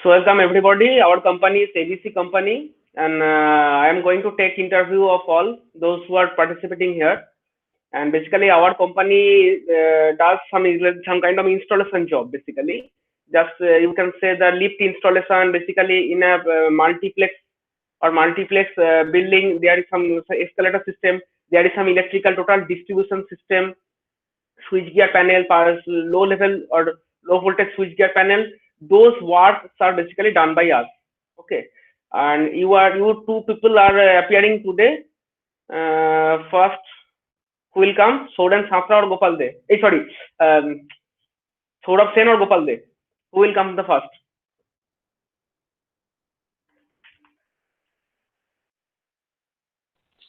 So welcome everybody. Our company is ABC company, and I am going to take interview of all those who are participating here. And basically, our company does some kind of installation job. Basically, just you can say the lift installation. Basically, in a multiplex or multiplex building, there is some escalator system. There is some electrical total distribution system, switchgear panel, low level or low voltage switchgear panel. Those works are basically done by us. Okay, and you two people are appearing today. First, who will come? Sodan Safra or Gopal De? Sorry, Saurabh Sen or Gopal De? Who will come the first?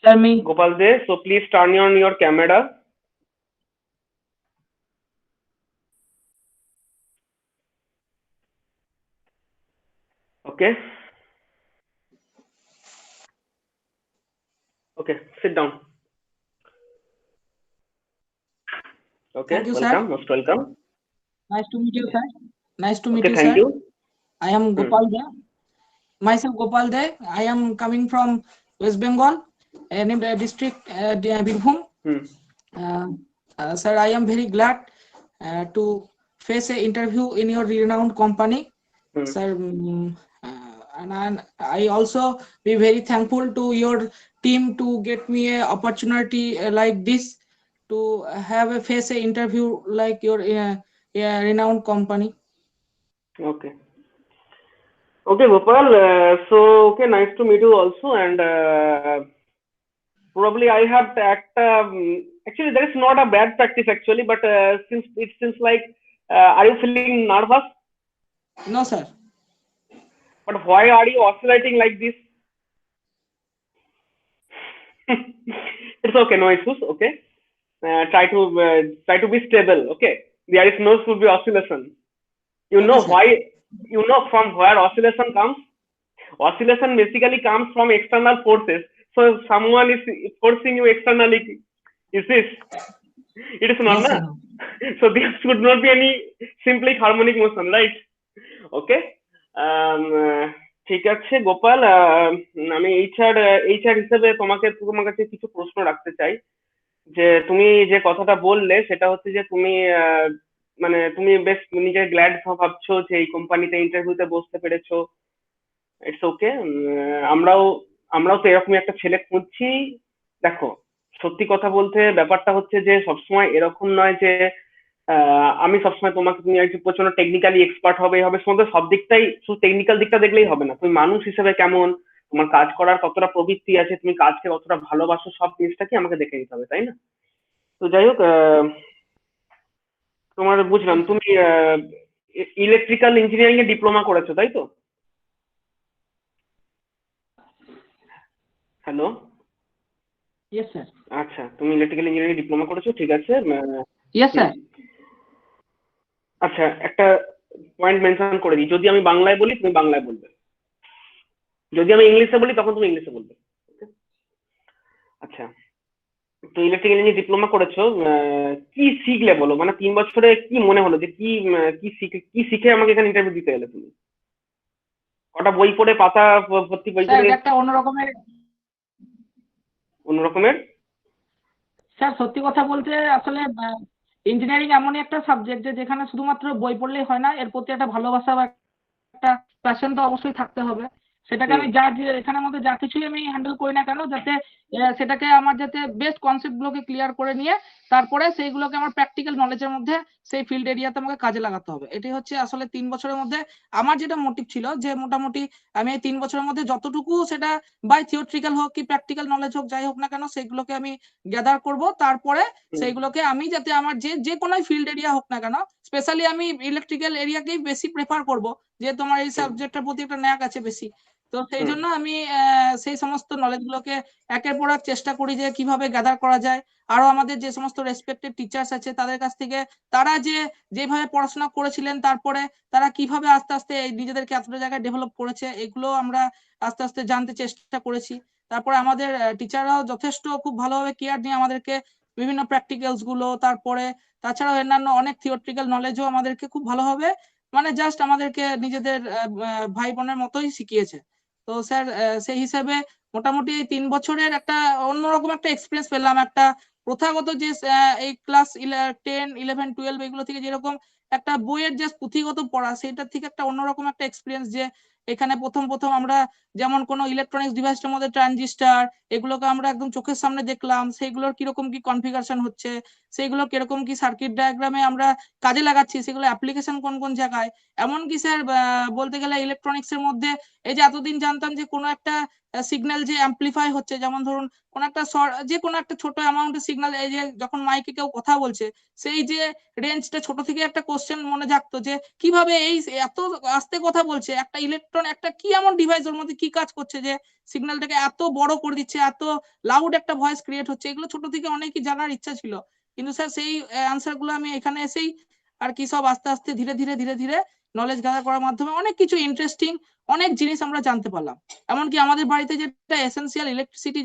Sir, me. Gopal De. So please turn on your camera. Okay. Okay, sit down. Okay, Thank you, welcome, sir. most welcome. Nice to meet you, sir. Nice to meet Okay, you, thank sir. you. I am Gopal De. Myself, Gopal De. I am coming from West Bengal, named district Birbhum. Sir, I am very glad to face an interview in your renowned company, sir. And I also be very thankful to your team to get me an opportunity like this to have a face a interview like your renowned company. Okay. Okay, Gopal. So, okay, nice to meet you also. And probably I have to act. Actually, there is not a bad practice actually, but since it seems like, are you feeling nervous? No, sir. But why are you oscillating like this? It's okay, no issues. Okay, try to be stable. Okay, there is no should be oscillation. You know Okay, sir. why? You know from where oscillation comes? Oscillation basically comes from external forces. So someone is forcing you externally. Is this? It is not, Yes, na? sir. So there should not be any simply harmonic motion, right? Okay. ঠিক আছে গোপাল, আমি HR হিসেবে তোমার কাছে কিছু প্রশ্ন রাখতে চাই। যে তুমি যে কথাটা বললে সেটা হচ্ছে যে তুমি মানে তুমি বেশ নিজের গ্ল্যাড ভাবছো যে এই কোম্পানিতে ইন্টারভিউতে বসতে পেরেছো। It's okay. আমরাও আমরাও তো এরকমই একটা ছেলে খুঁজছি। দেখো, সত্যি কথা বলতে ব্যাপারটা হচ্ছে যে সবসময় এরকম নয় যে আমি সবসময় তোমাকে তুমি একটু প্রচন্ড টেকনিক্যালি এক্সপার্ট হবে তোমাদের সব দিকটাই শুধু টেকনিক্যাল দিকটা দেখলেই হবে না, তুমি মানুষ হিসেবে কেমন, তোমার কাজ করার কতটা প্রবৃত্তি আছে, তুমি কাজকে কতটা ভালোবাসো, সব জিনিসটাকে আমাকে দেখে নিতে হবে, তাই না? তো যাই হোক, তোমার বুঝলাম তুমি ইলেকট্রিক্যাল ইঞ্জিনিয়ারিং এ ডিপ্লোমা করেছো, তাই তো? হ্যালো। Yes, sir. আচ্ছা, তুমি ইলেকট্রিক্যাল ইঞ্জিনিয়ারিং ডিপ্লোমা করেছো, ঠিক আছে। Yes, sir. আচ্ছা, একটা পয়েন্ট মেনশন করে দিই, যদি আমি বাংলায় বলি তুমি বাংলায় বলবে, যদি আমি ইংলিশে বলি তখন তুমি ইংলিশে বলবে। আচ্ছা, তো ইলেকট্রিক্যাল ইঞ্জিনিয়ারিং ডিপ্লোমা করেছো, কি শিখলে বলো, মানে 3 বছরে কি মনে হলো যে কি শিখে আমাকে এখানে ইন্টারভিউ দিতে এলে তুমি? কটা বই পড়ে, পাতা ভর্তি বই স্যার পড়ে? এটা একটা অন্যরকমের। স্যার সত্যি কথা বলতে আসলে ইঞ্জিনিয়ারিং এমনই একটা সাবজেক্ট যেখানে শুধুমাত্র বই পড়লেই হয় না, এর প্রতি একটা ভালোবাসা বা একটা প্যাশন তো অবশ্যই থাকতে হবে। সেটাকে আমি এখানের মধ্যে যা কিছুই আমি হ্যান্ডেল করি না কেন, যাতে সেটাকে আমার যাতে বেস্ট কনসেপ্ট গুলোকে ক্লিয়ার করে নিয়ে তারপরে সেইগুলোকে আমার প্র্যাকটিক্যাল নলেজের মধ্যে সেই ফিল্ড এরিয়াতে আমাকে কাজে লাগাতে হবে। এটাই হচ্ছে আসলে 3 বছরের মধ্যে আমার যেটা মোটিভ ছিল, যে মোটামুটি আমি এই 3 বছরের মধ্যে যতটুকু সেটা বাই থিওরিটিক্যাল হোক কি প্র্যাকটিক্যাল নলেজ হোক, যাই হোক না কেন, সেগুলোকে আমি গ্যাদার করব। তারপরে সেইগুলোকে আমি যাতে আমার যে কোনো ফিল্ড এরিয়া হোক না কেন, স্পেশালি আমি ইলেকট্রিক্যাল এরিয়াকেই বেশি প্রেফার করব, যে তোমার এই সাবজেক্টটার প্রতি একটা ন্যাক আছে বেশি। তো সেই জন্য আমি সেই সমস্ত নলেজ গুলোকে একের পর এক চেষ্টা করি যে কিভাবে গ্যাদার করা যায়। আরো আমাদের যে সমস্ত রেসপেক্টেড টিচার্স আছে তাদের কাছ থেকে তারা যেভাবে পড়াশোনা করেছিলেন, তারপরে তারা কিভাবে আস্তে আস্তে নিজেদেরকে এতটা জায়গায় ডেভেলপ করেছে, এগুলো আমরা আস্তে আস্তে জানতে চেষ্টা করেছি। তারপরে আমাদের টিচাররাও যথেষ্ট খুব ভালোভাবে কেয়ার নিয়ে আমাদেরকে বিভিন্ন প্র্যাকটিক্যালস গুলো, তারপরে তাছাড়াও অন্যান্য অনেক থিওরিটিক্যাল নলেজও আমাদেরকে খুব ভালোভাবে মানে জাস্ট আমাদেরকে নিজেদের ভাই বোনের মতোই শিখিয়েছে। তো স্যার সেই হিসাবে মোটামুটি 3 বছরের একটা অন্যরকম একটা এক্সপিরিয়েন্স পেলাম। একটা প্রথাগত যে এই ক্লাস 10, 11, 12 এগুলো থেকে যেরকম একটা বইয়ের যে পুঁথিগত পড়া, সেটার থেকে একটা অন্যরকম একটা এক্সপিরিয়েন্স, যে এখানে প্রথম প্রথম আমরা যেমন কোনো ইলেকট্রনিক্স ডিভাইসের মধ্যে ট্রানজিস্টার, এগুলোকে আমরা একদম চোখের সামনে দেখলাম, সেইগুলোর কিরকম কি কনফিগারেশন হচ্ছে, সেইগুলো কিরকম কি সার্কিট ডায়াগ্রামে আমরা কাজে লাগাচ্ছি, সেগুলো অ্যাপ্লিকেশন কোন কোন জায়গায়। এমনকি স্যার বলতে গেলে ইলেকট্রনিক্স এর মধ্যে এই যে এতদিন জানতাম যে কোনো একটা সিগন্যাল যে অ্যাম্পলিফাই হচ্ছে, যেমন ধরুন কোন একটা যে কোনো একটা ছোট অ্যামাউন্টের সিগন্যাল, এই যে যখন মাইকে কেউ কথা বলছে, সেই যে রেঞ্জটা, ছোট থেকে একটা কোশ্চেন মনে জাগতো যে কিভাবে এই এত আস্তে কথা বলছে একটা ইলেকট্রন, একটা কি এমন ডিভাইস, ওর মধ্যে কি কাজ করছে যে সিগন্যালটাকে এত বড় করে দিচ্ছে, এত লাউড একটা ভয়েস ক্রিয়েট হচ্ছে। এগুলো ছোট থেকে অনেকই জানার ইচ্ছা ছিল, কিন্তু স্যার সেই অ্যান্সার গুলো আমি এখানে এসেই আর কি সব আস্তে আস্তে ধীরে ধীরে ধীরে ধীরে নলেজ গ্যাদার করার মাধ্যমে অনেক কিছু ইন্টারেস্টিং অনেক জিনিস আমরা জানতে পারলাম। এমনকি আমাদের বাড়িতে যেটা এসেন্সিয়াল ইলেকট্রিসিটি,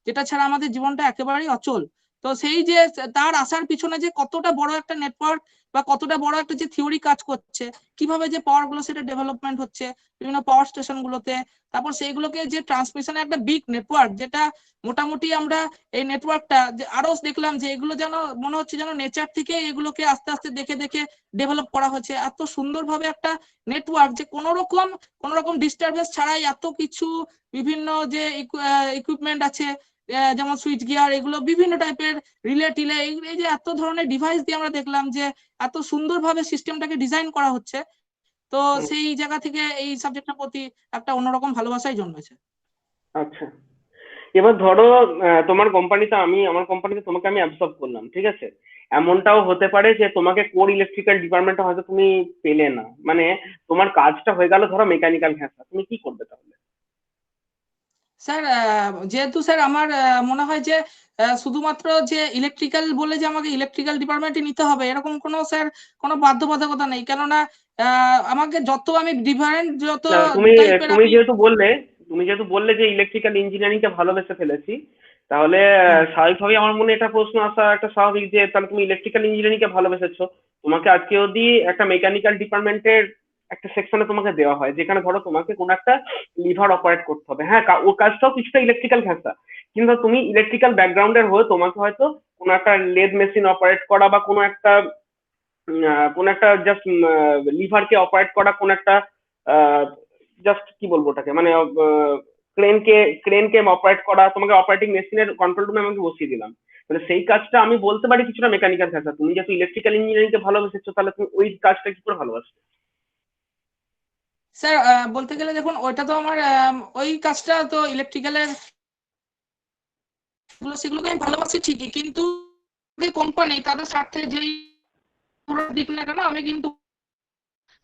যেটা ছাড়া আমাদের জীবনটা একেবারেই অচল, তো সেই যে তার আসার পিছনে যে কতটা বড় একটা নেটওয়ার্ক বা কতটা বড় একটা যে থিওরি কাজ করছে, কিভাবে যে পাওয়ার গুলো সেটা ডেভেলপমেন্ট হচ্ছে বিভিন্ন পাওয়ার স্টেশন গুলোতে, তারপর সেইগুলোকে যে ট্রান্সমিশনের একটা বিগ নেটওয়ার্ক, যেটা মোটামুটি আমরা এই নেটওয়ার্কটা আরো দেখলাম যে এগুলো যেন মনে হচ্ছে যেন নেচার থেকে এগুলোকে আস্তে আস্তে দেখে দেখে ডেভেলপ করা হচ্ছে। এত সুন্দরভাবে একটা নেটওয়ার্ক যে কোনো রকম ডিস্টারবেন্স ছাড়াই এত কিছু বিভিন্ন যে ইকুইপমেন্ট আছে, যেমন সুইচ গিয়ার, এগুলো বিভিন্ন টাইপের রিলে টিলে, এই যে এত ধরনের ডিভাইস দিয়ে আমরা দেখলাম যে এত সুন্দরভাবে সিস্টেমটাকে ডিজাইন করা হচ্ছে। তো সেই জায়গা থেকে এই সাবজেক্টটার প্রতি একটা অন্যরকম ভালোবাসাই জন্মেছে। আচ্ছা, এবার ধরো তোমার কোম্পানিতে আমার কোম্পানিতে তোমাকে আমি অ্যাবসর্ব করলাম, ঠিক আছে? এমনটাও হতে পারে যে তোমাকে কোর ইলেকট্রিক্যাল ডিপার্টমেন্টে হয়তো তুমি পেলে না, মানে তোমার কাজটা হয়ে গেল ধরো মেকানিক্যাল ঘেঁষা, তুমি কি করবে তাহলে? স্যার যেহেতু স্যার আমার মনে হয় যে শুধুমাত্র যে ইলেকট্রিক্যাল বলে যে আমাকে ইলেকট্রিক্যাল ডিপার্টমেন্টে নিতে হবে এরকম কোনো স্যার কোনো বাধ্যবাধকতা নেই, কেননা আমাকে যত আমি ডিফারেন্ট যত না, তুমি টাইপের তুমি আমি যেহেতু বললে তুমি যেহেতু বললে যে ইলেকট্রিক্যাল ইঞ্জিনিয়ারিংটা ভালোবেসে ফেলেছি, তাহলে স্বাভাবিকভাবেই আমার মনে এটা প্রশ্ন আসা একটা স্বাভাবিক যে তাহলে তুমি ইলেকট্রিক্যাল ইঞ্জিনিয়ারিংকে ভালোবেসেছো, তোমাকে আজকে যদি একটা মেকানিক্যাল ডিপার্টমেন্টের একটা সেকশনে তোমাকে দেওয়া হয় যেখানে ধরো তোমাকে কোনো একটা লিভার অপারেট করতে হবে, হ্যাঁ ওর কাজটাও কিছুটা ইলেকট্রিক্যাল ঘেঁষা, কিন্তু তুমি ইলেকট্রিক্যাল ব্যাকগ্রাউন্ডের হয়ে তোমাকে হয়তো কোনো একটা লেদ মেশিন অপারেট করা বা কোনো একটা জাস্ট লিভারকে অপারেট করা, কোনো একটা জাস্ট কি বলবো ওটাকে, মানে ক্রেনকে ক্রেনকে অপারেট করা, তোমাকে অপারেটিং মেশিনের কন্ট্রোল রুমে আমাকে বসিয়ে দিলাম, তাহলে সেই কাজটা আমি বলতে পারি কিছুটা মেকানিক্যাল ভাষা। তুমি যেহেতু ইলেকট্রিক্যাল ইঞ্জিনিয়ারিংকে ভালোবেসেছো, তাহলে তুমি ওই কাজটা কি করে ভালোবাসবে? স্যার বলতে গেলে দেখুন ওইটা তো আমার ওই কাজটা তো ইলেকট্রিক্যালের সেগুলোকে আমি ভালোবাসি ঠিকই, কিন্তু কোম্পানি তাদের স্বার্থে যেই দিক না কেন আমি কিন্তু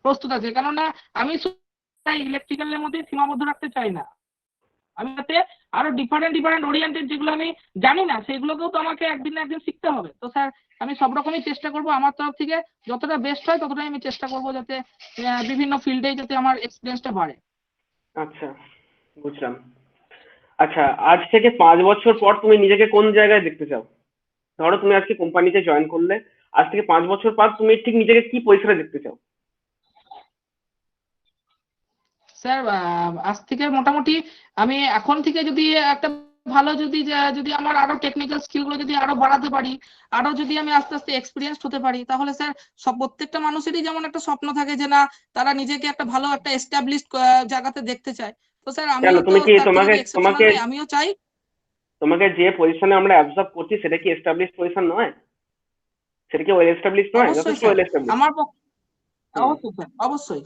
প্রস্তুত আছি, কেননা আমি ইলেকট্রিক্যালের মধ্যে সীমাবদ্ধ রাখতে চাই না। আমি যাতে আরো ডিফারেন্ট ডিফারেন্ট ওরিয়েন্টেড যেগুলো আমি জানি না সেগুলোকেও তো আমাকে একদিন না একদিন শিখতে হবে। তো স্যার আমি সব রকমই চেষ্টা করব, আমার তরফ থেকে যতটা বেস্ট হয় ততটাই আমি চেষ্টা করব যাতে বিভিন্ন ফিল্ডে যাতে আমার এক্সপিরিয়েন্সটা বাড়ে। আচ্ছা, বুঝলাম। আচ্ছা, আজ থেকে 5 বছর পর তুমি নিজেকে কোন জায়গায় দেখতে চাও? ধরো তুমি আজকে কোম্পানিতে জয়েন করলে, আজ থেকে 5 বছর পর তুমি ঠিক নিজেকে কি পজিশনে দেখতে চাও? স্যার আজ থেকে মোটামুটি আমি এখন থেকে যদি একটা ভালো যদি আমার আরো টেকনিক্যাল স্কিল গুলো যদি আরো বাড়াতে পারি, আরো যদি আমি আস্তে আস্তে এক্সপিরিয়েন্স হতে পারি, তাহলে স্যার প্রত্যেকটা মানুষেরই যেমন একটা স্বপ্ন থাকে যে না তারা নিজেকে একটা ভালো একটা এস্টাবলিশড জায়গাতে দেখতে চায়। তো স্যার কেন, আমিও তো তুমি কি তার থেকে তোমাকে এক্সেপশনাল তোমাকে নই, আমিও চাই। তোমাকে যে পজিশনে আমরা অ্যাবজর্ব করছি সেটা কি এস্টাবলিশ পজিশন নয়? সেটা কি ওয়েল এস্টাবলিশ নয়? অবশ্যই যথেষ্ট স্যার, ওয়েল এস্টাবলিশ। আমার হুম। অবশ্যই স্যার, অবশ্যই।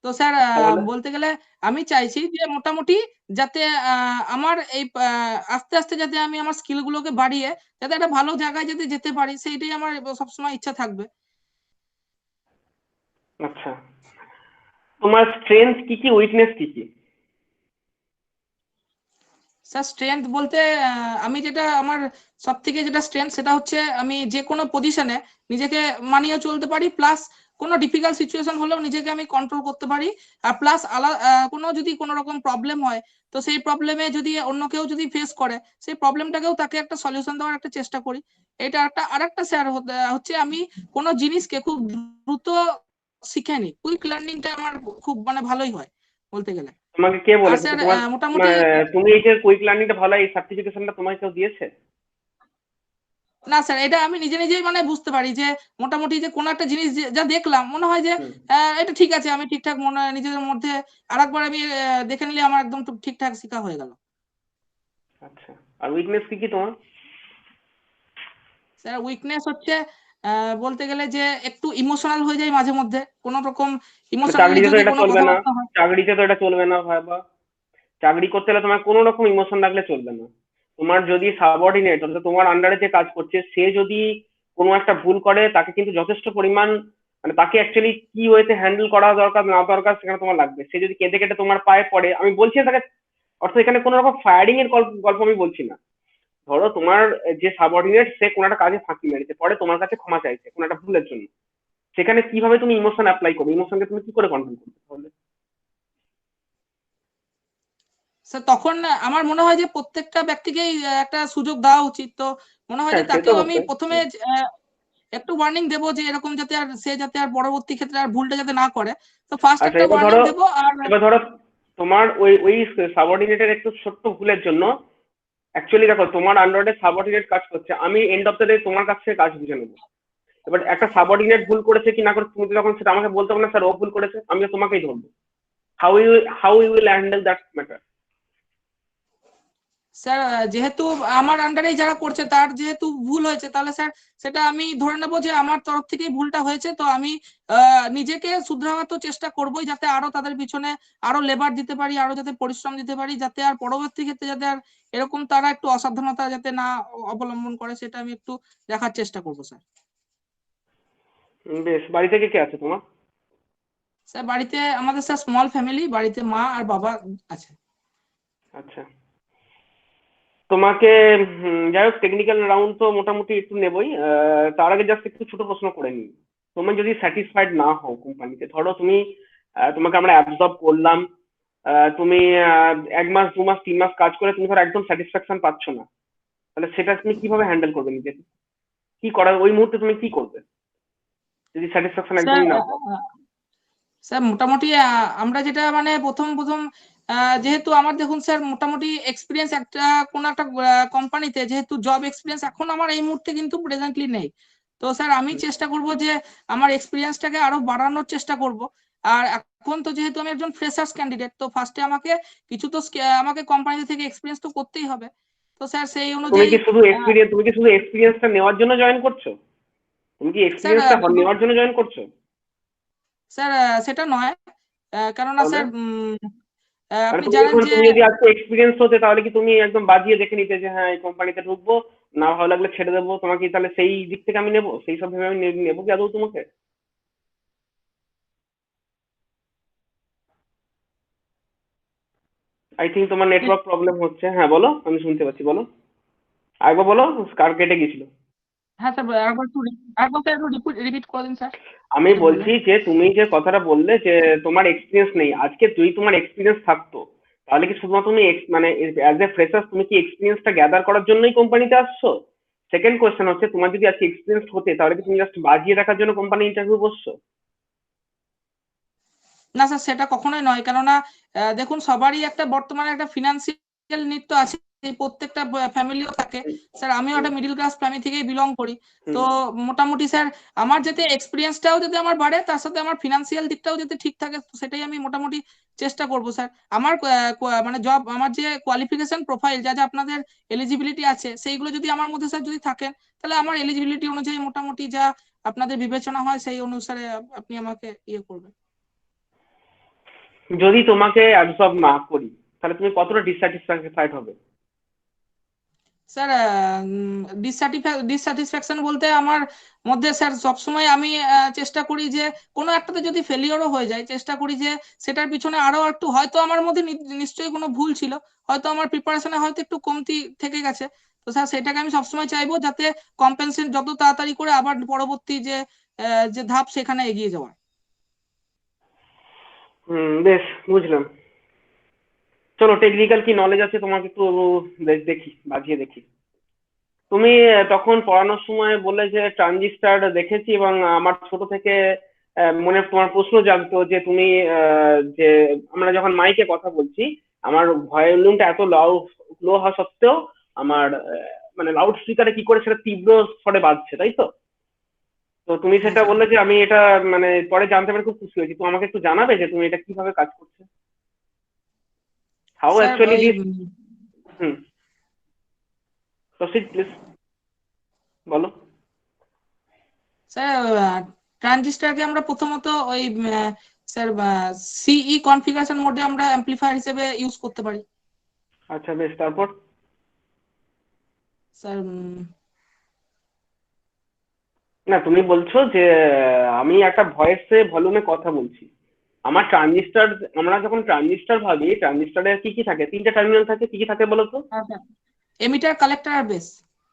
তো স্যার তাহলে বলতে গেলে আমি চাইছি যে মোটামুটি যাতে আমার এই আস্তে আস্তে যাতে আমি আমার স্কিল গুলোকে বাড়িয়ে যাতে একটা ভালো জায়গায় যাতে যেতে পারি, সেইটাই আমার সবসময় ইচ্ছা থাকবে। আচ্ছা, তোমার স্ট্রেংথ কি কি, উইকনেস কি কি? স্যার স্ট্রেংথ বলতে আমি যেটা আমার সব থেকে যেটা স্ট্রেংথ সেটা হচ্ছে আমি যে কোনো পজিশনে নিজেকে মানিয়ে চলতে পারি, প্লাস কোনো ডিফিকাল্ট সিচুয়েশন হলেও নিজেকে আমি কন্ট্রোল করতে পারি, আর প্লাস কোনো যদি কোনো রকম প্রবলেম হয় তো সেই প্রবলেমে যদি অন্য কেউ যদি ফেস করে সেই প্রবলেমটাকেও তাকে একটা সলিউশন দেওয়ার একটা চেষ্টা করি। এটা আরেকটা স্যার হচ্ছে আমি কোনো জিনিসকে খুব দ্রুত শিখেনি। কুইক লার্নিংটা আমার খুব মানে ভালোই হয় বলতে গেলে। তোমাকে কে আর বলেছে স্যার তোমার মোটামুটি তুমি এই যে কুইক লার্নিংটা ভালো এই সার্টিফিকেশনটা তোমাকে কেউ দিয়েছে? না স্যার, এটা আমি নিজে নিজেই মানে বুঝতে পারি যে মোটামুটি যে কোনো একটা জিনিস যা দেখলাম মনে হয় যে হুম, এটা ঠিক আছে, আমি ঠিকঠাক মনে নিজের মধ্যে আরেকবার আমি দেখে নিলে আমার একদম ঠিকঠাক শেখা হয়ে গেল। আচ্ছা। আর উইকনেস কি কি তোমার? স্যার উইকনেস হচ্ছে বলতে গেলে যে একটু ইমোশনাল হয়ে যায় মাঝে মধ্যে, কোনো রকম ইমোশনালি চাকরিতে তো যদি এটা কোনো চলবে না, কথাবার্তা হয়। চাকরিতে তো এটা চলবে না ভাবা। চাকরি করতে হলে তোমার কোনো রকম ইমোশন রাখলে চলবে না। তোমার যদি সাবঅর্ডিনেট অর্থাৎ তোমার আন্ডারে যে কাজ করছে সে যদি কোনো একটা ভুল করে তাকে কিন্তু যথেষ্ট পরিমাণ মানে তাকে অ্যাকচুয়ালি কি ওয়েতে হ্যান্ডেল করা দরকার না দরকার সেখানে তোমার লাগবে। সে যদি কেঁদে কেটে তোমার পায়ে পড়ে, আমি বলছি না তাকে, অর্থাৎ এখানে কোনো রকম ফায়ারিং এর গল্প গল্প আমি বলছি না। ধরো তোমার যে সাবঅর্ডিনেট সে কোনো একটা কাজে ফাঁকি মেরেছে, পরে তোমার কাছে ক্ষমা চাইছে কোনো একটা ভুলের জন্য, সেখানে কিভাবে তুমি ইমোশন অ্যাপ্লাই করবে? ইমোশনকে তুমি কি করে কন্ট্রোল করবে তাহলে? স্যার তখন আমার মনে হয় যে প্রত্যেকটা ব্যক্তিকেই একটা সুযোগ দেওয়া উচিত। তো মনে হয় হ্যাঁ, যে সে তো তাকেও আমি অবশ্যই। প্রথমে হুম। একটু ওয়ার্নিং দেবো যে এরকম যাতে আর সে যাতে আর পরবর্তী ক্ষেত্রে আর ভুলটা যাতে না করে। তো ফার্স্ট আচ্ছা, একটা এবার ওয়ার্নিং ধরো, দেবো। আর এবার ধরো তোমার ওই ওই সাবঅর্ডিনেটের একটু ছোট্ট ভুলের জন্য অ্যাকচুয়ালি দেখো তোমার আন্ডারে সাবঅর্ডিনেট কাজ করছে, আমি এন্ড অফ দ্য ডে তোমার কাছ থেকে কাজ বুঝে নেবো। এবার একটা সাবঅর্ডিনেট ভুল করেছে কি না করেছে তুমি তো তখন সেটা আমাকে বলতে পারো না, স্যার ও ভুল করেছে, আমি তো তোমাকেই ধরবো। How you will handle that matter? Sir যেহেতু আমার আন্ডারেই যারা করছে তার যেহেতু ভুল হয়েছে, তাহলে স্যার সেটা আমি ধরে নেবো যে আমার তরফ থেকেই ভুলটা হয়েছে। তো আমি নিজেকে শুধরানোর তো চেষ্টা করবোই, যাতে আরো তাদের পিছনে আরো লেবার দিতে পারি, আরো যাতে পরিশ্রম দিতে পারি, যাতে আর পরবর্তী ক্ষেত্রে যাতে আর এরকম তারা একটু অসাবধানতা যাতে না অবলম্বন করে, সেটা আমি একটু দেখার চেষ্টা করবো স্যার। বেশ, বাড়ি থেকে কে আছে তোমার? স্যার বাড়িতে আমাদের স্যার স্মল ফ্যামিলি, বাড়িতে মা আর বাবা আছে। আচ্ছা। তোমাকে যাই হোক টেকনিক্যাল রাউন্ড তো মোটামুটি একটু নেবই। তার আগে জাস্ট একটু ছোট প্রশ্ন করে নিই। তুমি যদি স্যাটিসফাইড না হও কোম্পানিতে, ধরো তুমি তোমাকে আমরা অ্যাবজর্ব করলাম, তুমি 1 মাস 2 মাস 3 মাস কাজ করে তুমি ধরো একদম স্যাটিসফ্যাকশন পাচ্ছ না, তাহলে সেটা তুমি কিভাবে হ্যান্ডেল করবে নিজেকে? কি করার ওই মুহূর্তে তুমি কি করবে যদি স্যাটিসফ্যাকশন স্যার একদমই না পাও? স্যার মোটামুটি আমরা যেটা মানে প্রথম প্রথম যেহেতু আমার দেখুন স্যার মোটামুটি এক্সপিরিয়েন্স একটা কোন একটা কোম্পানিতে, যেহেতু জব এক্সপিরিয়েন্স এখন আমার এই মুহূর্তে কিন্তু প্রেজেন্টলি নেই। তো স্যার আমি চেষ্টা করব যে আমার এক্সপিরিয়েন্সটাকে আরো বাড়ানোর চেষ্টা করব। আর এখন তো যেহেতু আমি একজন ফ্রেশার্স ক্যান্ডিডেট, তো ফার্স্টে আমাকে কিছু তো আমাকে কোম্পানি থেকে এক্সপিরিয়েন্স তো করতেই হবে। তো স্যার সেই তুমি অনুযায়ী কি শুধু এক্সপিরিয়েন্স তুমি কি শুধু এক্সপিরিয়েন্সটা নেওয়ার জন্য জয়েন করছো? তুমি কি স্যার এক্সপিরিয়েন্সটা শুধু নেওয়ার জন্য জয়েন করছো? স্যার সেটা নয়, কেননা তাহলে স্যার মানে আপনি তুমি জানেন এখন যে তুমি যদি আজকে এক্সপিরিয়েন্স হতে তাহলে কি তুমি একদম বাজিয়ে দেখে নিতে যে হ্যাঁ এই কোম্পানিতে ঢুকবো, না ভালো লাগলে ছেড়ে দেবো, তোমাকে কি তাহলে সেই দিক থেকে আমি নেবো, সেই সব ভেবে আমি নেবো কি আদৌ তোমাকে? আই থিঙ্ক তোমার নেটওয়ার্ক প্রবলেম হচ্ছে। হ্যাঁ বলো, আমি শুনতে পাচ্ছি, বলো আরেকবার বলো। কার কেটে গেছিল? হ্যাঁ স্যার একবার স্যার একটু রিপিট করে দিন স্যার, আমি যেটা বলছি বললেন। যে তুমি যে কথাটা বললে যে তোমার এক্সপিরিয়েন্স নেই, আজকে যদি তোমার এক্সপিরিয়েন্স থাকতো তাহলে কি শুধুমাত্র তুমি মানে অ্যাজ এ ফ্রেশার তুমি কি এক্সপিরিয়েন্সটা গ্যাদার করার জন্যই কোম্পানিতে আসছো? সেকেন্ড কোয়েশ্চেন হচ্ছে তোমার যদি আজকে এক্সপিরিয়েন্স হতে তাহলে কি তুমি জাস্ট বাজিয়ে রাখার জন্য কোম্পানি ইন্টারভিউ বসছো? না স্যার সেটা কখনোই নয়, কেননা দেখুন সবারই একটা বর্তমানে একটা ফিনান্সিয়াল নিড তো আছে, প্রত্যেকটা ফ্যামিলিও থাকে। হুম, স্যার আমিও হুম, একটা মিডল ক্লাস ফ্যামিলি থেকেই বিলং করি। তো হুম। মোটামুটি স্যার আমার যাতে এক্সপিরিয়েন্সটাও যাতে আমার বাড়ে, তার সাথে আমার ফিনান্সিয়াল দিকটাও যাতে ঠিক থাকে, তো সেটাই আমি মোটামুটি চেষ্টা করব স্যার। আমার মানে জব আমার যে কোয়ালিফিকেশন প্রোফাইল যা যা আপনাদের এলিজিবিলিটি আছে, সেইগুলো যদি আমার মধ্যে স্যার যদি থাকেন, তাহলে আমার এলিজিবিলিটি অনুযায়ী মোটামুটি যা আপনাদের বিবেচনা হয় সেই অনুসারে আপনি আমাকে ইয়ে করবেন। যদি তোমাকে অ্যাবসর্ব না করি তাহলে তুমি কতটা ডিসস্যাটিসফাইড হবে? স্যার ডিসস্যাটিসফ্যাকশন বলতে আমার মধ্যে স্যার সবসময় আমি চেষ্টা করি যে কোনো একটাতে যদি ফেলিওরও হয়ে যায়, চেষ্টা করি যে সেটার পিছনে আরো একটু হয়তো আমার মধ্যে নিশ্চয়ই কোনো ভুল ছিল, হয়তো আমার প্রিপারেশনে হয়তো একটু কমতি থেকে গেছে। তো স্যার সেটাকে আমি সবসময় চাইবো যাতে কম্পেনসেট যত তাড়াতাড়ি করে আবার পরবর্তী যে ধাপ সেখানে এগিয়ে যাওয়া। বেশ, বুঝলাম। চলো, টেকনিক্যাল কি নলেজ আছে তোমাকে একটু দেখি, বাজিয়ে দেখি। তুমি তখন পড়ানোর সময় বললে যে ট্রানজিস্টার দেখেছি এবং আমার ছোট থেকে মনে তোমার প্রশ্ন জাগতো যে তুমি যে আমরা যখন মাইকে কথা বলছি আমার ভলিউমটা এত লো হওয়া সত্ত্বেও আমার মানে লাউড স্পিকারে কি করে সেটা তীব্র স্বরে বাজছে, তাই তো? তো তুমি হ্যাঁ সেটা স্যার। বললে যে আমি এটা মানে পরে জানতে পারে খুব খুশি হয়েছি। তো আমাকে একটু জানাবে যে তুমি এটা কিভাবে কাজ করছো, হাউ স্যার অ্যাকচুয়ালি ওই দিস। হুম, প্রসিড প্লিজ, বলো। স্যার ট্রানজিস্টারকে আমরা প্রথমত ওই স্যার সিই কনফিগারেশন মোডে আমরা অ্যাম্পলিফায়ার হিসেবে ইউজ করতে পারি। আচ্ছা বেশ, তারপর? স্যার না তুমি বলছো যে আমি একটা ভয়েসে ভলিউমে কথা বলছি। আমার ট্রানজিস্টার, আমরা যখন ট্রানজিস্টার ভাবি ট্রানজিস্টারে কি কি থাকে, তিনটে টার্মিনাল থাকে, কি কি থাকে বলো তো? এমিটার, কালেক্টর আর বেস।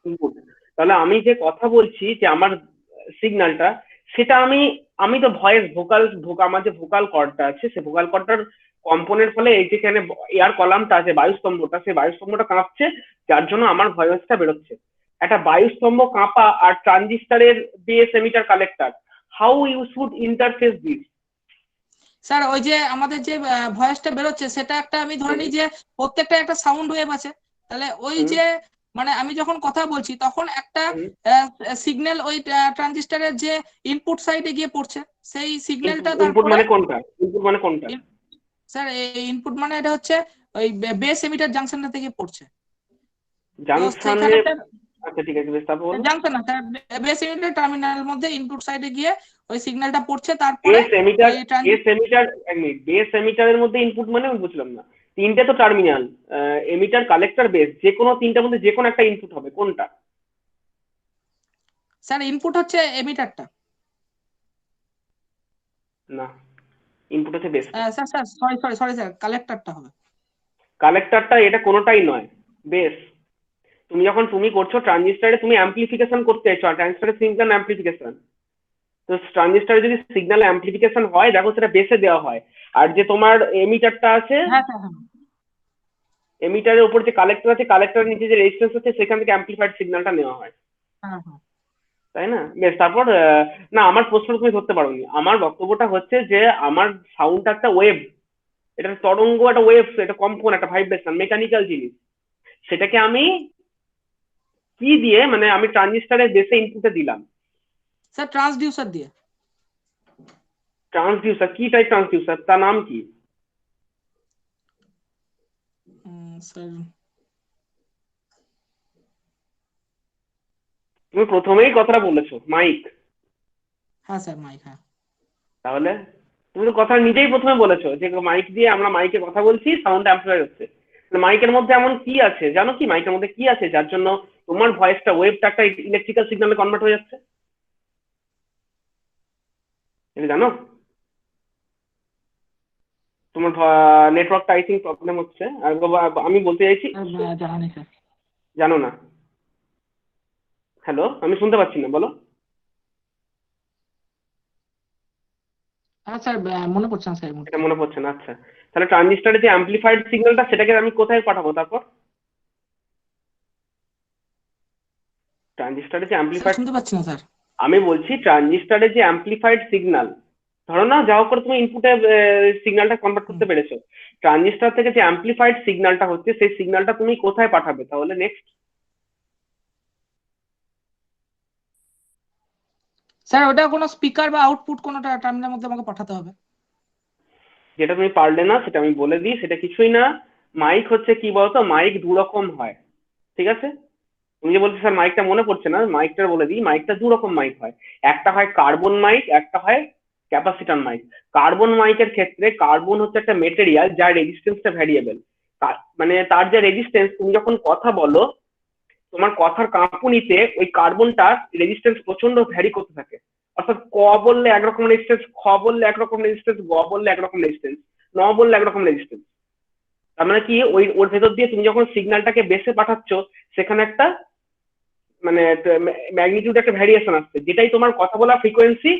Good. তাহলে আমি যে কথা বলছি যে আমার সিগন্যালটা, সেটা আমি আমি তো ভয়েস আমার যে ভোকাল কর্ডটা আছে সে ভোকাল কর্ডটার কম্পনের ফলে এই যেখানে এয়ার কলামটা আছে, বায়ুস্তম্ভটা, সেই বায়ুস্তম্ভটা কাঁপছে, যার জন্য আমার ভয়েসটা বেরোচ্ছে। একটা বায়ুস্তম্ভ কাঁপা আর ট্রানজিস্টারের base emitter collector, how you should interface this? Sir ওই যে আমাদের যে ভয়েসটা বেরোচ্ছে সেটা একটা, আমি ধরে নিই যে প্রত্যেকটা একটা সাউন্ড ওয়েভ আছে, তাহলে ওই হুম যে মানে আমি যখন কথা বলছি তখন একটা হুম। সিগন্যাল ওই ট্রানজিস্টারের যে ইনপুট সাইডে গিয়ে পড়ছে, সেই সিগন্যালটা ইনপুট তারপরে মানে কোনটা? ইনপুট মানে কোনটা? স্যার এই ইনপুট মানে এটা হচ্ছে ওই বেস এমিটার জাংশনটা থেকে পড়ছে। তো জাংশনে? সেখানে স্যার আচ্ছা ঠিক আছে বেশ, তারপর বলো। জাংশন না স্যার, বেস এমিটার টার্মিনালের মধ্যে ইনপুট সাইডে গিয়ে ওই সিগন্যালটা পড়ছে, তারপরে বেস এমিটার, ওই বেস এমিটার, এক মিনিট, বেস এমিটারের মধ্যে ইনপুট মানে আমি বুঝলাম না। তিনটে তো টার্মিনাল, এমিটার কালেক্টর বেস, যে কোনো তিনটার মধ্যে যে কোনো একটা ইনপুট হবে, কোনটা? স্যার ইনপুট হচ্ছে এমিটারটা। না, ইনপুট হচ্ছে বেসটা। Sir sir sorry sorry sorry sir, কালেক্টরটা হবে। কালেক্টরটা এটা কোনোটাই নয়, বেস। তুমি যখন তুমি করছো ট্রানজিস্টারে, তুমি অ্যাম্পলিফিকেশন করতে চাইছো, ট্রানজিস্টারে সিগন্যাল অ্যাম্পলিফিকেশন। তো ট্রানজিস্টারে যদি সিগন্যাল অ্যাম্পলিফিকেশন হয় দেখো সেটা বেসে দেওয়া হয়। আর যে তোমার এমিটারটা আছে, হ্যাঁ স্যার হ্যাঁ। এমিটারের উপর যে কালেক্টর আছে, কালেক্টরের নিচে যে রেজিস্ট্যান্স আছে, সেখান থেকে অ্যাম্পলিফাইড সিগন্যালটা নেওয়া হয়, হ্যাঁ হ্যাঁ। তাই না? বেশ, তারপর না আমার প্রশ্ন তুমি ধরতে পারোনি। আমার বক্তব্যটা হচ্ছে যে আমার সাউন্ডটা একটা ওয়েভ, এটা তরঙ্গ, একটা ওয়েভ, এটা কম্পন, একটা ভাইব্রেশন, মেকানিক্যাল জিনিস। সেটাকে আমি কি দিয়ে, মানে আমি ট্রানজিস্টারের বেসে ইনপুটে দিলাম। স্যার ট্রান্সডিউসার দিয়ে। ট্রান্সডিউসার? কি টাইপ ট্রান্সডিউসার, তার নাম কি? স্যার তুমি প্রথমেই কথাটা বলেছো মাইক। হ্যাঁ স্যার মাইক হ্যাঁ। তাহলে তুমি তো কথা নিজেই প্রথমে বলেছো যে মাইক দিয়ে, আমরা মাইকে কথা বলছি, সাউন্ড অ্যাম্পলিফাই হচ্ছে। মাইকের মধ্যে এমন কি আছে জানো কি? মাইকের মধ্যে কি আছে যার জন্য তোমার ভয়েসটা, ওয়েভটা একটা ইলেকট্রিক্যাল সিগন্যালে কনভার্ট হয়ে যাচ্ছে? এটা জানো? তোমার নেটওয়ার্কটা আই থিঙ্ক প্রবলেম হচ্ছে। আর আমি বলতে চাইছি, জানা নেই স্যার। জানো না? হ্যালো, আমি শুনতে পাচ্ছি না, বলো। হ্যাঁ স্যার মনে পড়ছে না স্যার এই এটা মুহূর্তে। মনে পড়ছে না? আচ্ছা, তাহলে ট্রানজিস্টারের যে অ্যাম্পলিফাইড সিগন্যালটা সেটাকে আমি কোথায় পাঠাবো তারপর? ট্রানজিস্টারের যে স্যার অ্যাম্পলিফাইড, শুনতে পাচ্ছি না স্যার। আমি বলছি ট্রানজিস্টারের যে অ্যাম্পলিফাইড সিগন্যাল, ধরো না যা হোক করে তুমি ইনপুটে সিগন্যালটা কনভার্ট করতে পেরেছো, ট্রানজিস্টার থেকে যে অ্যাম্পলিফাইড সিগন্যালটা হচ্ছে সেই সিগন্যালটা তুমি কোথায় পাঠাবে তাহলে নেক্সট? স্যার ওটা কোনো স্পিকার বা আউটপুট কোনোটা টার্মিনালের মধ্যে আমাকে পাঠাতে হবে। যেটা তুমি পারলে না সেটা আমি বলে দিই, সেটা কিছুই না। মাইক হচ্ছে কি বলতো, মাইক দু রকম হয়, ঠিক আছে? তুমি যে বলছো স্যার মাইকটা মনে পড়ছে না, মাইকটা বলে দিই, মাইকটা দু রকম মাইক হয়। একটা হয় কার্বন মাইক, একটা হয় ক্যাপাসিটর মাইক। কার্বন মাইকের ক্ষেত্রে কার্বন হচ্ছে একটা মেটেরিয়াল যার রেজিস্ট্যান্সটা ভ্যারিয়েবল। মানে তার যে রেজিস্ট্যান্স, তুমি যখন কথা বলো তোমার কথার কাঁপুনিতে ওই কার্বনটার রেজিস্ট্যান্স প্রচন্ড ভ্যারি করতে থাকে। অর্থাৎ ক বললে একরকম রেজিস্ট্যান্স, খ বললে একরকম রেজিস্ট্যান্স, গ বললে একরকম রেজিস্ট্যান্স, ন বললে একরকম রেজিস্ট্যান্স। তার মানে কি, ওই ওর ভেতর দিয়ে তুমি যখন সিগন্যালটাকে বেসে পাঠাচ্ছ, সেখানে একটা মানে ম্যাগনিটিউড, একটা ভ্যারিয়েশন আসছে, যেটাই তোমার কথা বলা ফ্রিকোয়েন্সি,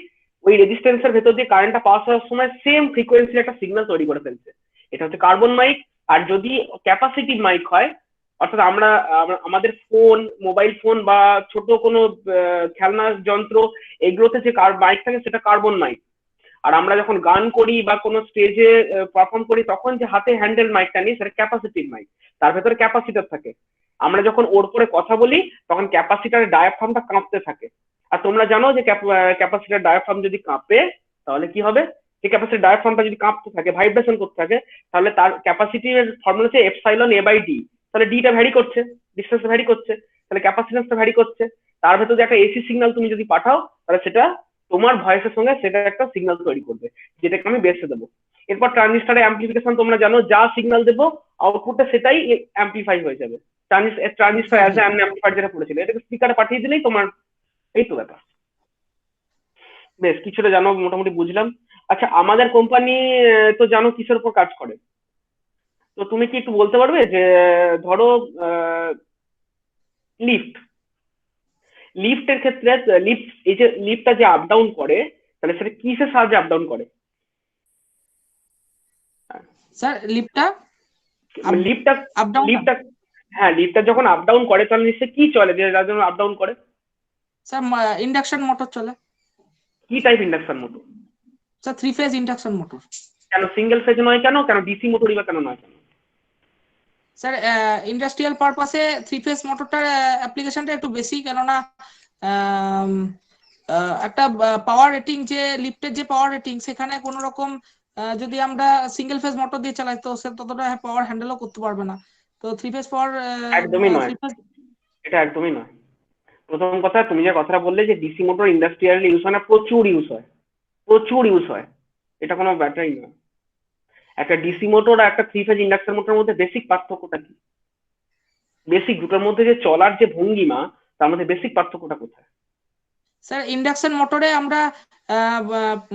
ওই রেজিস্ট্যান্সের ভেতর দিয়ে কারেন্টটা পাস হওয়ার সময় সেম ফ্রিকোয়েন্সির একটা সিগন্যাল তৈরি করে ফেলছে। এটা হচ্ছে কার্বন মাইক। আর যদি ক্যাপাসিটিভ মাইক হয়, অর্থাৎ আমাদের ফোন, মোবাইল ফোন বা ছোট কোনো খেলনা যন্ত্র, এগুলোতে যে মাইক থাকে সেটা কার্বন মাইক। আর আমরা যখন গান করি বা কোনো স্টেজে পারফর্ম করি তখন যে হাতে হ্যান্ডেল মাইকটা নিই সেটা ক্যাপাসিটিভ মাইক, তার ভেতরে ক্যাপাসিটার থাকে। আমরা যখন ওর পরে কথা বলি তখন ক্যাপাসিটারের ডায়াফ্রামটা কাঁপতে থাকে। আর তোমরা জানো যে ক্যাপাসিটার ডায়াফ্রাম যদি কাঁপে তাহলে কি হবে, যে ক্যাপাসিটির ডায়াফ্রামটা যদি কাঁপতে থাকে ভাইব্রেশন করতে থাকে তাহলে তার ক্যাপাসিটির ফর্মুলা হচ্ছে এপসাইলন এ বাই ডি। তাহলে ডিটা ভ্যারি করছে, ডিস্টেন্সটা ভ্যারি করছে, তাহলে ক্যাপাসিটেন্সটা ভ্যারি করছে। তার ভেতরে যে একটা এসি সিগন্যাল তুমি যদি পাঠাও তাহলে সেটা তোমার ভয়েসের সঙ্গে সেটা একটা সিগন্যাল তৈরি করবে, যেটাকে আমি বেসে দেবো। এরপর ট্রানজিস্টারে অ্যাম্পলিফিকেশন তোমরা জানো, যা সিগন্যাল দেবো আউটপুটটা সেটাই অ্যাম্পলিফাই হয়ে যাবে। ট্রানজিস্টার অ্যাজ এ অ্যাম্পলিফায়ার যেটা পড়েছিল এটাকে স্পিকারে পাঠিয়ে দিলেই তোমার এই তো ব্যাপার। বেশ কিছুটা জানো, মোটামুটি বুঝলাম। আচ্ছা আমাদের কোম্পানি তো জানো কিসের উপর কাজ করে, তো তুমি কি একটু বলতে পারবে যে ধরো লিফট, লিফটের ক্ষেত্রে লিফট এই যে লিফটটা যে আপ ডাউন করে তাহলে সেটা কিসের সাহায্যে আপ ডাউন করে? স্যার লিফটটা লিফটটা আপ ডাউন, লিফটটা হ্যাঁ লিফটটা যখন আপ ডাউন করে তাহলে নিশ্চয়ই কি চলে যে যার জন্য আপ ডাউন করে? স্যার ইন্ডাকশন মোটর চলে। কি type induction motor? Sir 3 phase induction motor. কেন সিঙ্গেল ফেজ নয়, কেন কেন ডিসি মোটরই বা কেন নয় কেন? স্যার ইন্ডাস্ট্রিয়াল পারপাসে 3 ফেজ মোটরটার অ্যাপ্লিকেশনটা একটু বেশি, কেননা আম, একটা পাওয়ার রেটিং, যে লিফটের যে পাওয়ার রেটিং সেখানে কোনো রকম যদি আমরা সিঙ্গেল ফেজ মোটর দিয়ে চালাই তো সে ততটা পাওয়ার হ্যান্ডেলও করতে পারবে না। তো 3 ফেজ পাওয়ার, একদমই নয়, 3 ফেজ। এটা একদমই নয়। প্রথম কথা তুমি যে কথাটা বললে যে ডিসি মোটর ইন্ডাস্ট্রিয়াল ইউজ হয় না, প্রচুর ইউজ হয়, প্রচুর ইউজ হয়, এটা কোনো ব্যাটারি নয়। একটা ডিসি মোটর আর একটা থ্রি ফেজ ইন্ডাকশন মোটরের মধ্যে বেসিক পার্থক্যটা কি? বেসিক দুটোর মধ্যে যে চলার যে ভঙ্গিমা তার মধ্যে বেসিক পার্থক্যটা কোথায়? স্যার ইন্ডাকশন মোটরে আমরা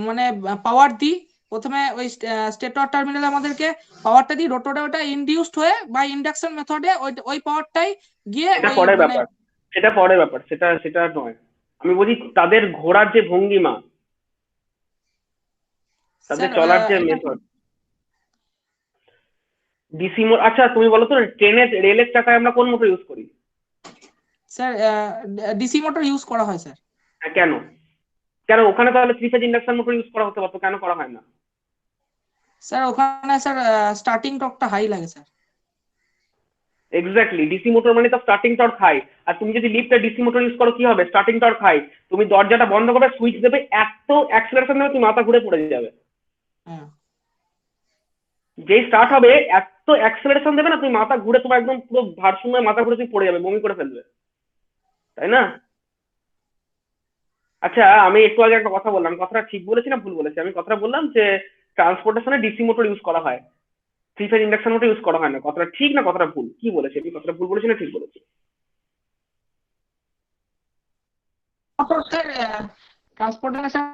মানে পাওয়ার দিই প্রথমে, ওই স্টেটর টার্মিনালে আমাদেরকে পাওয়ারটা দিই, রোটরে ওটা ইনডিউসড হয়ে বা ইন্ডাকশন মেথডে ওই পাওয়ারটাই গিয়ে এটা ওই পরের মানে। ব্যাপার, সেটা পরের ব্যাপার, সেটা সেটা নয়। আমি বলছি তাদের ঘোরার যে ভঙ্গিমা, তাদের স্যার চলার যে এটা মেথড। ডিসি মোটর, আচ্ছা তুমি বলো তো ট্রেনের রেলের চাকায় আমরা কোন মোটর ইউজ করি? স্যার ডিসি মোটর ইউজ করা হয় স্যার। হ্যাঁ, কেন? কেন ওখানে তাহলে three phase induction motor use করা হতে পারতো, কেন করা হয় না? স্যার ওখানে স্যার স্টার্টিং টর্কটা হাই লাগে স্যার। এক্স্যাক্টলি, ডিসি মোটর মানে তো স্টার্টিং টর্ক হাই। আর তুমি যদি লিফটে ডিসি মোটর ইউজ করো কি হবে? স্টার্টিং টর্ক হাই, তুমি দরজাটা বন্ধ করবে সুইচ দেবে এত অ্যাক্সিলারেশন দেবে তুমি মাথা ঘুরে পড়ে যাবে। হ্যাঁ যেই স্টার্ট হবে এত অ্যাক্সিলারেশন দেবে না তুমি মাথা ঘুরে, তোমার একদম পুরো ভারসাম্য মাথা ঘুরে তুমি পড়ে যাবে, বমি করে ফেলবে, তাই না? আচ্ছা আমি একটু আগে একটা কথা বললাম, কথাটা ঠিক বলেছি না ভুল বলেছি? আমি কথাটা বললাম যে ট্রান্সপোর্টেশনে ডিসি মোটর ইউজ করা হয়, three phase induction motor use করা হয় না। কথাটা ঠিক না কথাটা ভুল? কি বলেছি আমি, কথাটা ভুল বলেছি না ঠিক বলেছি? মোটর স্যার ট্রান্সপোর্টেশন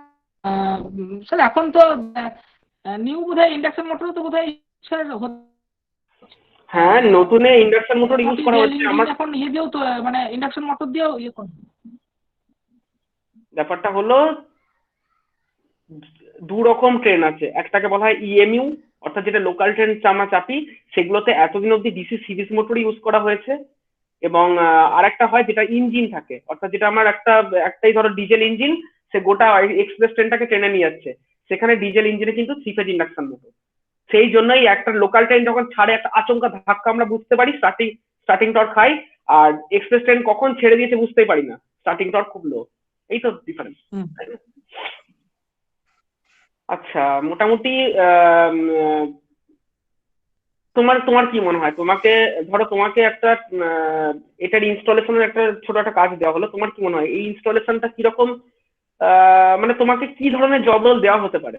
স্যার এখন তো নিউ বোধহয় ইন্ডাকশন মোটর তো বোধহয় স্যার হ্যাঁ নতুনে ইন্ডাকশন মোটর ইউজ করা রেল হচ্ছে ইঞ্জিন আমার। এখন ইয়ে দিয়েও তো মানে ইন্ডাকশন মোটর দিয়েও ইয়ে করে। ব্যাপারটা হলো দু রকম ট্রেন আছে, একটাকে বলা হয় ইএমইউ অর্থাৎ যেটা লোকাল ট্রেন আমরা চাপি, সেগুলোতে এতদিন অব্দি ডিসি সিরিজ মোটর ইউজ করা হয়েছে। এবং আরেকটা হয় যেটা ইঞ্জিন থাকে, অর্থাৎ যেটা আমার একটাই ধরো ডিজেল ইঞ্জিন, সে গোটা এক্সপ্রেস ট্রেনটাকে টেনে নিয়ে যাচ্ছে, সেখানে ডিজেল ইঞ্জিনে কিন্তু থ্রি ফেজ ইন্ডাকশন মোটর। সেই জন্যই একটা লোকাল ট্রেন যখন ছাড়ে একটা আচমকা ধাক্কা আমরা বুঝতে পারি, স্টার্টিং টর্ক হাই। আর এক্সপ্রেস ট্রেন কখন ছেড়ে দিয়েছে বুঝতেই পারি না, স্টার্টিং টর্ক খুব লো। এই তো ডিফারেন্স। আচ্ছা মোটামুটি আম, আহ, তোমার তোমার কি মনে হয়, তোমাকে ধরো তোমাকে একটা এটার ইনস্টলেশনের একটা ছোট একটা কাজ দেওয়া হলো, তোমার কি মনে হয় এই ইনস্টলেশনটা কিরকম, মানে তোমাকে কি ধরনের জব রোল দেওয়া হতে পারে?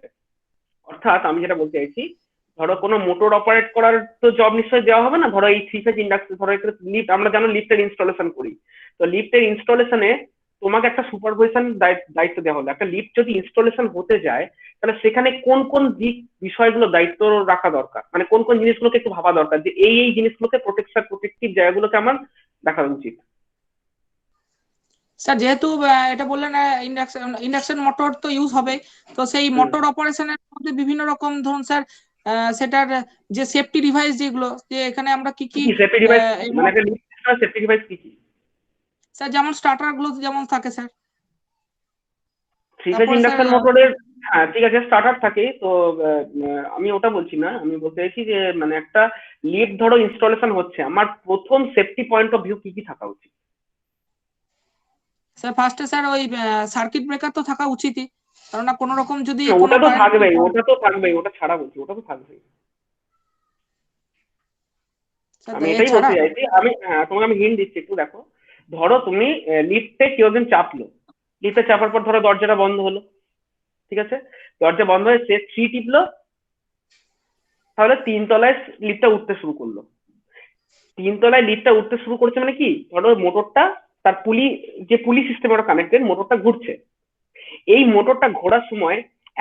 অর্থাৎ আমি যেটা বলতে চাইছি, ধরো কোনো মোটর অপারেট করার তো জব নিশ্চয়ই দেওয়া হবে না, ধরো এই থ্রি ফেজ ইন্ডাকশন, ধরো লিফট, আমরা জানো লিফটের ইনস্টলেশন করি, তো লিফটের ইনস্টলেশনে তোমাকে একটা সুপারভিশন দায়িত্ব দেওয়া হলো। একটা লিফট যদি ইনস্টলেশন হতে যায় তাহলে সেখানে কোন কোন দিক বিষয়গুলো দায়িত্ব রাখা দরকার, মানে কোন কোন জিনিসগুলোকে একটু ভাবা দরকার যে এই জিনিসগুলোকে প্রোটেক্টিভ জায়গাগুলোকে আমার দেখা উচিত। স্যার যেহেতু এটা বললেন ইন্ডাকশন মোটর তো ইউজ হবে, তো সেই হুম, মোটর অপারেশনের মধ্যে বিভিন্ন রকম ধরুন স্যার সেটার যে সেফটি ডিভাইস যেগুলো, যে এখানে আমরা কি কি কি কি সেফটি ডিভাইস, মানে একটা লিফট সেফটি ডিভাইস কি কি? স্যার যেমন স্টার্টার গুলো যেমন থাকে স্যার, থ্রি ফেজ তারপরে স্যার ইন্ডাকশন মোটরের হ্যাঁ ঠিক আছে, স্টার্টার থাকে তো। আমি ওটা বলছি না, আমি বলতে চাইছি যে মানে একটা লিফট ধরো ইনস্টলেশন হচ্ছে, আমার প্রথম সেফটি পয়েন্ট অফ ভিউ কি কি থাকা উচিত? স্যার ফার্স্টে স্যার ওই সার্কিট ব্রেকার তো থাকা উচিতই, কারণ কোনো রকম যদি কোনো ওটা তো কারেন্ট, থাকবেই, ওটা তো থাকবেই, ওটা ছাড়া বলছি, ওটা তো থাকবেই। স্যার আমি এটাই এছাড়া বলতে চাইছি। আমি তোমাকে আমি হিন্ট দিচ্ছি, একটু দেখো। ধরো তুমি লিফটে কেউ একজন চাপলো, লিফটে চাপার পর ধরো দরজাটা বন্ধ হলো, ঠিক আছে? দরজা বন্ধ হয়ে সে 3 টিপলো, তাহলে 3 তলায় লিফটটা উঠতে শুরু করলো। 3 তলায় লিফটটা উঠতে শুরু করছে মানে কি, ধরো মোটরটা, তার পুলি, যে পুলি সিস্টেম ওটা কানেক্টেড, মোটরটা ঘুরছে। এই মোটরটা ঘোরার সময়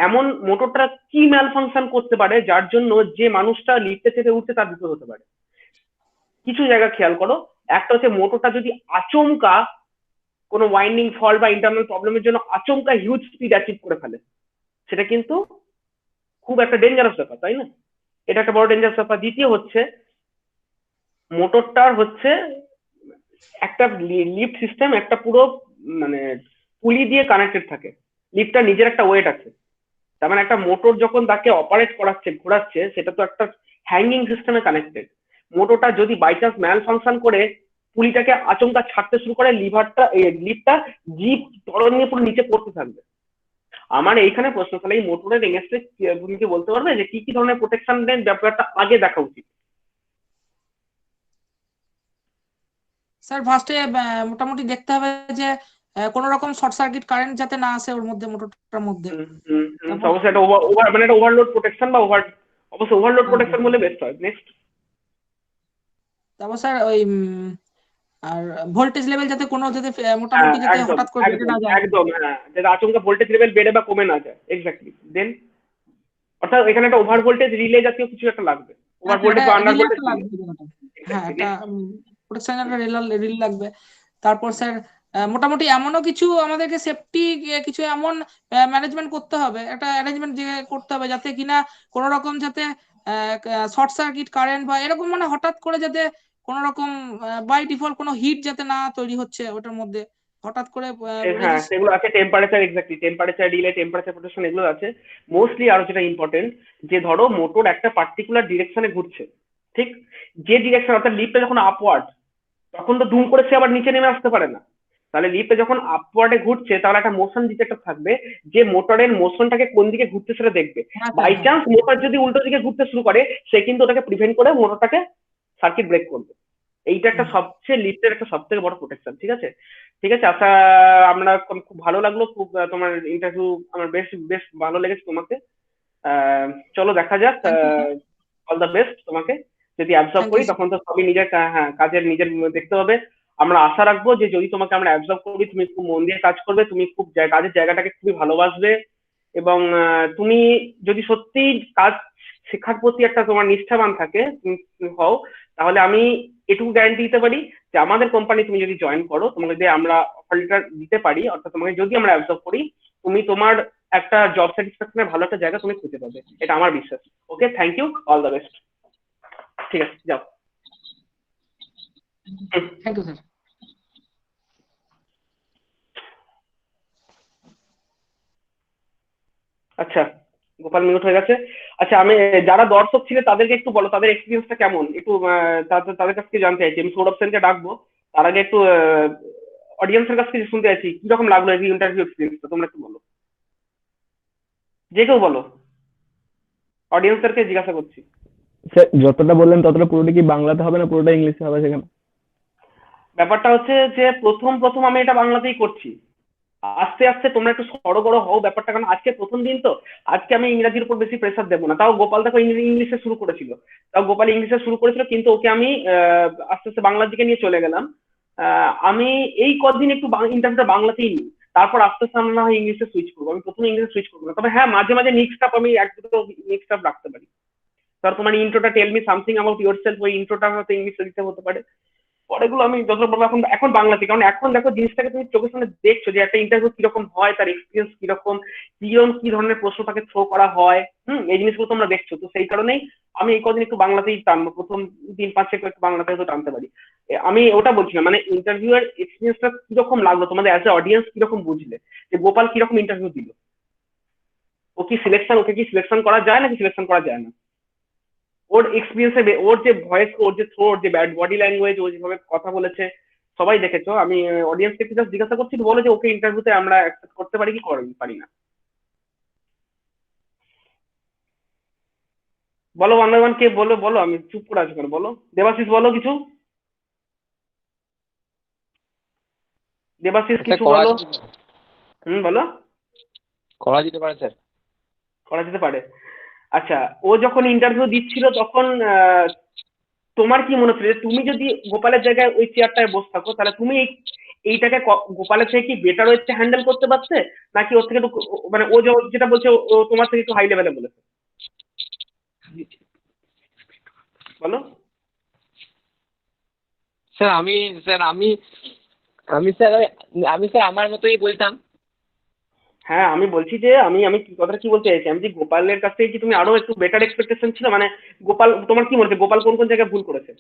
এমন মোটরটা কি ম্যাল ফাংশন করতে পারে যার জন্য যে মানুষটা লিফটে চেপে উঠছে তার বিপদ হতে পারে? কিছু জায়গা খেয়াল করো। একটা হচ্ছে মোটরটা যদি আচমকা কোনো ওয়াইন্ডিং ফল্ট বা ইন্টারনাল প্রবলেমের জন্য আচমকা হিউজ স্পিড অ্যাচিভ করে ফেলে, সেটা কিন্তু খুব একটা ডেঞ্জারাস ব্যাপার, তাই না? এটা একটা বড় ডেঞ্জারাস ব্যাপার। দ্বিতীয় হচ্ছে মোটরটার হচ্ছে একটা লিফট সিস্টেম একটা পুরো মানে পুলি দিয়ে কানেক্টেড থাকে, লিফটটার নিজের একটা ওয়েট আছে। তার মানে একটা মোটর যখন তাকে অপারেট করাচ্ছে, ঘোরাচ্ছে, সেটা তো একটা হ্যাঙ্গিং সিস্টেমে কানেক্টেড। মোটরটা যদি বাই চান্স ম্যাল ফাংশন করে পুলিটাকে আচমকা ছাড়তে শুরু করে, লিফটটা জিপ ত্বরণ নিয়ে পুরো নিচে পড়তে থাকবে। আমার এইখানে প্রশ্ন, তাহলে এই মোটরের এগেনস্টে তুমি কি বলতে পারবে যে কি কি ধরনের প্রোটেকশন দেন, ব্যাপারটা আগে দেখা উচিত? স্যার ফার্স্টে মোটামুটি দেখতে হবে যে কোনো রকম শর্ট সার্কিট কারেন্ট যাতে না আসে ওর মধ্যে, মোটরটার মধ্যে। তারপর অবশ্যই একটা ওভার মানে একটা ওভারলোড প্রোটেকশন বা অবশ্যই ওভারলোড হ্যাঁ, হ্যাঁ, প্রোটেকশন বলে বেস্ট হয়। নেক্সট? তারপর স্যার ওই আর ভোল্টেজ লেভেল যাতে কোনো যাতে হ্যাঁ মোটামুটি যাতে একদম হঠাৎ করে বেড়ে একদম না যায়। একদম, হ্যাঁ, যাতে আচমকা ভোল্টেজ লেভেল বেড়ে বা কমে না যায়, এক্স্যাক্টলি। দেন অর্থাৎ এখানে একটা ওভার ভোল্টেজ রিলে জাতীয় কিছু একটা লাগবে, ওভার হ্যাঁ হ্যাঁ, ভোল্টেজ এটা বা আন্ডার রিলে ভোল্টেজ একটা রিলে। লাগবে জায়গাটা। হ্যাঁ, এক্স্যাক্টলি, একটা নেক্সট? প্রোটেকশন একটা রিল লাগবে। তারপর স্যার মোটামুটি এমনও কিছু আমাদেরকে সেফটি কিছু এমন ম্যানেজমেন্ট করতে হবে, একটা অ্যারেঞ্জমেন্ট যে করতে হবে যাতে কিনা কোনো রকম যাতে শর্ট সার্কিট কারেন্ট বা এরকম মানে হঠাৎ করে যাতে কোনো রকম বাই ডিফল্ট কোনো হিট যাতে না তৈরি হচ্ছে ওটার মধ্যে হঠাৎ করে হ্যাঁ সেগুলো আছে, temperature, exactly, temperature relay, temperature protection, এগুলো আছে। মোস্টলি আরো যেটা ইম্পর্টেন্ট, যে ধরো মোটর একটা পার্টিকুলার ডিরেকশনে ঘুরছে, ঠিক? যে ডিরেকশন, অর্থাৎ লিফটটা যখন আপওয়ার্ড, তখন তো দুম করে সে আবার নিচে নেমে আসতে পারে না। তাহলে লিফটে যখন আপওয়ার্ডে ঘুরছে, তাহলে একটা মোশন ডিটেক্টর থাকবে, যে মোটরের মোশনটাকে কোন দিকে ঘুরতে সেটা দেখবে। হ্যাঁ স্যার, বাই হ্যাঁ চান্স মোটর যদি উল্টো দিকে ঘুরতে শুরু করে, সে কিন্তু ওটাকে প্রিভেন্ট করে মোটরটাকে সার্কিট ব্রেক করবে। এইটা একটা হ্যাঁ, সবচেয়ে লিফটের একটা সব থেকে বড় প্রোটেকশন, ঠিক আছে? ঠিক আছে, আচ্ছা, আমরা খুব ভালো লাগলো, খুব তোমার ইন্টারভিউ আমার বেশ বেশ ভালো লেগেছে তোমাকে। আহ, চলো দেখা যাক। Thank you sir, all the best তোমাকে। যদি অ্যাবজর্ভ থ্যাংক করি ইউ স্যার। তখন তো সবই নিজের হ্যাঁ কাজের নিজের দেখতে হবে। আমরা আশা রাখবো যে যদি তোমাকে আমরা অ্যাবজর্ভ করি, তুমি খুব মন দিয়ে কাজ করবে, তুমি খুব কাজের জায়গাটাকে খুবই ভালোবাসবে, এবং তুমি যদি সত্যি কাজ শেখার প্রতি একটা তোমার নিষ্ঠাবান থাকে, তুমি হও, তাহলে আমি এটুকু গ্যারান্টি দিতে পারি যে আমাদের কোম্পানি তুমি যদি জয়েন করো, তোমাকে যদি আমরা অফার লেটার দিতে পারি, অর্থাৎ তোমাকে যদি আমরা অ্যাবজর্ভ করি, তুমি তোমার একটা জব স্যাটিসফ্যাকশনের ভালো একটা জায়গা তুমি খুঁজে পাবে, এটা আমার বিশ্বাস। Okay, thank you, all the best. ঠিক আছে, যাও। হুম, থ্যাংক ইউ স্যার। আচ্ছা, গোপাল মিউট হয়ে গেছে। আচ্ছা, আমি যারা দর্শক ছিল তাদেরকে একটু বলো তাদের এক্সপিরিয়েন্সটা কেমন, একটু তাদের কাছ থেকে জানতে চাইছি। আমি সৌরভ সেনকে ডাকবো, তার আগে একটু অডিয়েন্সের কাছ থেকে শুনতে চাইছি কিরকম লাগলো এই ইন্টারভিউ এক্সপিরিয়েন্সটা, তোমরা একটু বলো, যে কেউ বলো, অডিয়েন্সদেরকে জিজ্ঞাসা করছি। স্যার যতটা বললেন ততটা পুরোটা কি বাংলাতে হবে না পুরোটা ইংলিশে হবে সেখানে? ব্যাপারটা হচ্ছে যে প্রথম প্রথম আমি এটা বাংলাতেই করছি, আস্তে আস্তে তোমরা একটু সড়গড় হও ব্যাপারটা, কারণ আজকে প্রথম দিন তো। আজকে আমি ইংরাজির উপর বেশি প্রেসার দেবো না। তাও গোপাল দেখো ইংলিশে শুরু করেছিল, কিন্তু ওকে আমি আস্তে আস্তে বাংলার দিকে নিয়ে চলে গেলাম। আমি এই কদিন একটু ইন্টারভিউটা বাংলাতেই নিই, তারপর আস্তে আস্তে আমরা না হয় ইংলিশে সুইচ করবো। আমি প্রথমে ইংলিশে সুইচ করবো না, তবে হ্যাঁ মাঝে মাঝে মিক্সড আপ, আমি এক দুটো মিক্সড আপ রাখতে পারি। ধর তোমার ইন্ট্রোটা tell me something about yourself, ওই ইন্ট্রোটা হয়তো ইংলিশে দিতে হতে পারে। পরেগুলো আমি যতটা বলবো এখন এখন বাংলাতে, কারণ এখন দেখো জিনিসটাকে তুমি চোখের সামনে দেখছো যে একটা ইন্টারভিউ কিরকম হয়, তার এক্সপিরিয়েন্স কিরকম, কিরকম কি ধরনের প্রশ্ন তাকে থ্রো করা হয়। এই জিনিসগুলো তোমরা দেখছো, তো সেই কারণেই আমি এই কদিন একটু বাংলাতেই টানবো, প্রথম 3-5 একটু বাংলাতে হয়তো টানতে পারি। আমি ওটা বলছিলাম, মানে ইন্টারভিউ এর এক্সপিরিয়েন্সটা কিরকম লাগলো তোমাদের, অ্যাজ এ অডিয়েন্স কিরকম বুঝলে যে গোপাল কিরকম ইন্টারভিউ দিল? ওকে কি সিলেকশন করা যায় নাকি সিলেকশন করা যায় না? ওর এক্সপিরিয়েন্সে, ওর যে ভয়েস, ওর যে থ্রোট, যে বডি ল্যাঙ্গুয়েজ, ও যেভাবে কথা বলেছে, সবাই দেখেছো। আমি অডিয়েন্সকে একটু জাস্ট জিজ্ঞাসা করছি, বলো যে ওকে ইন্টারভিউতে আমরা অ্যাকসেপ্ট করতে পারি কি পারি না। বলো ওয়ান বাই ওয়ান, কে বলো বলো, আমি চুপ করে আছি কেন, বলো। দেবাশিস বলো কিছু, দেবাশিস স্যার কিছু করা বলো। যেতে বলো। করা যেতে পারে স্যার। করা যেতে পারে। আচ্ছা, ও যখন ইন্টারভিউ দিচ্ছিল তখন তোমার কি মনে হচ্ছে যে তুমি যদি গোপালের জায়গায় ওই চেয়ারটায় বসে থাকো, তাহলে তুমি এইটাকে গোপালের থেকে কি বেটার ওয়েতে হ্যান্ডেল করতে পারছে, নাকি ওর থেকে একটু মানে ও যেটা বলছে ও তোমার থেকে একটু হাই লেভেলে বলেছে? বলো। স্যার আমি স্যার আমি আমি স্যার আমি স্যার আমার মতোই বলতাম। হ্যাঁ, আমি বলছি যে আমি আমি কি কথাটা কি বলতে চাইছি, আমি যে গোপালের কাছ থেকে কি তুমি আরো একটু বেটার এক্সপেকটেশন ছিল, মানে গোপাল তোমার কি মনে হচ্ছে গোপাল কোন কোন জায়গায় ভুল করেছে?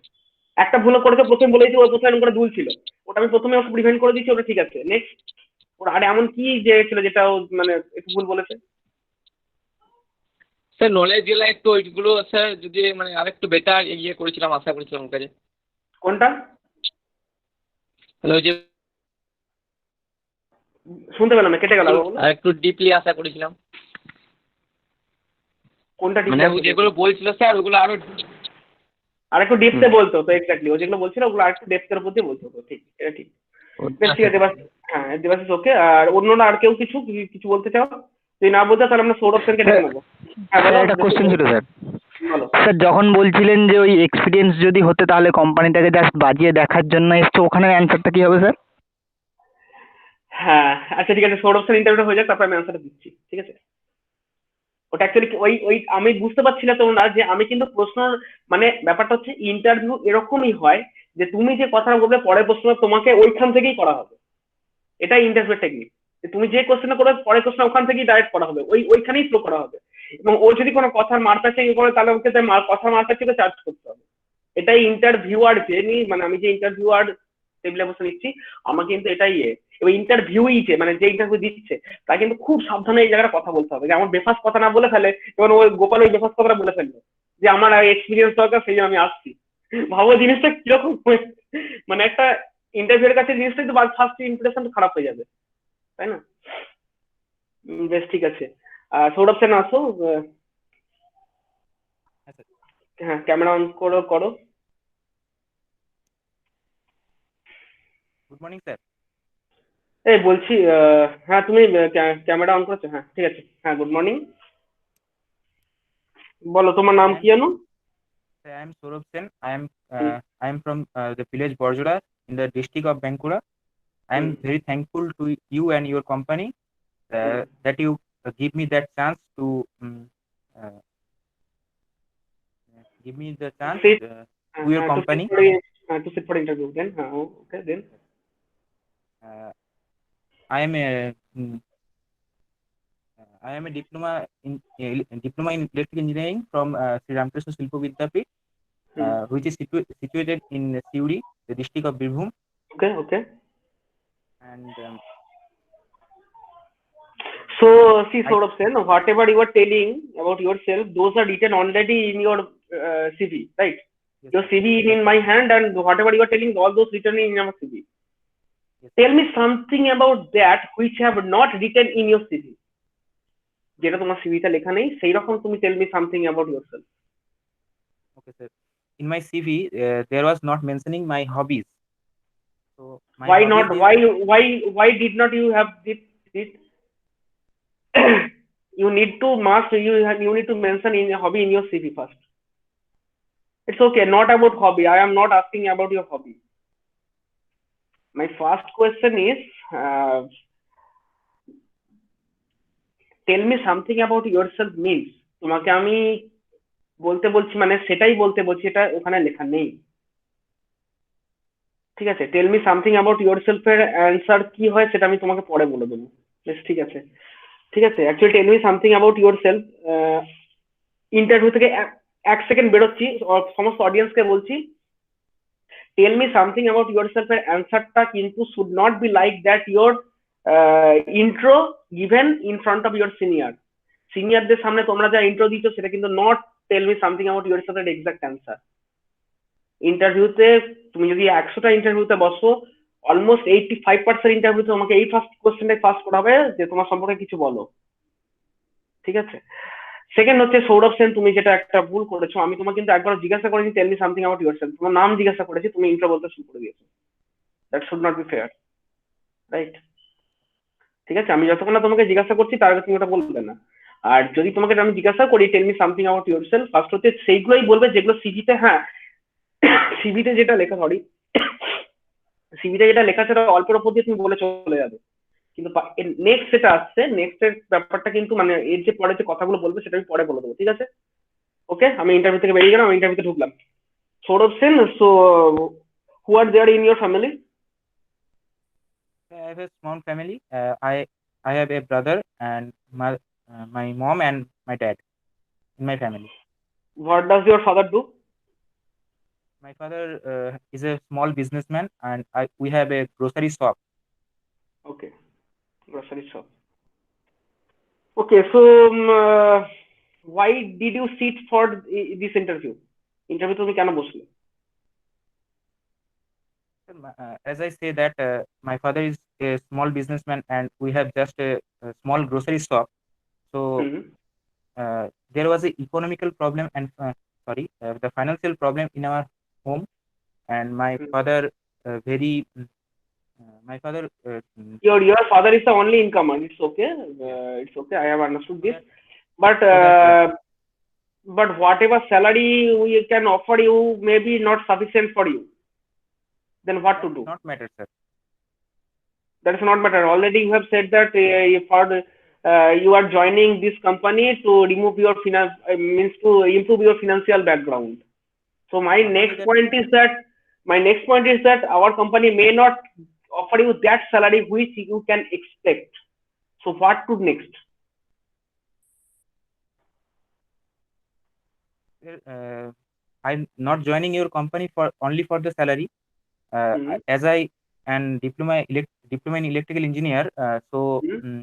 একটা ভুল করেছে, প্রথমে বলেছি ওর প্রথমে এরকম করে ভুল ছিল, ওটা আমি প্রথমে ওকে প্রিভেন্ট করে দিচ্ছি, ওটা ঠিক আছে। নেক্সট, ওর আর এমন কি যে ছিল যেটা ও মানে একটু ভুল বলেছে? স্যার নলেজ গুলো একটু ওইগুলো স্যার যদি মানে আর একটু বেটার করেছিলাম, আশা করেছিলাম ওর কাছে। কোনটা? মানে ওই যে শুনতে পেলাম না, কেটে গেল, আবার বলো। আর একটু ডিপলি আশা করেছিলাম। কোনটা ঠিক মানে ও যেগুলো বলছিল স্যার ওগুলো আরো আর একটু ডেপথে বলতো তো, এক্স্যাক্টলি ও যেগুলো বলছিল ওগুলো আর একটু ডেপথের উপর দিয়ে বলতো তো, ঠিক, এটা ঠিক। বেশ, ঠিক আছে দেবাশিস। হ্যাঁ, দেবাশিস ওকে। আর অন্যরা আর কেউ কিছু কিছু বলতে চাও? যদি না বলতে তাহলে আমরা সৌরভ স্যারকে ডেকে নেবো। হ্যাঁ বলো। একটা কোশ্চেন ছিল স্যার। বলো। স্যার যখন বলছিলেন যে ওই এক্সপিরিয়েন্স যদি হতে তাহলে কোম্পানিটাকে জাস্ট বাজিয়ে দেখার জন্য এসছে, ওখানে অ্যান্সারটা কি হবে স্যার? হ্যাঁ আচ্ছা ঠিক আছে, সৌরভ স্যার ইন্টারভিউটা হয়ে যাক, তারপর আমি আনসারটা দিচ্ছি, ঠিক আছে? ওটা অ্যাকচুয়ালি ওই ওই আমি বুঝতে পারছি না তোমরা, যে আমি কিন্তু প্রশ্ন, মানে ব্যাপারটা হচ্ছে ইন্টারভিউ এরকমই হয় যে তুমি যে কথাটা বলবে পরের প্রশ্ন তোমাকে ওইখান থেকেই করা হবে। এটাই ইন্টারভিউ টেকনিক, যে তুমি যে কোশ্চেনটা করবে পরের কোশ্চেন ওখান থেকেই ডাইরেক্ট করা হবে, ওইখানেই ফ্লো করা হবে। এবং ও যদি কোনো কথার মারপ্যাচে করে, তাহলে ওকে কথার মারপ্যাচে চার্জ করতে হবে। এটাই ইন্টারভিউয়ার যে মানে আমি যে ইন্টারভিউয়ার টেবিলে বসে নিচ্ছি, আমার কিন্তু এটাই এবার ইন্টারভিউই যে মানে যে ইন্টারভিউ দিচ্ছে, তা কিন্তু খুব সাবধানে এই জায়গাটা কথা বলতে হবে, যে আমার বেফাস কথা না বলে ফেলে। যেমন ওই গোপাল ওই বেফাস কথাটা বলে ফেললো যে আমার এক্সপিরিয়েন্স দরকার, সেই জন্য আমি আসছি। ভাবো জিনিসটা কিরকম, মানে একটা ইন্টারভিউর কাছে জিনিসটা কিন্তু ফার্স্ট ইমপ্রেশন খারাপ হয়ে যাবে, তাই না? বেশ ঠিক আছে। সৌরভ সেন আসো। হ্যাঁ, ক্যামেরা অন করো করো। Good morning sir. এই বলছি, হ্যাঁ তুমি ক্যামেরা অন করেছো? হ্যাঁ ঠিক আছে। হ্যাঁ, গুড মর্নিং। বলো তোমার নাম কি জানো? I am Saurabh Sen. I am from the village Borjora in the district of Bankura. I am very thankful to you and your company that you give me that chance to uh, give me the chance Sit. to your company. To sit for interview. Then, okay. Then I am a diploma in electrical engineering from Sri Ramakrishna Shilpa Vidyapith, which is situated in Siuri, the district of Birbhum. Okay. And so see, Saurabh Sen, whatever you are telling about yourself, those are written already in your CV, right? yes, Your CV is in my hand, and whatever you are telling, all those written in your CV. Yes. Tell me something about that which have not written in your CV. যেটা তোমার সিভিতে লেখা নেই, সেই রকম তুমি tell me something about yourself. Okay, sir. In my CV, there was not mentioning my hobbies. So my Why hobbies not? is- Why did not you have this? You need to you need to mention in your hobby in your CV first. It's okay, not about hobby. I am not asking about your hobby. My first question is, tell me something about yourself means তোমাকে আমি বলতে বলছি, মানে সেটাই বলতে বলছি, এটা ওখানে লেখা নেই, ঠিক আছে? Tell me something about yourself এর অ্যান্সার কি হয় সেটা আমি তোমাকে পরে বলে দেবো। বেশ ঠিক আছে, ঠিক আছে। Actually tell me something about yourself, interview থেকে এক সেকেন্ড বেরোচ্ছি, সমস্ত অডিয়েন্সকে বলছি, tell me something about yourself এর অ্যান্সারটা কিন্তু should not be like that your intro given in front of your senior. সিনিয়রদের সামনে তোমরা যা ইন্ট্রো দিচ্ছ সেটা কিন্তু not tell me something about yourself exact answer. ইন্টারভিউতে তুমি যদি 100টা ইন্টারভিউতে বসো, অলমোস্ট 85% ইন্টারভিউতে তোমাকে এই ফার্স্ট কোশ্চেনটাই ফার্স্ট করা হবে যে তোমার সম্পর্কে কিছু বলো, ঠিক আছে? সেকেন্ড হচ্ছে সৌরভ সেন, তুমি যেটা একটা ভুল করেছো, আমি তোমাকে কিন্তু একবার জিজ্ঞাসা করেছি tell me something about yourself, তোমার নাম জিজ্ঞাসা করেছি, তুমি ইন্ট্রো বলতে শুরু করে দিয়েছো। That should not B fair, right? ঠিক আছে, আমি যতক্ষণ না তোমাকে জিজ্ঞাসা করছি তার আগে তুমি ওটা বলবে না। আর যদি তোমাকে আমি জিজ্ঞাসা করি tell me something about yourself, first হচ্ছে সেইগুলোই বলবে যেগুলো সিভিতে, হ্যাঁ সিভিতে যেটা লেখা, সরি সিভিতে যেটা লেখা সেটা অল্পের ওপর দিয়ে তুমি বলে চলে যাবে, কিন্তু নেক্সট যেটা আসছে, নেক্সট এর ব্যাপারটা কিন্তু মানে এর যে পরে যে কথাগুলো বলবে সেটা আমি পরে বলে দেবো, ঠিক আছে? ওকে, আমি ইন্টারভিউ থেকে বেরিয়ে গেলাম, আমি ইন্টারভিউতে ঢুকলাম। Sourav Sen, so who are there in your family? I have a small family. I have a brother and my mom and my dad in my family. What does your father do? My father is a small businessman, and we have a grocery shop. Okay, grocery shop. Okay, so why did you sit for this interview? Interview তুমি কেন বসলে? As I say that my father is a small businessman, and we have just a small grocery shop. So hmm, there was a economical problem and the financial problem in our home, and my hmm. father very my father Your father is the only incomer. It's okay. It's okay. I have understood this. But so that but whatever salary we can offer you may be not sufficient for you. Then what to that do? does not matter, sir. That is not matter. Already you have said that you are joining this company to remove your finance, means to improve your financial background. So my Not only next that, point is that our company may not offer you that salary which you can expect. So what to next? I'm not joining your company for only for the salary. Hmm. As I am diploma in electrical engineer, so Hmm.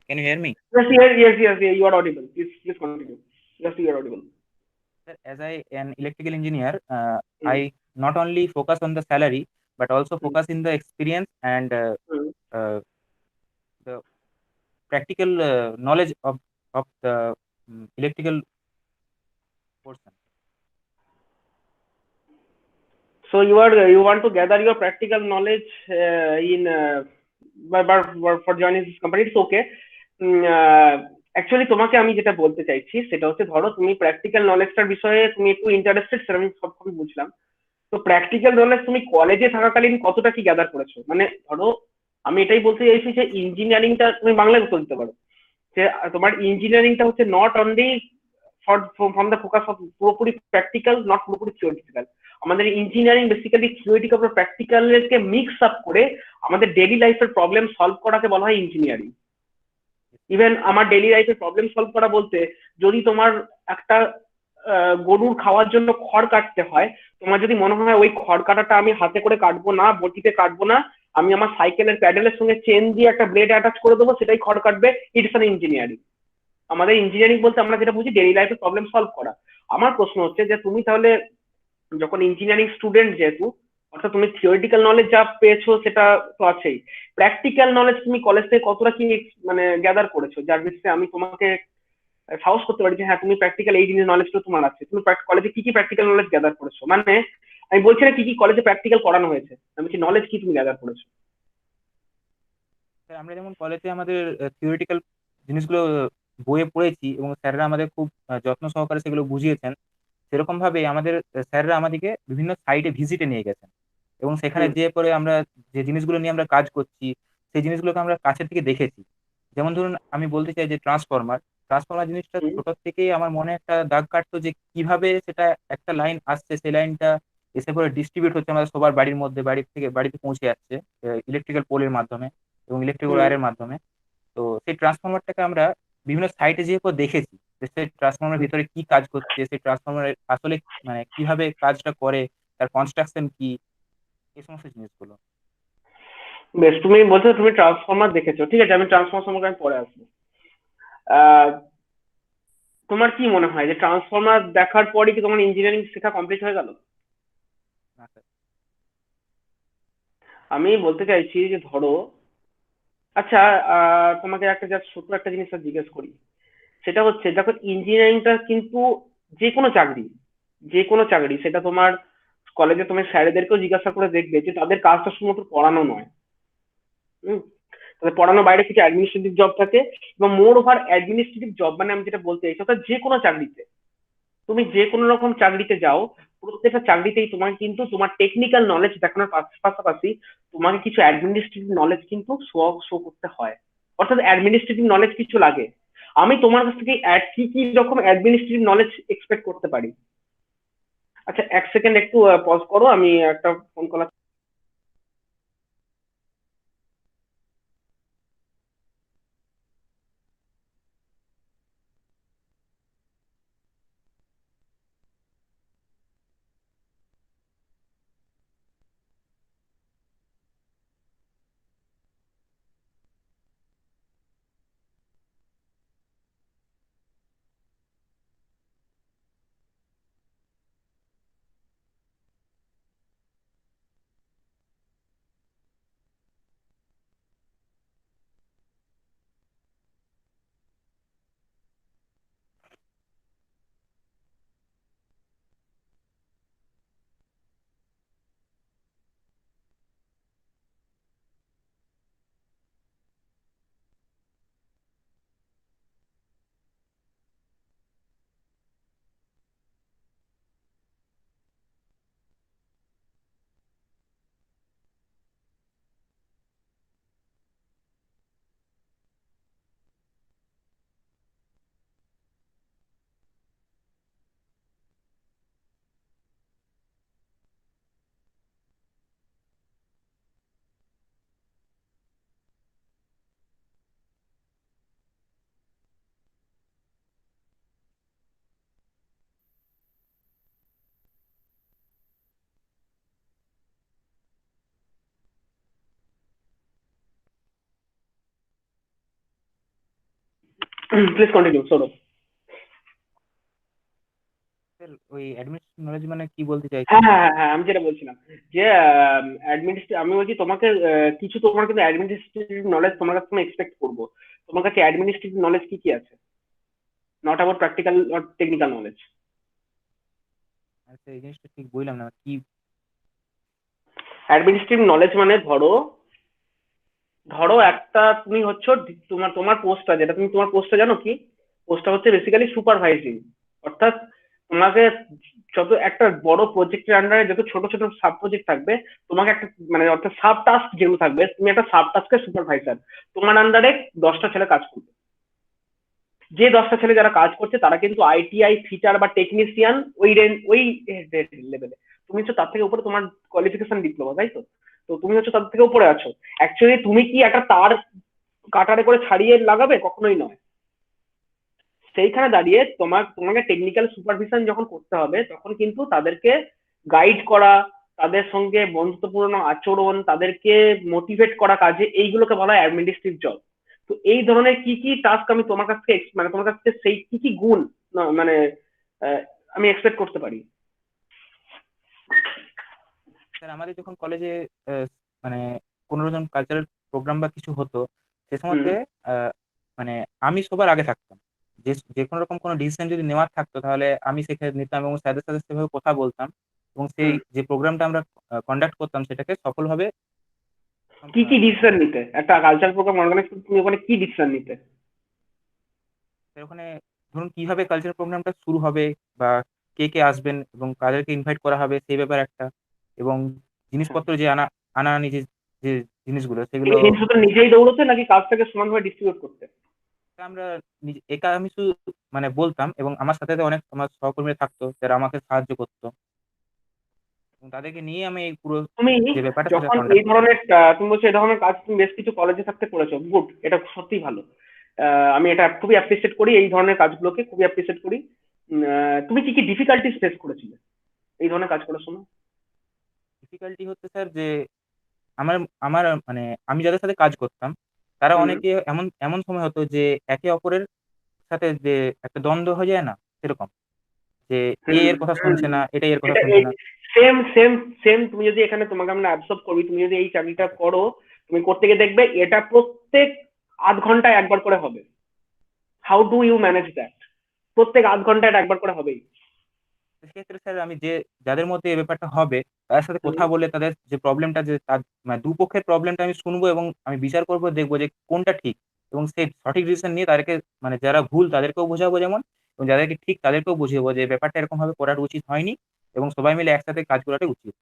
can you hear me? Yes, you are audible. Please continue. Yes, you are audible. Sir, as I an electrical engineer, Hmm. I not only focus on the salary but also Hmm. focus in the experience and Hmm. the practical knowledge of the electrical portion. So you want to gather your practical knowledge in for joining this company. It's okay. Actually তোমাকে আমি যেটা বলতে চাইছি সেটা হচ্ছে, ধরো তুমি practical নলেজটার বিষয়ে তুমি একটু ইন্টারেস্টেড, সেটা আমি সবসময় বুঝলাম। তো প্র্যাকটিক্যাল নলেজ তুমি কলেজে থাকাকালীন কতটা কি গ্যাদার করেছো? মানে ধরো আমি এটাই বলতে চাইছি যে ইঞ্জিনিয়ারিংটা তুমি বাংলায় উত্তর দিতে পারো যে তোমার ইঞ্জিনিয়ারিংটা হচ্ছে not only from the focus of পুরোপুরি প্র্যাকটিক্যাল, নট পুরোপুরি থিওরিটিক্যাল। আমাদের ইঞ্জিনিয়ারিং বেসিক্যালি থিওরিটিক্যাল প্র্যাকটিক্যালকে মিক্স আপ করে আমাদের ডেইলি লাইফের প্রবলেম সলভ করাকে বলা হয় ইঞ্জিনিয়ারিং। ইভেন আমার ডেইলি লাইফের প্রবলেম সলভ করা বলতে, যদি তোমার একটা গরুর খাওয়ার জন্য খড় কাটতে হয়, তোমার যদি মনে হয় ওই খড় কাটাটা আমি হাতে করে কাটবো না, বটিতে কাটবো না, আমি আমার সাইকেলের প্যাডেলের সঙ্গে চেন দিয়ে একটা ব্লেড অ্যাটাচ করে দেবো, সেটাই খড় কাটবে। It's an engineering. আমাদের ইঞ্জিনিয়ারিং বলতে আমরা যেটা বুঝি ডেইলি লাইফের প্রবলেম সলভ করা। আমার প্রশ্ন হচ্ছে যে তুমি তাহলে যখন ইঞ্জিনিয়ারিং স্টুডেন্ট যেহেতু, অর্থাৎ তুমি থিওরিটিক্যাল নলেজ যা পেয়েছো সেটা তো আছেই, প্র্যাকটিক্যাল নলেজ তুমি কলেজ থেকে কতটা কি মানে গ্যাদার করেছো, যার বেসিসে আমি তোমাকে সাহস করতে পারি যে হ্যাঁ তুমি প্র্যাকটিক্যাল এই জিনিস নলেজটা তোমার আছে। তুমি কলেজে কি কি প্র্যাকটিক্যাল নলেজ গ্যাদার করেছো? মানে আমি বলছি না কি কি কলেজে প্র্যাকটিক্যাল করানো হয়েছে, আমি বলছি নলেজ কি তুমি গ্যাদার করেছো। স্যার, আমরা যেমন কলেজে আমাদের থিওরিটিক্যাল জিনিসগুলো বইয়ে পড়েছি এবং স্যাররা আমাদের খুব যত্ন সহকারে সেগুলো বুঝিয়েছেন, সেরকম ভাবে আমাদের স্যাররা আমাদেরকে বিভিন্ন সাইটে ভিজিটে নিয়ে গেছেন এবং সেখানে হুম। যেয়ে পরে আমরা যে জিনিসগুলো নিয়ে আমরা কাজ করছি সেই জিনিসগুলোকে আমরা কাছের থেকে দেখেছি। যেমন ধরুন আমি বলতে চাই যে ট্রান্সফরমার জিনিসটা হুম। ছোট থেকেই আমার মনে একটা দাগ কাটতো যে কিভাবে সেটা একটা লাইন আসছে, সেই লাইনটা এসে পরে ডিস্ট্রিবিউট হচ্ছে আমাদের সবার বাড়ির মধ্যে, বাড়িতে পৌঁছে যাচ্ছে ইলেকট্রিক্যাল পোলের মাধ্যমে এবং ইলেকট্রিক্যাল হুম। ওয়্যারের মাধ্যমে। তো সেই ট্রান্সফরমারটাকে আমরা বিভিন্ন সাইটে যেয়ে পর দেখেছি যে সেই ট্রান্সফরমার ভিতরে কি কাজ করছে, সেই ট্রান্সফরমার আসলে মানে কিভাবে কাজটা করে, তার কনস্ট্রাকশন কি, এই সমস্ত জিনিসগুলো। বেশ, তুমি বলছো তুমি ট্রান্সফরমার দেখেছো, ঠিক আছে, আমি ট্রান্সফরমার সম্পর্কে আমি পরে আসবো। আহ, তোমার কি মনে হয় যে ট্রান্সফরমার দেখার পরে কি তোমার ইঞ্জিনিয়ারিং শেখা কমপ্লিট হয়ে গেল? না স্যার। আমি বলতে চাইছি যে ধরো, আচ্ছা, তোমাকে একটা জাস্ট ছোট্ট একটা জিনিস আর জিজ্ঞেস করি। সেটা হচ্ছে দেখো, ইঞ্জিনিয়ারিংটা কিন্তু যে কোনো চাকরি, যে কোনো চাকরি সেটা তোমার কলেজে তুমি স্যারেদেরকেও জিজ্ঞাসা করে দেখবে যে তাদের কাজটা শুধুমাত্র পড়ানো নয়। হুম, তাদের পড়ানোর বাইরে কিছু অ্যাডমিনিস্ট্রেটিভ জব থাকে, এবং মোর ওভার অ্যাডমিনিস্ট্রেটিভ জব মানে আমি যেটা বলতে চাইছি, অর্থাৎ যে কোনো চাকরিতে, তুমি যে কোনো রকম চাকরিতে যাও, প্রত্যেকটা চাকরিতেই তোমার কিন্তু তোমার টেকনিক্যাল নলেজ দেখানোর পাশাপাশি তোমাকে কিছু অ্যাডমিনিস্ট্রেটিভ নলেজ কিন্তু শো শো করতে হয়, অর্থাৎ অ্যাডমিনিস্ট্রেটিভ নলেজ কিছু লাগে। আমি তোমার কাছ থেকে কি কি রকম অ্যাডমিনিস্ট্রেটিভ নলেজ এক্সপেক্ট করতে পারি? আচ্ছা, এক সেকেন্ড একটু পজ করো, আমি একটা phone call. Please continue, Sourav. Sir ওই অ্যাডমিনিস্ট্রেটিভ নলেজ মানে কি বলতে চাইছেন? হ্যাঁ, হ্যাঁ, হ্যাঁ, হ্যাঁ, আমি যেটা বলছিলাম যে আমি বলছি তোমাকে কিছু তোমার কিন্তু অ্যাডমিনিস্ট্রেটিভ নলেজ তোমার কাছে আমি এক্সপেক্ট করবো। তোমার কাছে অ্যাডমিনিস্ট্রেটিভ নলেজ কি কি আছে? Not about practical or technical knowledge. আচ্ছা, এই জিনিসটা ঠিক বললাম না কি। অ্যাডমিনিস্ট্রেটিভ নলেজ মানে ধরো, ধরো একটা তুমি হচ্ছে, তোমার তোমার পোস্টটা যেটা, তুমি তোমার পোস্টটা জানো কি? পোস্টটা হচ্ছে বেসিক্যালি সুপারভাইজিং, অর্থাৎ তোমাকে যত একটা বড় প্রজেক্টের আন্ডারে যত ছোট ছোট সাব প্রজেক্ট থাকবে, তোমাকে একটা মানে অর্থাৎ সাব টাস্ক যেগুলো থাকবে, তুমি একটা সাব টাস্কের সুপারভাইজার। তোমার আন্ডারে 10টা ছেলে কাজ করবে। যে 10টা ছেলে যারা কাজ করছে তারা কিন্তু আইটিআই ফিটার বা টেকনিশিয়ান ওই ওই লেভেলে। তুমি হচ্ছে তার থেকে উপরে, তোমার কোয়ালিফিকেশন ডিপ্লোমা, তাই তো? তো তুমি হচ্ছে তার থেকে উপরে আছো। অ্যাকচুয়ালি তুমি কি একটা তার কাটারে করে ছাড়িয়ে লাগাবে? কখনোই নয়। সেইখানে দাঁড়িয়ে তোমাকে টেকনিক্যাল সুপারভিশন যখন করতে হবে, তখন কিন্তু তাদেরকে গাইড করা, তাদের সঙ্গে বন্ধুত্বপূর্ণ আচরণ, তাদেরকে মোটিভেট করা কাজে, এইগুলোকে বলা হয় অ্যাডমিনিস্ট্রেটিভ জব। তো এই ধরনের কি কি টাস্ক আমি তোমার কাছ থেকে মানে তোমার কাছ থেকে সেই কি কি গুণ মানে আহ, আমি এক্সপেক্ট করতে পারি? স্যার আমাদের যখন কলেজে মানে কোনো রকম কালচারাল প্রোগ্রাম বা কিছু হতো, সে হুম। সময়তে আহ, মানে আমি সবার আগে থাকতাম। যে যে কোনো রকম কোনো ডিসিশন যদি নেওয়ার থাকতো তাহলে আমি সেখানে নিতাম এবং স্যারদের সাথে সেভাবে কথা বলতাম, এবং সেই হুম। যে প্রোগ্রামটা আমরা কন্ডাক্ট করতাম সেটাকে সফলভাবে কি কি আহ, ডিসিশন নিতে একটা কালচার প্রোগ্রাম অর্গানাইজ করতে, তুমি ওখানে কি ডিসিশন নিতে? তো ওখানে ধরুন কিভাবে কালচার প্রোগ্রামটা শুরু হবে, বা কে কে আসবেন এবং কাদেরকে ইনভাইট করা হবে সেই ব্যাপার একটা, এবং আচ্ছা, জিনিসপত্র যে আনা আনা আনি যে যে জিনিসগুলো সেগুলো এই জিনিসগুলো নিজেই দৌড়তে নাকি কাজটাকে সমানভাবে ডিস্ট্রিবিউট করতে? আমরা একা আমি শুধু মানে বলতাম, এবং আমার সাথে অনেক আমার সহকর্মীরা থাকতো যারা আমাকে সাহায্য করতো, এবং তাদেরকে নিয়ে আমি এই পুরো তুমি যে ব্যাপারটা সেটা যখন এই কন্ডাক্ট করতাম। ধরনের তুমি বলছো এই ধরনের কাজ তুমি বেশ কিছু কলেজে থাকতে করেছো, গুড, এটা সত্যিই ভালো। আমি এটা খুবই অ্যাপ্রিসিয়েট করি, এই ধরনের কাজগুলোকে খুবই অ্যাপ্রিসিয়েট করি। তুমি কি কি ডিফিকাল্টিস ফেস করেছিলে এই ধরনের কাজ করার সময়? ডিফিকাল্টি হচ্ছে স্যার যে আমার আমার মানে আমি যাদের সাথে কাজ করতাম তারা হুম। অনেকে এমন এমন সময় হতো যে একে অপরের সাথে যে একটা দ্বন্দ্ব হয়ে যায় না সেরকম, যে এ হুম। এর কথা হুম। শুনছে না, এটা এর কথা এটা শুনছে না। সেম সেম সেম, তুমি যদি এখানে তোমাকে আমরা অ্যাবসর্ব করবি, তুমি যদি এই চাকরিটা করো, তুমি করতে গিয়ে দেখবে এটা প্রত্যেক আধ ঘন্টায় একবার করে হবে। How do you manage that? প্রত্যেক আধ ঘন্টায় এটা একবার করে হবেই। সেক্ষেত্রে স্যার আমি যাদের মধ্যে এই ব্যাপারটা হবে তাদের সাথে হুম। কথা বলে তাদের যে প্রবলেমটা, যে তার মানে দুপক্ষের প্রবলেমটা আমি শুনবো এবং আমি বিচার করবো, দেখবো যে কোনটা ঠিক এবং সেই সঠিক ডিসিশন নিয়ে তাদেরকে মানে যারা ভুল তাদেরকেও বোঝাবো যেমন, এবং যাদেরকে ঠিক তাদেরকেও বুঝিয়ে যে ব্যাপারটা এরকম ভাবে করার উচিত হয়নি এবং সবাই মিলে একসাথে কাজ করাটা উচিত।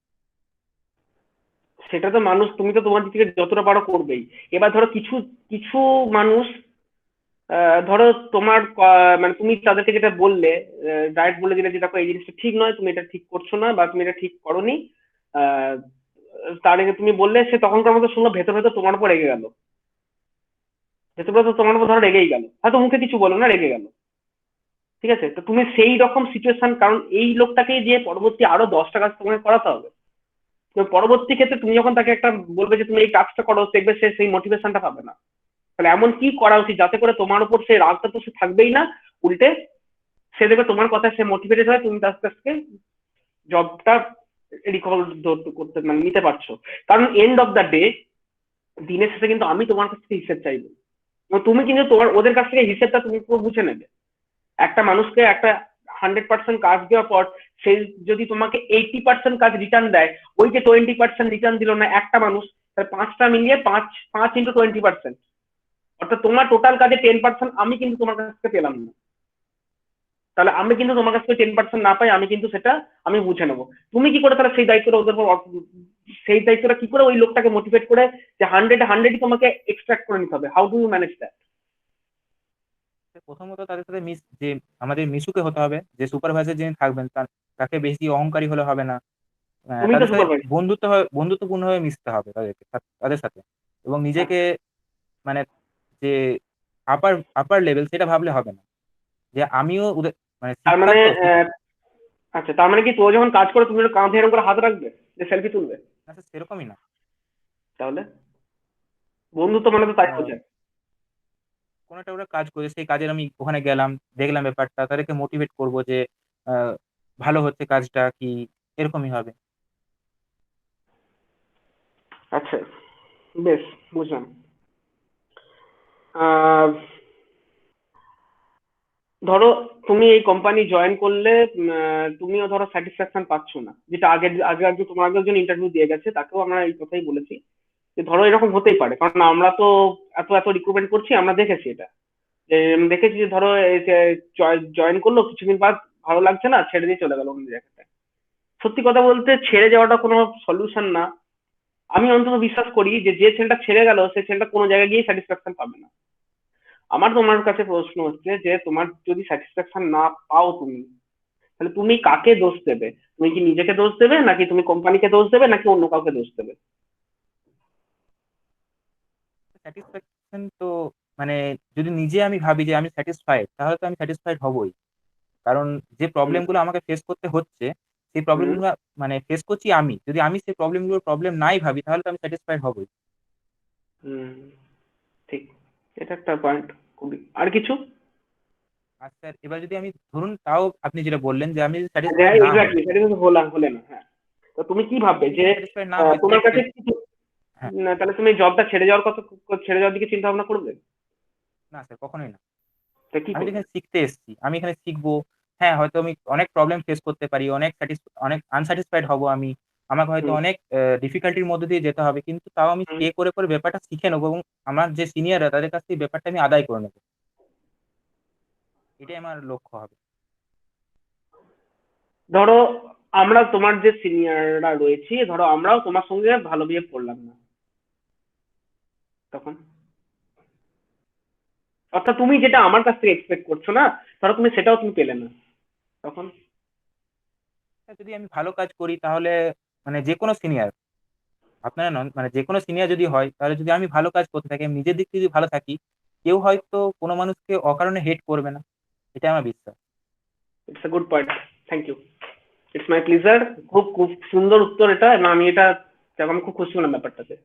সেটা তো মানুষ, তুমি তো তোমার দিক থেকে যতটা পারো করবেই। এবার ধরো কিছু কিছু মানুষ, ধরো তোমার মানে তুমি তাদেরকে যেটা বললে, ডাইরেক্ট বলে দিলে যে দেখো এই জিনিসটা ঠিক নয়, তুমি এটা ঠিক করছো না, বা তুমি এটা ঠিক করোনি, আহ, তার আগে তুমি বললে, সে তখনকার মতো শুনলো, ভেতর ভেতর তোমার উপর রেগে গেল। ভেতর ভেতর তোমার উপর ধরো রেগেই গেল, হয়তো মুখে কিছু বলো না, রেগে গেল। ঠিক আছে, তো তুমি সেই রকম সিচুয়েশন, কারণ এই লোকটাকেই দিয়ে পরবর্তী আরো 10টা কাজ তোমাকে করাতে হবে। তো পরবর্তী ক্ষেত্রে তুমি যখন তাকে একটা বলবে যে তুমি এই কাজটা করো, দেখবে সে সেই মোটিভেশনটা পাবে না। তাহলে এমন কি করা উচিত যাতে করে তোমার উপর সেই রাগটা তো সে থাকবেই না, উল্টে সে দেখবে তোমার কথায় সে মোটিভেটেড হয়, তুমি তার কাছ থেকে জবটা রিকভার করতে মানে নিতে পারছো। কারণ এন্ড অফ দ্য ডে, দিনের শেষে কিন্তু আমি তোমার কাছ থেকে হিসেব চাইবো, এবং তুমি কিন্তু তোমার ওদের কাছ থেকে হিসেবটা তুমি পুরো বুঝে নেবে। একটা মানুষকে একটা 100% কাজ দেওয়ার পর সে যদি তোমাকে 80% কাজ রিটার্ন দেয়, ওই যে 20% রিটার্ন দিল না একটা মানুষ, তাহলে পাঁচটা মিলিয়ে 5 5 × 20%, অর্থাৎ তোমার টোটাল কাজে 10% আমি কিন্তু তোমার কাছ থেকে পেলাম না। তাহলে আমি কিন্তু তোমার কাছ থেকে 10% না পাই, আমি কিন্তু সেটা আমি বুঝে নেবো। তুমি কি করে তাহলে সেই দায়িত্বটা ওদের উপর সেই দায়িত্বটা কি করে ওই লোকটাকে মোটিভেট করে যে 100-100ই তোমাকে এক্সট্রাক্ট করে নিতে হবে? How do you manage that? প্রথমত তাদের সাথে যে আমাদের মিশুকে হতে হবে, যে সুপারভাইজার যিনি থাকবেন তাকে বেশি অহংকারী হলে হবে না। তুমি তো তাদের সাথে সুপারভাইজার। বন্ধুত্বপূর্ণভাবে মিশতে হবে তাদের সাথে, এবং নিজেকে মানে যে আপার আপার লেভেল সেটা ভাবলে হবে না, যে আমিও ওদের মানে তার মানে শিক্ষার তো আচ্ছা, তার মানে কি তো যখন কাজ করে তুমি ওর কাঁধে এরকম করে হাত রাখবে যে সেলফি তুলবে? সেরকমই না। তাহলে বন্ধুত্ব মানে তো তাই আহ, বোঝায়। কোনো একটা ওরা কাজ করে সেই কাজের আমি ওখানে গেলাম, দেখলাম ব্যাপারটা, তাদেরকে মোটিভেট করব যে আহ, ভালো হচ্ছে কাজটা কি, এরকমই হবে। আচ্ছা, বেশ, বুঝলাম। আহ ধরো তুমি এই কোম্পানি জয়েন করলে, তুমিও ধরো স্যাটিসফ্যাকশন পাচ্ছ না, যেটা আগে আগে আগে তোমার আগে একজন ইন্টারভিউ দিয়ে গেছে, তাকেও আমরা এই কথাই বলেছি যে ধরো এরকম হতেই পারে, কারণ আমরা তো এত এত রিক্রুটমেন্ট করছি, আমরা দেখেছি এটা। যে দেখেছি যে ধরো জয়েন করলো, কিছুদিন বাদ ভালো লাগছে না, ছেড়ে দিয়ে চলে গেল অন্য জায়গায়। সত্যি কথা বলতে ছেড়ে যাওয়াটা কোনো সলিউশন না। আমি অন্তত বিশ্বাস করি যে যে ছেলেটা ছেড়ে গেল, সেই ছেলেটা কোনো জায়গায় গিয়ে স্যাটিসফ্যাকশন পাবে না। আমার তোমার কাছে প্রশ্ন হচ্ছে যে তোমার যদি স্যাটিসফ্যাকশন না পাও তুমি, তাহলে তুমি কাকে দোষ দেবে? তুমি কি নিজেকে দোষ দেবে, নাকি তুমি কোম্পানিকে দোষ দেবে, নাকি অন্য কাউকে দোষ দেবে? স্যাটিসফ্যাকশন তো মানে যদি নিজে আমি ভাবি যে আমি স্যাটিসফাইড, তাহলে তো আমি স্যাটিসফাইড হবই। কারণ যে হুম। প্রবলেমগুলো আমাকে ফেস করতে হচ্ছে সেই হুম। প্রবলেমগুলো মানে ফেস করছি আমি, যদি আমি সেই প্রবলেমগুলোর প্রবলেম নাই ভাবি তাহলে তো আমি স্যাটিসফাইড হবই। হুম। ঠিক, এটা একটা পয়েন্ট খুবই। আর কিছু? আর স্যার এবার যদি আমি ধরুন, তাও আপনি যেটা বললেন যে আমি যদি হ্যাঁ, স্যাটিসফাইড না হই, এক্স্যাক্টলি, সেটা কিন্তু হলে না। হ্যাঁ, তো তুমি কি ভাববে আমি যে যদি স্যাটিসফাইড না হই তোমার কাছে তাহলে হ্যাঁ, তাহলে তুমি জবটা ছেড়ে যাওয়ার কথা, ছেড়ে যাওয়ার দিকে চিন্তা ভাবনা করবে? না স্যার কখনোই না। তা কি আমি তো করবে? এখানে শিখতে এসেছি, আমি এখানে শিখবো। হ্যাঁ, হয়তো আমি অনেক প্রবলেম ফেস করতে পারি, অনেক আনস্যাটিসফাইড হব আমি, আমাকে হয়তো হুম। অনেক ডিফিকাল্টির মধ্যে দিয়ে যেতে হবে, কিন্তু তাও আমি হুম। স্টে করে করে ব্যাপারটা শিখে নেবো এবং আমার যে সিনিয়ররা তাদের কাছ থেকে ব্যাপারটা আমি আদায় করে নেবো, এটাই আমার লক্ষ্য হবে। ধরো আমরা তোমার যে সিনিয়ররা রয়েছি, ধরো আমরাও তোমার সঙ্গে ভালো বিহেভ করলাম না, তখন? অর্থাৎ তুমি যেটা আমার কাছ থেকে এক্সপেক্ট করছো না, ধরো তুমি সেটাও তুমি পেলে না, তখন? যদি আমি ভালো কাজ করি তাহলে মানে যে কোনো সিনিয়র, আপনারা নন, মানে যে কোনো সিনিয়র যদি হয় তাহলে যদি আমি ভালো কাজ করতে থাকি, আমি নিজের দিক থেকে যদি ভালো থাকি, কেউ হয়তো কোনো মানুষকে অকারণে হেট করবে না, এটা আমার বিশ্বাস। It's a good point. Thank you. It's my pleasure. খুব খুব সুন্দর উত্তর এটা, এবং আমি এটা যাক, আমি খুব খুশি হলাম ব্যাপারটাতে।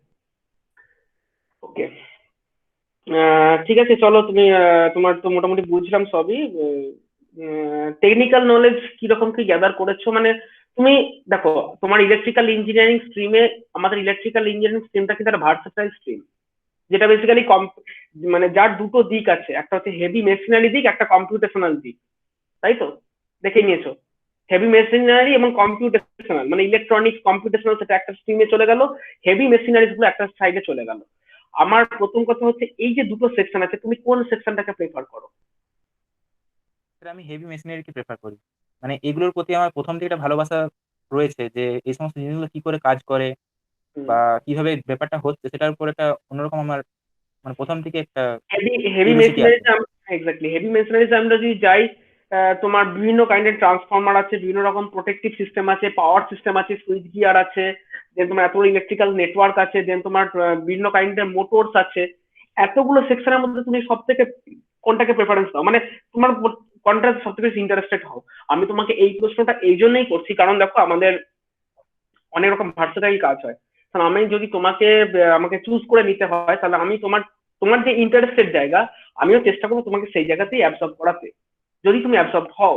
ওকে, ঠিক আছে, চলো তুমি তোমার তো মোটামুটি বুঝলাম সবই। টেকনিক্যাল নলেজ কিরকম কি গ্যাদার করেছো, মানে তুমি দেখো, তোমার ইলেকট্রিক্যাল ইঞ্জিনিয়ারিং স্ট্রিমে, আমাদের ইলেকট্রিক্যাল ইঞ্জিনিয়ারিং স্ট্রিমটা কিন্তু একটা ভার্সেটাইল স্ট্রিম, যেটা বেসিক্যালি মানে যার দুটো দিক আছে, একটা হচ্ছে হেভি মেশিনারি দিক, একটা কম্পিউটেশনাল দিক, তাই তো? দেখে নিয়েছো, হেভি মেশিনারি এবং কম্পিউটেশনাল, মানে ইলেকট্রনিক্স কম্পিউটেশনাল সেটা একটা স্ট্রিমে চলে গেল, হেভি মেশিনারিজ গুলো একটা সাইডে চলে গেল। আমার প্রথম কথা হচ্ছে, এই যে দুটো সেকশন আছে, তুমি কোন সেকশনটাকে প্রেফার করো? স্যার আমি হেভি মেশিনারিকে প্রেফার করি। মানে এগুলোর প্রতি আমার প্রথম থেকে একটা ভালোবাসা রয়েছে, যে এই সমস্ত জিনিসগুলো কি করে কাজ করে হুম। বা কিভাবে ব্যাপারটা হচ্ছে সেটার উপর একটা অন্যরকম আমার মানে প্রথম থেকে একটা হেভি হেভি কিউরিওসিটি আছে। মেশিনারিজ, এক্স্যাক্টলি, হেভি মেশিনারিজ আমরা যদি যাই, তোমার বিভিন্ন কাইন্ডের ট্রান্সফরমার আছে, বিভিন্ন রকম প্রোটেকটিভ সিস্টেম আছে, পাওয়ার সিস্টেম আছে, সুইচ গিয়ার আছে, দেন তোমার এত ইলেকট্রিক্যাল নেটওয়ার্ক আছে, দেন তোমার বিভিন্ন কাইন্ডের মোটরস আছে। এতগুলো সেকশনের মধ্যে তুমি সব থেকে কোনটাকে প্রেফারেন্স দাও, মানে তোমার কোনটা সব থেকে বেশি ইন্টারেস্টেড হও? আমি তোমাকে এই প্রশ্নটা এই জন্যই করছি, কারণ দেখো আমাদের অনেক রকম ভার্সেটাইল কাজ হয়। কারণ আমি যদি তোমাকে আমাকে চুজ করে নিতে হয়, তাহলে আমি তোমার তোমার যে ইন্টারেস্টেড জায়গা, আমিও চেষ্টা করবো তোমাকে সেই জায়গাতেই অ্যাবসর্ব করাতে, যদি তুমি অ্যাবসর্ব হও,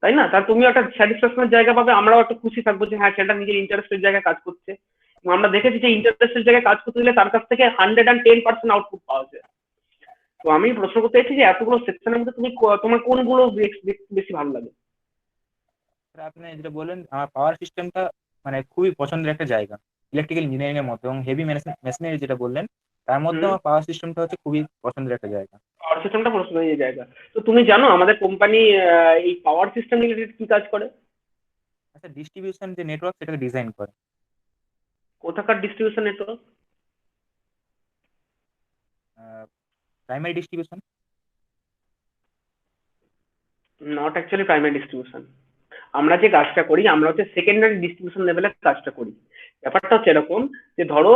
তাই না? তাহলে তুমিও একটা স্যাটিসফ্যাকশনের জায়গা পাবে, আমরাও একটা খুশি থাকবো যে হ্যাঁ, সেটা নিজের ইন্টারেস্টেড জায়গায় কাজ করছে। এবং আমরা দেখেছি যে ইন্টারেস্টেড জায়গায় কাজ করতে গেলে তার কাছ থেকে 110% আউটপুট পাওয়া যায়। তো আমি প্রশ্ন করতে চাইছি যে এতগুলো সেকশনের মধ্যে তুমি তোমার কোনগুলো বেশি ভালো লাগে? স্যার আপনি যেটা বললেন, আমার পাওয়ার সিস্টেমটা মানে খুবই পছন্দের একটা জায়গা ইলেকট্রিক্যাল ইঞ্জিনিয়ারিং এর মধ্যে, এবং হেভি মেশিনারি যেটা বললেন তার মধ্যে হুম। আমার পাওয়ার সিস্টেমটা হচ্ছে খুবই পছন্দের একটা জায়গা। পাওয়ার সিস্টেমটা প্রশ্ন এই জায়গা। তো তুমি জানো আমাদের কোম্পানি এই পাওয়ার সিস্টেম রিলেটেড কি কাজ করে? আচ্ছা, ডিস্ট্রিবিউশন যে নেটওয়ার্ক সেটাকে ডিজাইন করে। কোথাকার distribution network? Primary distribution. Not actually primary distribution. আমরা যে কাজটা করি, আমরা হচ্ছে সেকেন্ডারি ডিস্ট্রিবিউশন লেভেলের কাজটা করি। ব্যাপারটা হচ্ছে এরকম, যে ধরো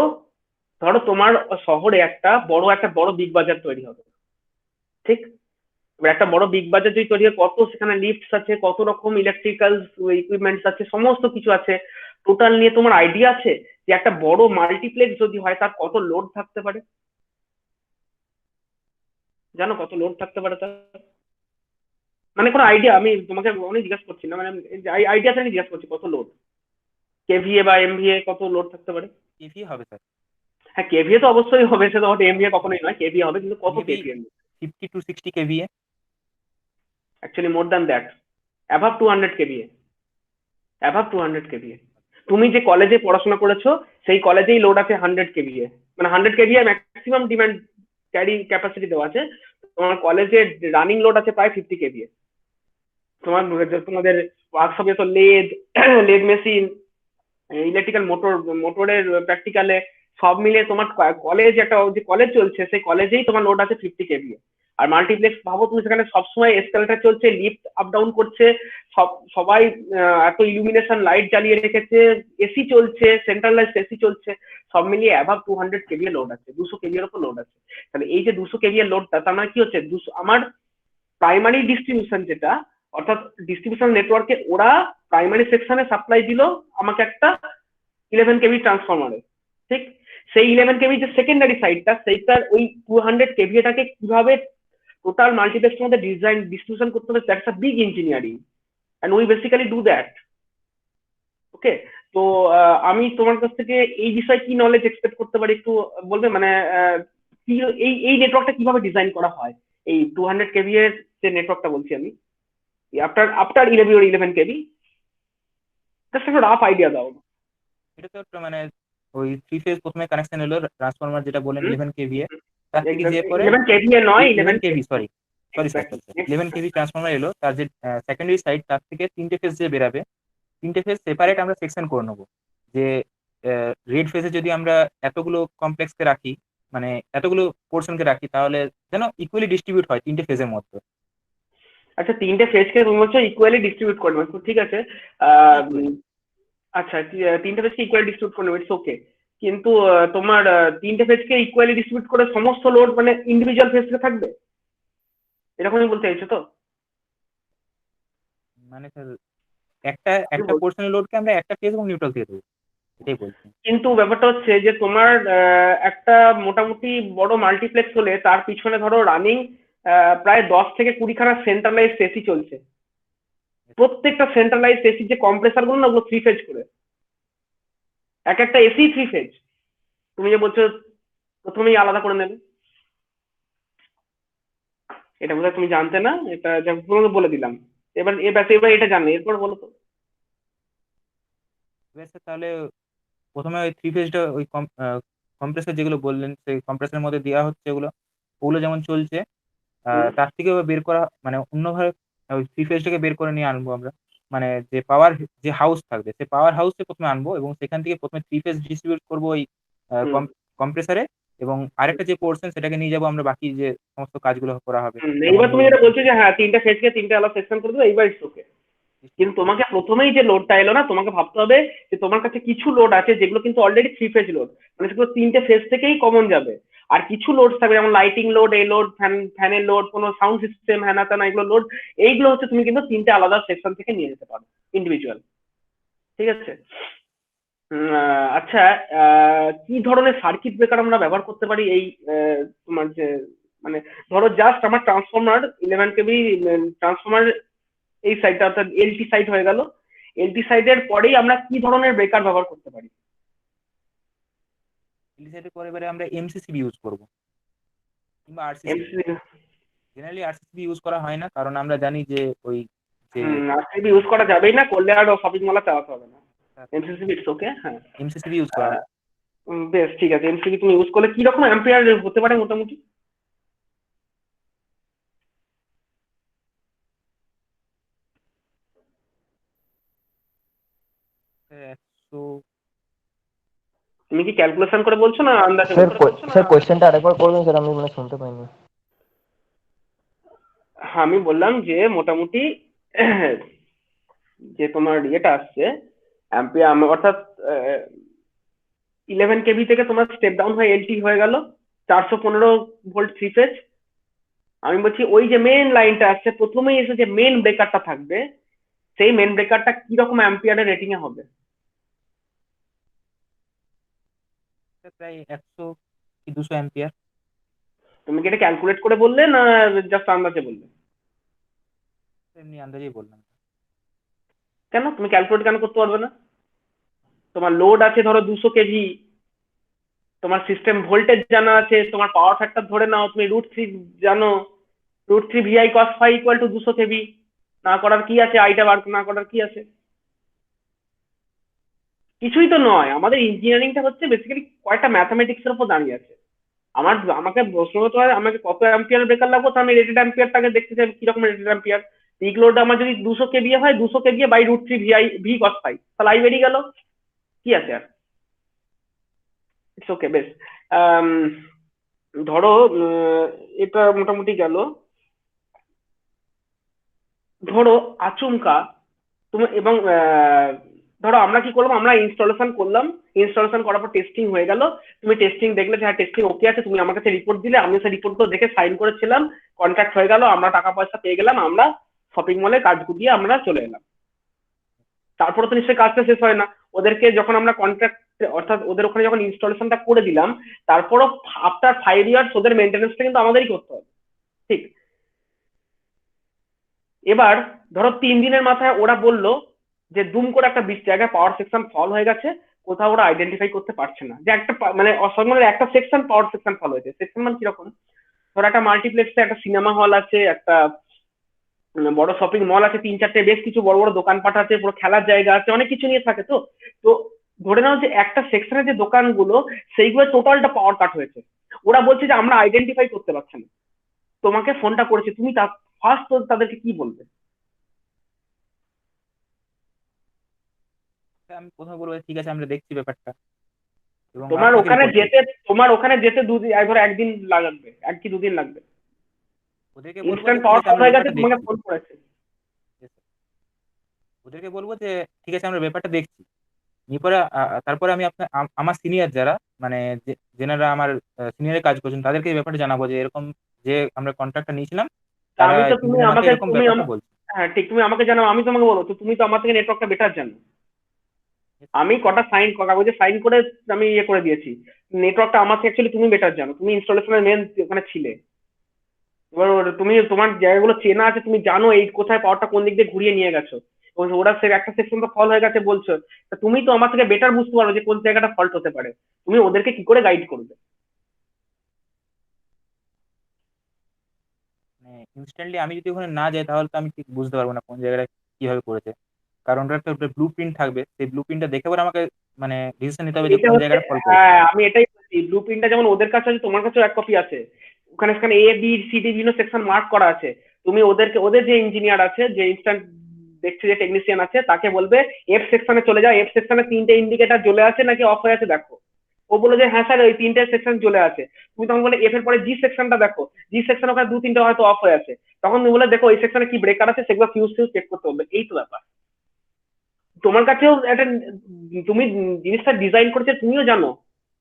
ধরো তোমার শহরে একটা বড় বিগ বাজার তৈরি হবে, ঠিক? এবার একটা বড় বিগ বাজার যদি তৈরি হয়, কত সেখানে লিফটস আছে, কত রকম ইলেকট্রিক্যাল ইকুইপমেন্টস আছে, সমস্ত কিছু আছে। টোটাল নিয়ে তোমার আইডিয়া আছে যে একটা বড় মাল্টিপ্লেক্স যদি হয় তার কত লোড থাকতে পারে? জানো কত লোড থাকতে পারে তার? মানে কোনো আইডিয়া, আমি তোমাকে অনেক জিজ্ঞাসা করছি না, মানে আইডিয়া থেকে জিজ্ঞাসা করছি, কত লোড, কেভিএ বা এমভিএ, কত লোড থাকতে পারে? কেভি হবে স্যার। হ্যাঁ, কেভিএ তো অবশ্যই হবে, সে তো এমভিএ কখনোই নয়, কেভিএ হবে, কিন্তু কত maybe KVA? 50 to 60 KVA. Actually more than that, অ্যাভাব 200 KVA, অ্যাভাব 200 KVA. তুমি যে কলেজে পড়াশোনা করেছো, সেই কলেজেই লোড আছে 100 কেভিএ, মানে 100 KVA maximum demand carry capacity দেওয়া আছে। তোমার কলেজের রানিং লোড আছে প্রায় 50 কেভিএ। তোমাদের ওয়ার্কশপে তো লেদ লেদ মেশিন, ইলেকট্রিক্যাল মোটরের প্র্যাকটিক্যালে সব মিলে তোমার কলেজ, একটা যে কলেজ চলছে সেই কলেজেই তোমার লোড আছে 50 কেভিএ। আর মাল্টিপ্লেক্স ভাবো তুমি, সেখানে সবসময় এসকালেটার চলছে, লিফট আপ ডাউন করছে, সবাই এত ইলুমিনেশন লাইট জ্বালিয়ে রেখেছে, এসি চলছে, সেন্ট্রালাইজড এসি চলছে, সব মিলিয়ে অ্যাভাব 200 কেভিএ লোড আছে, 200 কেভিএর উপর লোড আছে। তাহলে এই যে 200 কেভিএর লোডটা, তার মানে কি হচ্ছে, আমার প্রাইমারি ডিস্ট্রিবিউশন যেটা, অর্থাৎ ডিস্ট্রিবিউশন নেটওয়ার্কে ওরা প্রাইমারি সেকশনে সাপ্লাই দিল আমাকে একটা 11 কেভি ট্রান্সফরমারে, ঠিক? সেই 11 কেভি যে সেকেন্ডারি সাইডটা, সেইটার ওই 200 কেভিটাকে কিভাবে টোটাল মাল্টিপ্লেক্সের মধ্যে ডিজাইন ডিস্ট্রিবিউশন করতে হবে, that's a big engineering, and we basically do that. Okay, তো আমি তোমার কাছ থেকে এই বিষয়ে কি নলেজ এক্সপেক্ট করতে পারি, একটু বলবে? মানে কি, এই এই নেটওয়ার্কটা কিভাবে ডিজাইন করা হয়, এই 200 কেভি এর যে নেটওয়ার্কটা বলছি আমি, আফটার আফটার 11 কেভি, জাস্ট একটা রাফ আইডিয়া দাও। এটা তো একটা মানে ওই 3 ফেজ প্রথমে কানেকশন এলো, ট্রান্সফরমার যেটা বলেন হুম, 11 কেভিএ, তার থেকে যে পরে 11 কেভি এ নয়, 11 kV, 11 kV. Sorry sorry sir, exactly. 11 kV transformer এলো, তার যে সেকেন্ডারি সাইড তার থেকে 3টে ফেজ যে বেরাবে, 3টে ফেজ সেপারেট আমরা সেকশন করে নেবো। যে রেড ফেজে যদি আমরা এতগুলো কমপ্লেক্সকে রাখি, মানে এতগুলো পোর্শনকে রাখি, তাহলে যেন ইকুয়ালি ডিস্ট্রিবিউট হয় 3টে ফেজের মধ্যে। আচ্ছা, 3টে ফেজকে তুমি বলছো ইকুয়ালি ডিস্ট্রিবিউট করে নেবে, তো ঠিক আছে। আহ, ইকুয়ালি। আচ্ছা, 3টে ফেজকে ইকুয়ালি ডিস্ট্রিবিউট করে নেবে, ইটস ওকে। কিন্তু তোমার 3টে ফেজকে ইকুয়ালি ডিস্ট্রিবিউট করে সমস্ত লোড মানে ইন্ডিভিজুয়াল ফেজকে থাকবে, এরকমই বলতে চাইছো তো? মানে স্যার একটা একটা পোর্শনের লোডকে আমরা একটা ফেজ এবং নিউট্রাল দিয়ে দেবো। এটাই বলছি। কিন্তু ব্যাপারটা হচ্ছে যে তোমার একটা মোটামুটি বড় মাল্টিপ্লেক্স হলে তার পিছনে ধরো রানিং প্রায় 10 থেকে 20 খানা সেন্ট্রালাইজড এসি চলছে। প্রত্যেকটা সেন্ট্রালাইজড এসি যে কম্প্রেসার গুলো না, ওগুলো 3 ফেজ করে, এক একটা এসি 3 ফেজ। তুমি যে বলছো প্রথমেই আলাদা করে নেবে, এটা বোধহয় তুমি জানতে না, এটা তোমাকে বলে দিলাম। এবার এটা জানলে এরপর বলো তো। এবার স্যার তাহলে প্রথমে ওই 3 ফেজটা ওই কম্প্রেসার যেগুলো বললেন সেই কম্প্রেসারের মধ্যে দেওয়া হচ্ছে ওগুলো, ওগুলো যেমন চলছে হুম, তার থেকে বের করা মানে অন্যভাবে ওই 3 ফেজটাকে বের করে নিয়ে আনবো আমরা, মানে যে পাওয়ার যে হাউস থাকবে সেই পাওয়ার হাউসে প্রথমে আনবো এবং সেখান থেকে প্রথমে 3 ফেজ ডিস্ট্রিবিউট করবো ওই হুম, কম্প্রেসারে, এবং আরেকটা যে পোর্শন সেটাকে নিয়ে যাবো আমরা বাকি যে সমস্ত কাজগুলো করা হবে, হুম। যেমন এইবার তুমি ধরুন। যেটা বলছো যে হ্যাঁ 3টে ফেজকে 3টে আলাদা সেকশন করে দেবো, এইবার ওকে। কিন্তু তোমাকে প্রথমেই যে লোডটা এলো না, তোমাকে ভাবতে হবে যে তোমার কাছে কিছু লোড আছে যেগুলো কিন্তু অলরেডি 3 ফেজ লোড, মানে সেগুলো 3টে ফেজ থেকেই কমন যাবে। আর কিছু লোড থাকবে যেমন লাইটিং লোড, এই লোড, ফ্যানের লোড, কোনো সাউন্ড সিস্টেম, হ্যানা ত্যানা এগুলো লোড, এইগুলো হচ্ছে তুমি কিন্তু 3টে আলাদা সেকশন থেকে নিয়ে যেতে পারো ইন্ডিভিজুয়াল। ঠিক আছে। আচ্ছা, কি ধরনের সার্কিট ব্রেকার আমরা ব্যবহার করতে পারি এই তোমার যে, মানে ধরো জাস্ট আমার ট্রান্সফরমার 11 কেবি ট্রান্সফরমার এই সাইডটা অর্থাৎ এলটি সাইড হয়ে গেল, এলটি সাইডের পরেই আমরা কি ধরনের ব্রেকার ব্যবহার করতে পারি? এলিসাইটের পরে এবারে আমরা এমসিসিবি ইউজ করবো কিংবা RCCB. MCB. Generally RCCB use করা হয় না, কারণ আমরা জানি যে ওই যে আরসিবি ইউজ করা যাবেই না, করলে আর শপিং মলে চালাতে হবে না। এমসিসিবি ইটস ওকে, হ্যাঁ। এমসিসিবি ইউজ করা হয়। বেশ ঠিক আছে, এমসিবি তুমি ইউজ করলে কি রকম অ্যাম্পিয়ার হতে পারে মোটামুটি? স্যার 100। তুমি কি ক্যালকুলেশন করে বলছো না আন্দাজে স্যার বলছো? স্যার কোয়েশ্চেনটা আরেকবার করবেন স্যার, আমি মানে শুনতে পাইনি। হ্যাঁ, আমি বললাম যে মোটামুটি যে তোমার ইয়েটা আসছে অ্যাম্পিয়ার, অর্থাৎ 11 কেবি থেকে তোমার স্টেপ ডাউন হয়ে এলটি হয়ে গেল 415 ভোল্ট 3 ফেজ। আমি বলছি ওই যে মেন লাইনটা আসছে প্রথমেই এসে যে মেন ব্রেকারটা থাকবে, সেই মেন ব্রেকারটা কিরকম অ্যাম্পিয়ারের রেটিং এ হবে? স্যার প্রায় 100 কি 200 অ্যাম্পিয়ার। তুমি কি এটা ক্যালকুলেট করে বললে না জাস্ট আন্দাজে বললে? এমনি আন্দাজেই বললাম। কেন তুমি ক্যালকুলেট কেন করতে পারবে না? তোমার লোড আছে ধরো 200 কেভি, তোমার সিস্টেম ভোল্টেজ জানা আছে, তোমার পাওয়ার ফ্যাক্টর ধরে নাও তুমি √3 জানো, √3 VI cos phi equal to 200 kV. না করার কি আছে, আইটা বার না করার কি আছে? কিছুই তো নয়, আমাদের ইঞ্জিনিয়ারিংটা হচ্ছে বেসিক্যালি কয়েকটা ম্যাথামেটিক্স এর উপর দাঁড়িয়ে আছে। আমাকে প্রশ্ন করতে হয় আমাকে কত অ্যাম্পিয়ার ব্রেকার লাগবে, তো আমি রেটেড অ্যাম্পিয়ারটাকে দেখতে চাই কিরকম রেটেড অ্যাম্পিয়ার। পিক লোড আমার যদি 200 কেভি হয়, 200 kV by √3 VI V cos phi, তাহলে আই বেরিয়ে গেল। কি আছে আর, ইটস ওকে। বেশ, আম, ধরো এটা মোটামুটি গেল। ধরো আচমকা তুমি এবং ধরো আমরা কি করলাম, আমরা ইনস্টলেশন করলাম, ইনস্টলেশন করার পর টেস্টিং হয়ে গেল, তুমি টেস্টিং দেখলে যে হ্যাঁ টেস্টিং ওকে আছে, তুমি আমার কাছে রিপোর্ট দিলে, আমি সেই রিপোর্টগুলো দেখে সাইন করেছিলাম, কন্ট্রাক্ট হয়ে গেল, আমরা টাকা পয়সা পেয়ে গেলাম, আমরা শপিং মলে কাজ গুটিয়ে আমরা চলে এলাম। তারপরে তো নিশ্চয়ই কাজটা শেষ হয় না, ওদেরকে যখন আমরা কন্ট্রাক্ট অর্থাৎ ওদের ওখানে যখন ইনস্টলেশনটা করে দিলাম, তারপরও আফটার 5 ইয়ার্স ওদের মেনটেন্যান্সটা কিন্তু আমাদেরই করতে হবে, ঠিক? এবার ধরো 3 দিনের মাথায় ওরা বললো যে দুম করে একটা জায়গায় পাওয়ার সেকশন ফল হয়ে গেছে, কোথাও ওরা আইডেন্টিফাই করতে পারছে না যে একটা মানে অসংখ্য একটা সেকশন পাওয়ার সেকশন ফল হয়েছে। সেকশন মানে কিরকম, ধরো একটা মাল্টিপ্লেক্সে একটা সিনেমা হল আছে, একটা বড় শপিং মল আছে, 3-4টে বেশ কিছু বড় বড় দোকানপাট আছে, পুরো খেলার জায়গা আছে, অনেক কিছু নিয়ে থাকে। তো তো ধরে নাও যে একটা সেকশনের যে দোকানগুলো সেইগুলো টোটালটা পাওয়ার কাট হয়েছে। ওরা বলছে যে আমরা আইডেন্টিফাই করতে পারছি না, তোমাকে ফোনটা করেছে, তুমি ফার্স্ট তাদেরকে কি বলবে? আমি প্রথমে বলবো ঠিক আছে আমরা দেখছি ব্যাপারটা এবং তোমার আপনাকে ওখানে রিপোর্ট করছি। যেতে তোমার ওখানে যেতে ধরো একদিন লাগবে, 1 কি 2 দিন লাগবে, ওদেরকে বলবো যে ইনস্ট্যান্ট ঠিক পাওয়ার আছে অফ আমরা হয়ে গেছে, ব্যাপারটা তোমাকে দেখছি। ফোন করেছে। Yes, sir. ওদেরকে বলবো যে ঠিক আছে আমরা ব্যাপারটা দেখছি, এরপরে তারপরে আমি আপনার আমার সিনিয়র যারা মানে যেনারা আমার সিনিয়রের কাজ করছেন তাদেরকে এই ব্যাপারটা জানাবো যে এরকম যে আমরা কন্ট্রাক্টটা নিয়েছিলাম তা তারা আমি তো তুমি ইঞ্জিনিয়ার আমাকে আমাকে এরকম ব্যাপারটা বলছে। হ্যাঁ ঠিক, তুমি আমাকে জানাও, আমি তোমাকে বলো তো, তুমি তো আমার থেকে নেটওয়ার্কটা বেটার জানো। আমি কটা কাগজে সাইন করে আমি ইয়ে করে দিয়েছি। নেটওয়ার্কটা আমার থেকে অ্যাকচুয়ালি তুমি বেটার জানো, তুমি ইনস্টলেশনের মেন ওখানে ছিলে। এবার তুমি তোমার জায়গাগুলো চেনা আছে, তুমি জানো এই কোথায় পাওয়ারটা কোন দিক দিয়ে ঘুরিয়ে নিয়ে গেছো, এবং ওরা সে একটা সেকশন তো ফল হয়ে গেছে বলছো। তা তুমি তো আমার থেকে বেটার বুঝতে পারো যে কোন জায়গাটা ফল্ট হতে পারে, তুমি ওদেরকে কি করে গাইড করবে? মানে ইনস্ট্যান্টলি আমি যদি ওখানে না যাই তাহলে তো আমি ঠিক বুঝতে পারবো না কোন জায়গাটা কিভাবে করেছে, কারণ ওটা একটা ব্লু প্রিন্ট থাকবে, সেই ব্লু প্রিন্টটা দেখে পরে আমাকে মানে ডিসিশন নিতে হবে যে এটা কোন হচ্ছে, জায়গাটা ফল করেছে। হ্যাঁ আমি এটাই বলছি, ব্লু প্রিন্টটা যেমন ওদের কাছে আছে তোমার কাছেও এক কপি আছে, ওখানে সেখানে এ বি সি ডি বিভিন্ন সেকশন মার্ক করা আছে। তুমি ওদের যে ইঞ্জিনিয়ার আছে, যে ইনস্ট্যান্ট দেখছে, যে টেকনিশিয়ান আছে, তাকে বলবে এফ সেকশনে চলে যাও, এফ সেকশনে 3টে ইন্ডিকেটর জ্বলে আছে নাকি অফ হয়ে আছে দেখো। ও বলে যে হ্যাঁ স্যার ওই 3টে সেকশন জ্বলে আছে। তুমি তখন বলে এফ এর পরে জি সেকশনটা দেখো, জি সেকশন ওখানে 2-3টে হয়তো অফ হয়ে আছে। তখন তুমি বলে দেখো ওই সেকশনে কি ব্রেকার আছে, সেগুলো ফিউজ চেক করতে হবে। এই তো ব্যাপার। তোমার কাছেও একটা, তুমি জিনিসটা ডিজাইন করেছে, তুমিও জানো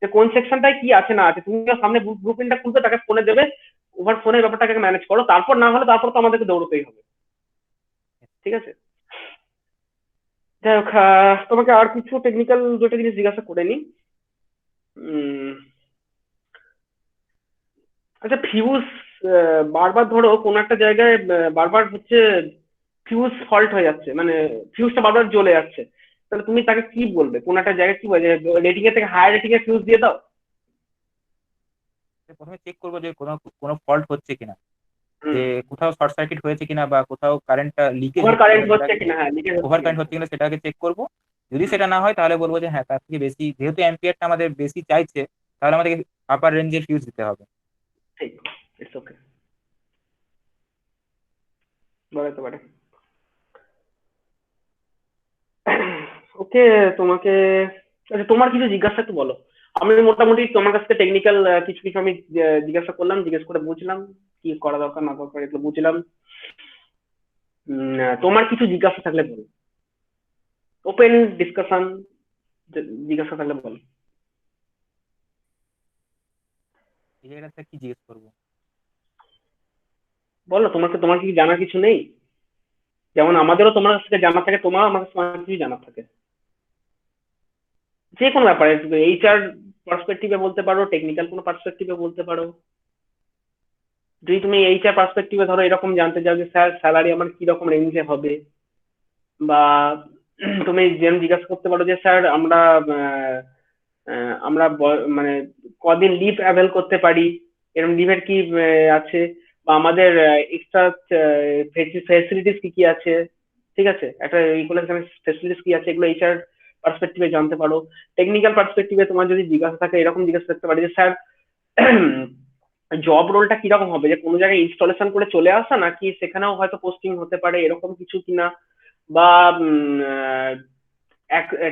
যে কোন সেকশনটায় কি আছে না আছে। তুমি সামনে ব্লু প্রিন্টটা খুলবে, তাকে ফোনে দেবে, ওভার ফোনের ব্যাপারটাকে ম্যানেজ করো। তারপর না হলে তারপর তো আমাদেরকে দৌড়তেই হবে। ঠিক আছে, যাই হোক, তোমাকে আর কিছু টেকনিক্যাল দুটো জিনিস জিজ্ঞাসা করে নি। উম, আচ্ছা ফিউজ, বারবার ধরো কোন একটা জায়গায় বারবার হচ্ছে ফিউজ ফল্ট হয়ে যাচ্ছে, মানে ফিউজটা বারবার জ্বলে যাচ্ছে, তাহলে তুমি তাকে কি বলবে? কোন একটা জায়গায় কি বলবে, রেটিং এর থেকে হায়ার রেটিং এর ফিউজ দিয়ে দাও? প্রথমে চেক করবো যে কোনো কোনো ফল্ট হচ্ছে কিনা, যে হুম। কোথাও শর্ট সার্কিট হয়েছে কিনা বা কোথাও কারেন্টটা লিকেজ ওভার হচ্ছে কারেন্ট কিনা হচ্ছে সেটাকে, কিনা, হ্যাঁ লিকেজ হচ্ছে ওভার কিনা। কারেন্ট হচ্ছে কিনা সেটাকে চেক করবো। যদি হুম, সেটা না হয় তাহলে বলবো যে হ্যাঁ তার থেকে বেশি, যেহেতু অ্যাম্পিয়ারটা আমাদের বেশি চাইছে, তাহলে আমাদেরকে আপার রেঞ্জের ফিউজ দিতে হবে। ঠিক, ইটস ওকে, বলা যেতে পারে। ওকে, তোমাকে, আচ্ছা তোমার কিছু জিজ্ঞাসা একটু বলো। আমি মোটামুটি তোমার কাছ থেকে টেকনিক্যাল কিছু কিছু আমি জিজ্ঞাসা করলাম, জিজ্ঞেস করে বুঝলাম কি করা দরকার না দরকার, এগুলো বুঝলাম। তোমার কিছু জিজ্ঞাসা থাকলে বলো, ওপেন ডিসকাশন, জিজ্ঞাসা থাকলে বলো। এই জায়গাটা কি জিজ্ঞেস করবো? বলো, তোমার কি জানার কিছু নেই? যেমন আমাদেরও তোমার কাছ থেকে জানা থাকে, তোমারও আমার কাছে অনেক কিছু জানা থাকে, যে কোনো ব্যাপারে। এইচআর পার্সপেক্টিভে বলতে পারো, টেকনিক্যাল কোনো পার্সপেক্টিভে বলতে পারো। যদি তুমি এইচআর পার্সপেক্টিভে ধরো এরকম জানতে চাও যে স্যার স্যালারি আমার কি রকম রেঞ্জে হবে, বা তুমি যেমন জিজ্ঞাসা করতে পারো যে স্যার মানে কদিন লিভ অ্যাভেল করতে পারি, এরকম লিভের কি আছে, বা আমাদের এক্সট্রা ফেসিলিটিস কি কি আছে। ঠিক আছে, একটা এইগুলো ফেসিলিটিস কি আছে, এগুলো এইচআর পার্সপেক্টিভে জানতে পারো। টেকনিক্যাল পার্সপেক্টিভে তোমার যদি জিজ্ঞাসা থাকে, এরকম জিজ্ঞাসা করতে পারি যে স্যার জব রোলটা কিরকম হবে, যে কোনো জায়গায় ইনস্টলেশন করে চলে আসা নাকি সেখানেও হয়তো পোস্টিং হতে পারে, এরকম কিছু কিনা। বা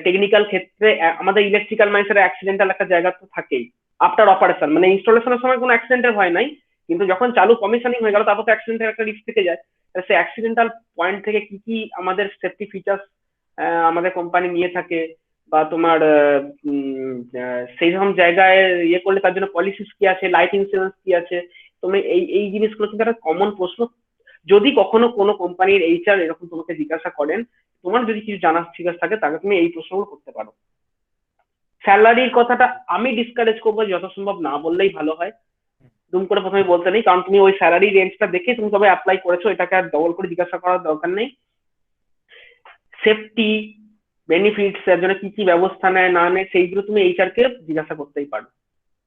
টেকনিক্যাল ক্ষেত্রে আমাদের ইলেকট্রিক্যাল মাইন্সের অ্যাক্সিডেন্টাল একটা জায়গা তো থাকেই আফটার অপারেশন, মানে ইনস্টলেশনের সময় কোনো অ্যাক্সিডেন্টের ভয় নাই, কিন্তু যখন চালু কমিশনিং হয়ে গেল তারপর তো অ্যাক্সিডেন্টের একটা রিস্ক থেকে যায়। সে অ্যাক্সিডেন্টাল পয়েন্ট থেকে কি কি আমাদের সেফটি ফিচার্স আমাদের কোম্পানি নিয়ে থাকে, বা তোমার সেই রকম জায়গায় ইয়ে করলে তার জন্য পলিসিস কি আছে, লাইফ ইন্স্যুরেন্স কি আছে। তুমি এই এই জিনিসগুলো কিন্তু একটা কমন প্রশ্ন। যদি কখনো কোনো কোম্পানির এইচআর এরকম তোমাকে জিজ্ঞাসা করেন, তোমার যদি কিছু জানার জিজ্ঞাসা থাকে, তাকে তুমি এই প্রশ্নগুলো করতে পারো। স্যালারির কথাটা আমি ডিসকারেজ করবো, যত সম্ভব না বললেই ভালো হয়। দুম করে প্রথমে বলতে নেই, কারণ তুমি ওই স্যালারি রেঞ্জটা দেখে তুমি তবে অ্যাপ্লাই করেছো, এটাকে আর ডবল করে জিজ্ঞাসা করার দরকার নেই। সেফটি বেনিফিটস এর জন্য কি কি ব্যবস্থা নেয় না নেয়, সেইগুলো তুমি এইচআর কে জিজ্ঞাসা করতেই পারো,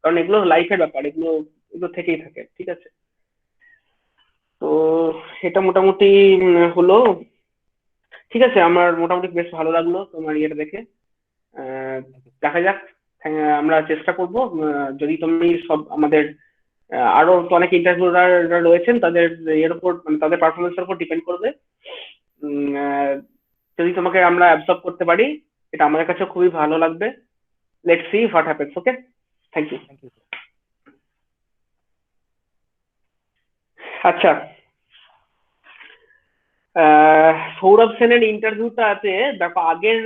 কারণ এগুলো লাইফের ব্যাপার, এগুলো এগুলো থেকেই থাকে। ঠিক আছে, তো এটা মোটামুটি হলো। ঠিক আছে, আমার মোটামুটি বেশ ভালো লাগলো তোমার ইয়েটা দেখে। আহ, দেখা যাক, আমরা চেষ্টা করব। যদি তুমি সব আমাদের আরো তো অনেক ইন্টারভিউরার রয়েছেন, তাদের এর উপর মানে তাদের পারফরমেন্সের উপর ডিপেন্ড করবে। যদি তোমাকে আমরা অ্যাবসর্ব করতে পারি, এটা আমাদের কাছে খুবই ভালো লাগবে। Let's see what happens. Okay, thank you. Thank you. আচ্ছা, সৌরভ সেনের ইন্টারভিউটাতে দেখো, আগের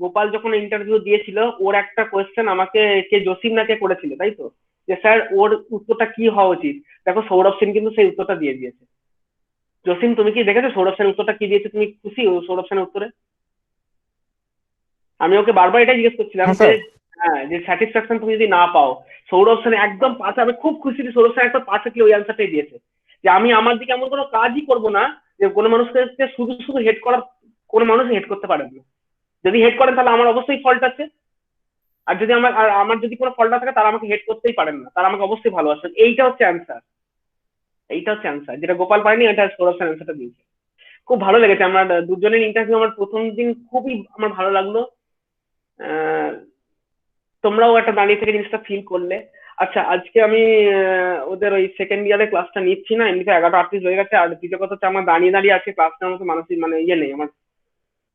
গোপাল যখন ইন্টারভিউ দিয়েছিল, ওর একটা কোয়েশ্চেন আমাকে কে জসিম নাকে করেছিল, তাই তো, যে স্যার ওর উত্তরটা কি হওয়া উচিত। দেখো সৌরভ সেন কিন্তু সেই উত্তরটা দিয়ে দিয়েছে। জসিম তুমি কি দেখেছো সৌরভ সেনের উত্তরটা কি দিয়েছে? তুমি খুশি সৌরভ সেনের উত্তরে? আমি ওকে বারবার এটাই জিজ্ঞেস করছিলাম হ্যাঁ, যে স্যার। হ্যাঁ, যে স্যাটিসফ্যাকশন তুমি যদি না পাও, সৌরভ সেন একদম পাশে, আমি খুব খুশি যে সৌরভ সেন একদম পারফেক্টলি ওই অ্যান্সারটাই দিয়েছে, যে আমি আমার দিকে এমন কোনো কাজই করবো না যে কোনো মানুষকে শুধু শুধু হেড করার, কোনো মানুষ হেড করতে পারেন না। যদি হেড করেন তাহলে আমার অবশ্যই ফল্ট আছে, আর যদি আমার যদি কোনো ফল্ট না থাকে তারা আমাকে হেড করতেই পারেন না, তারা আমাকে অবশ্যই ভালোবাসেন। এইটা হচ্ছে অ্যান্সার, এইটা হচ্ছে অ্যান্সার, যেটা গোপাল পারেনি এটা সৌরভ সেন অ্যান্সারটা দিয়েছে। খুব ভালো লেগেছে, আমার দুজনের ইন্টারভিউ আমার প্রথম দিন খুবই আমার ভালো লাগলো। আহ, তোমরাও একটা দাঁড়িয়ে থেকে জিনিসটা ফিল করলে। আচ্ছা, আজকে আমি ওদের ওই সেকেন্ড ইয়ারের ক্লাসটা নিচ্ছি না, এমনিতে 11:38 হয়ে গেছে, আর দ্বিতীয় কথা হচ্ছে আমার দাঁড়িয়ে দাঁড়িয়ে আজকে ক্লাস নেওয়ার মতো মানসিক মানে ইয়ে নেই আমার,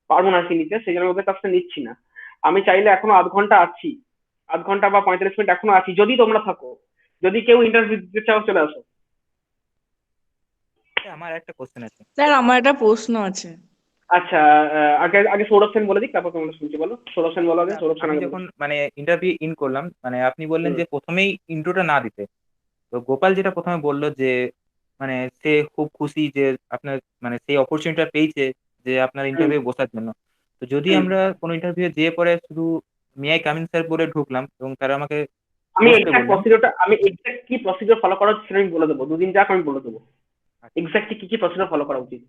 পারবো না আজকে নিতে, সেই জন্য ওদের ক্লাসটা নিচ্ছি না। আমি চাইলে এখনো আধ ঘন্টা আছি, আধ ঘন্টা বা 45 মিনিট এখনো আছি, যদি তোমরা থাকো, যদি কেউ ইন্টারভিউ দিতে চাও চলে আসো। আমার একটা কোশ্চেন আছে। স্যার আমার একটা প্রশ্ন আছে। আচ্ছা, আগে আগে সৌরভ সেন বলে দিক, তারপর তোমরা শুনছি, বলো সৌরভ সেন বলো আগে, সৌরভ সেন আমি আগে বলো। যখন মানে ইন্টারভিউ ইন করলাম, মানে আপনি বললেন হুম। যে প্রথমেই ইন্ট্রোটা না দিতে। তো গোপাল যেটা প্রথমে বললো যে মানে সে খুব খুশি যে আপনার মানে সেই অপরচুনিটিটা পেয়েছে যে আপনার হুম। ইন্টারভিউ বসার জন্য। তো যদি হুম। আমরা কোনো ইন্টারভিউ দিয়ে পরে শুধু মিয়াই কামিন স্যার বলে ঢুকলাম এবং তারা আমাকে আমি বসতে এক্সাক্ট বললাম। প্রসিডিওরটা, আমি এক্সাক্ট কি প্রসিডিওর ফলো করা উচিত সেটা আমি বলে দেবো, দুদিন যাক আমি বলে দেবো আচ্ছা, এক্স্যাক্টলি কি কি প্রসিডিওর ফলো করা উচিত।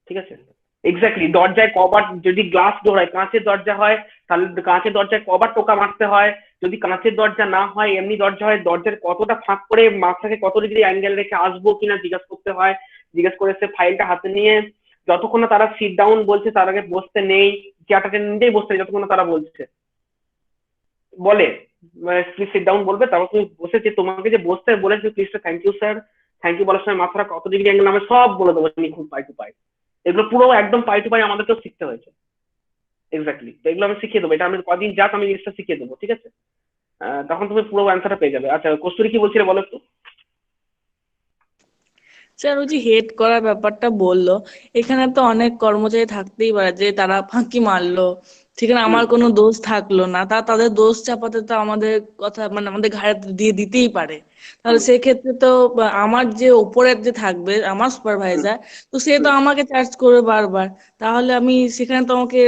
ঠিক আছে, এক্স্যাক্টলি দরজায় কবার, যদি গ্লাস ডোর হয়, কাঁচের দরজা হয়, তাহলে কাঁচের দরজায় কবার টোকা মারতে হয়, যদি কাঁচের দরজা না হয় এমনি দরজা হয়, দরজার কতটা ফাঁক করে মাঝখানে কত ডিগ্রি অ্যাঙ্গেল রেখে আসবো কিনা জিজ্ঞেস করতে হয়। জিজ্ঞেস করে সে ফাইলটা হাতে নিয়ে যতক্ষণ না তারা সিট ডাউন বলছে তার আগে বসতে নেই, চেয়ারটাকে নিজেই বসতে নেই যতক্ষণ না তারা বলছে, বলে প্লিজ সিট ডাউন বলবে, তারপর তুমি বসে, যে তোমাকে যে বসতে বলেছে please thank you sir, thank you বলার সময় মাথাটা কত ডিগ্রি অ্যাঙ্গেল আমি সব বলে দেবো খুব পাই টু পাই। এগুলো পুরো একদম পাই টু পাই আমাদেরকেও শিখতে হয়েছে। এক্স্যাক্টলি, তো এগুলো আমি শিখিয়ে দেবো, এটা আমি কদিন যাক আমি জিনিসটা শিখিয়ে দেবো, ঠিক আছে। তখন তুমি পুরো অ্যান্সারটা পেয়ে যাবে। আচ্ছা, কস্তুরী কি বলছিলে বলো একটু। স্যার ওই যে হেড করার ব্যাপারটা বললো, এখানে তো অনেক কর্মচারী থাকতেই পারে যে তারা ফাঁকি মারলো, সেখানে আমার কোনো দোষ থাকলো না, তাদের দোষ চাপাতে তো আমাদের কথা মানে আমাদের ঘাড়ে দিয়ে দিতেই পারে। তাহলে হুম। সেক্ষেত্রে তো আমার যে ওপরের যে থাকবে আমার হুম। সুপারভাইজার, তো সে তো হুম। আমাকে চার্জ করবে বারবার। তাহলে আমি সেখানে তো আমাকে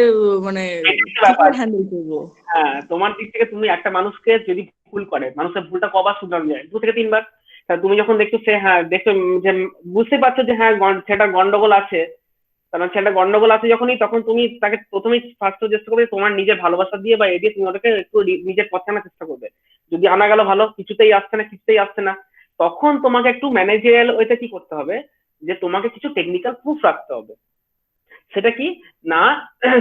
মানে এটাই হচ্ছে কি ব্যাপার। করে হ্যান্ডেল করবো? হ্যাঁ, তোমার দিক থেকে তুমি একটা মানুষকে যদি ভুল করে, মানুষের ভুলটা কবার শুধরানো যায়, 2 থেকে 3 বার। তা তুমি যখন দেখছো সে, হ্যাঁ দেখছো যে বুঝতে পারছো যে হ্যাঁ সেটা গন্ডগোল আছে, কারণ সেটা গন্ডগোল আছে যখনই, তখন তুমি তাকে প্রথমেই ফার্স্ট চেষ্টা করবে তোমার নিজের ভালোবাসা দিয়ে বা এ দিয়ে তুমি ওটাকে একটু নিজের পথে আনার চেষ্টা করবে। যদি আনা গেল ভালো, কিছুতেই আসছে না, কিছুতেই আসছে না, তখন তোমাকে একটু ম্যানেজারিয়াল ওইটা কি করতে হবে, যে তোমাকে কিছু টেকনিক্যাল প্রুফ রাখতে হবে। সেটা কি না,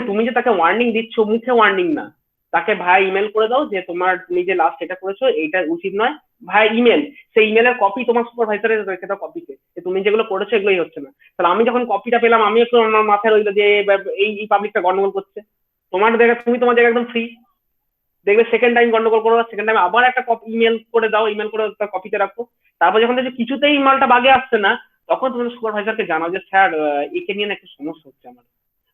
তুমি যে তাকে ওয়ার্নিং দিচ্ছ, মুখে ওয়ার্নিং না, তাকে ভাই ইমেল করে দাও যে তোমার তুমি যে লাস্ট এটা করেছো এইটা উচিত নয়, ভাই ইমেল, সেই ইমেলের কপি তোমার সুপারভাইজারের রেখে দাও কপিতে, যে তুমি যেগুলো করেছো এগুলোই হচ্ছে না। তাহলে আমি যখন কপিটা পেলাম আমি একটু আমার মাথায় রইলো যে এই এই পাবলিকটা গন্ডগোল করছে, তোমার জায়গা তুমি তোমার জায়গা একদম ফ্রি, দেখবে সেকেন্ড টাইম গন্ডগোল করো, সেকেন্ড টাইম আবার একটা কপি ইমেল করে দাও, ইমেল করে তার কপিতে রাখো। তারপর যখন দেখছো কিছুতেই মালটা বাগে আসছে না, তখন তুমি সুপারভাইজারকে জানাও যে স্যার একে নিয়ে না একটু সমস্যা হচ্ছে আমার,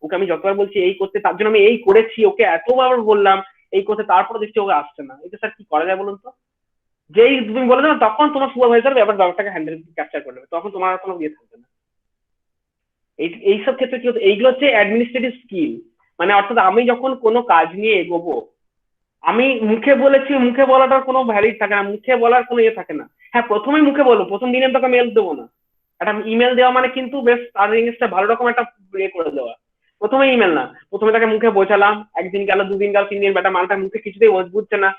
ওকে আমি যতবার বলছি এই করতে, তার জন্য আমি এই করেছি, ওকে এতবার বললাম এই করতে, তারপরে দেখছি ওকে আসছে না, এটা স্যার কি করা যায় বলুন তো। যেই তুমি বলে দাও তখন তোমার সুপারভাইজার ব্যাপারটাকে হ্যান্ডেল ক্যাপচার করে নেবে, তখন তোমার আর কোনো ইয়ে থাকবে না। এইসব ক্ষেত্রে কি হতো, এইগুলো হচ্ছে অ্যাডমিনিস্ট্রেটিভ স্কিল, মানে অর্থাৎ আমি যখন কোনো কাজ নিয়ে এগোবো, আমি মুখে বলেছি, মুখে বলাটার কোনো ভ্যালিড থাকে না, মুখে বলার কোনো ইয়ে থাকে না। হ্যাঁ, প্রথমেই মুখে বলবো, প্রথম দিনে তোকে মেল দেবো না, একটা ইমেল দেওয়া মানে কিন্তু বেশ তার জিনিসটা ভালো রকম একটা ইয়ে করে দেওয়া। প্রথমে ইমেল না, প্রথমে তাকে মুখে বোঝালাম, একদিন গেল, 2 দিন গেল, 3 দিন, বেটা মালটা মুখে কিছুতেই বুঝছে না,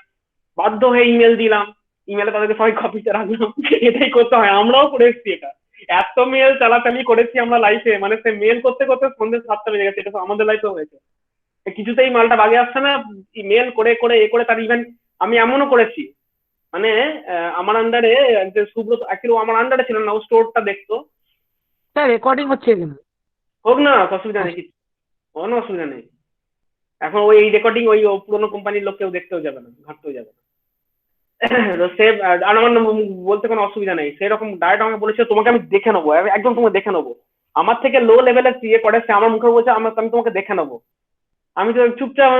বাধ্য হয়ে ইমেল দিলাম, ইমেলে তাদেরকে সবাই কপিতে রাখলাম। এটাই করতে হয়, আমরাও করে এসেছি এটা, এত মেল চালাচালি করেছি আমরা লাইফে, মানে সে মেল করতে করতে সন্ধ্যে 7টা বেজে গেছে, এটা তো আমাদের লাইফেও হয়েছে। কিছুতেই মালটা বাগে আসছে না, মেল করে করে এ করে, তার ইভেন আমি এমনও করেছি, মানে আমার আন্ডারে যে সুব্রত, অ্যাকচুয়ালি আমার আন্ডারে ছিল না, ও স্টোরটা দেখতো। স্যার রেকর্ডিং হচ্ছে এখানে। হোক না, অসুবিধা নেই, কোনো অসুবিধা নেই। এখন ওই এই রেকর্ডিং ওই পুরোনো কোম্পানির লোক কেউ দেখতেও যাবে না, ঘাটতেও যাবে না। তো সে আর আমার বলতে কোনো অসুবিধা নেই, সেরকম ডাইরেক্ট আমাকে বলেছে তোমাকে আমি দেখে নেবো, আমি একদম তোমাকে দেখে নেবো, আমার থেকে লো লেভেলের ইয়ে করে সে আমার মুখে বলছে আমি তোমাকে দেখে নেবো। আমি তো চুপচাপ,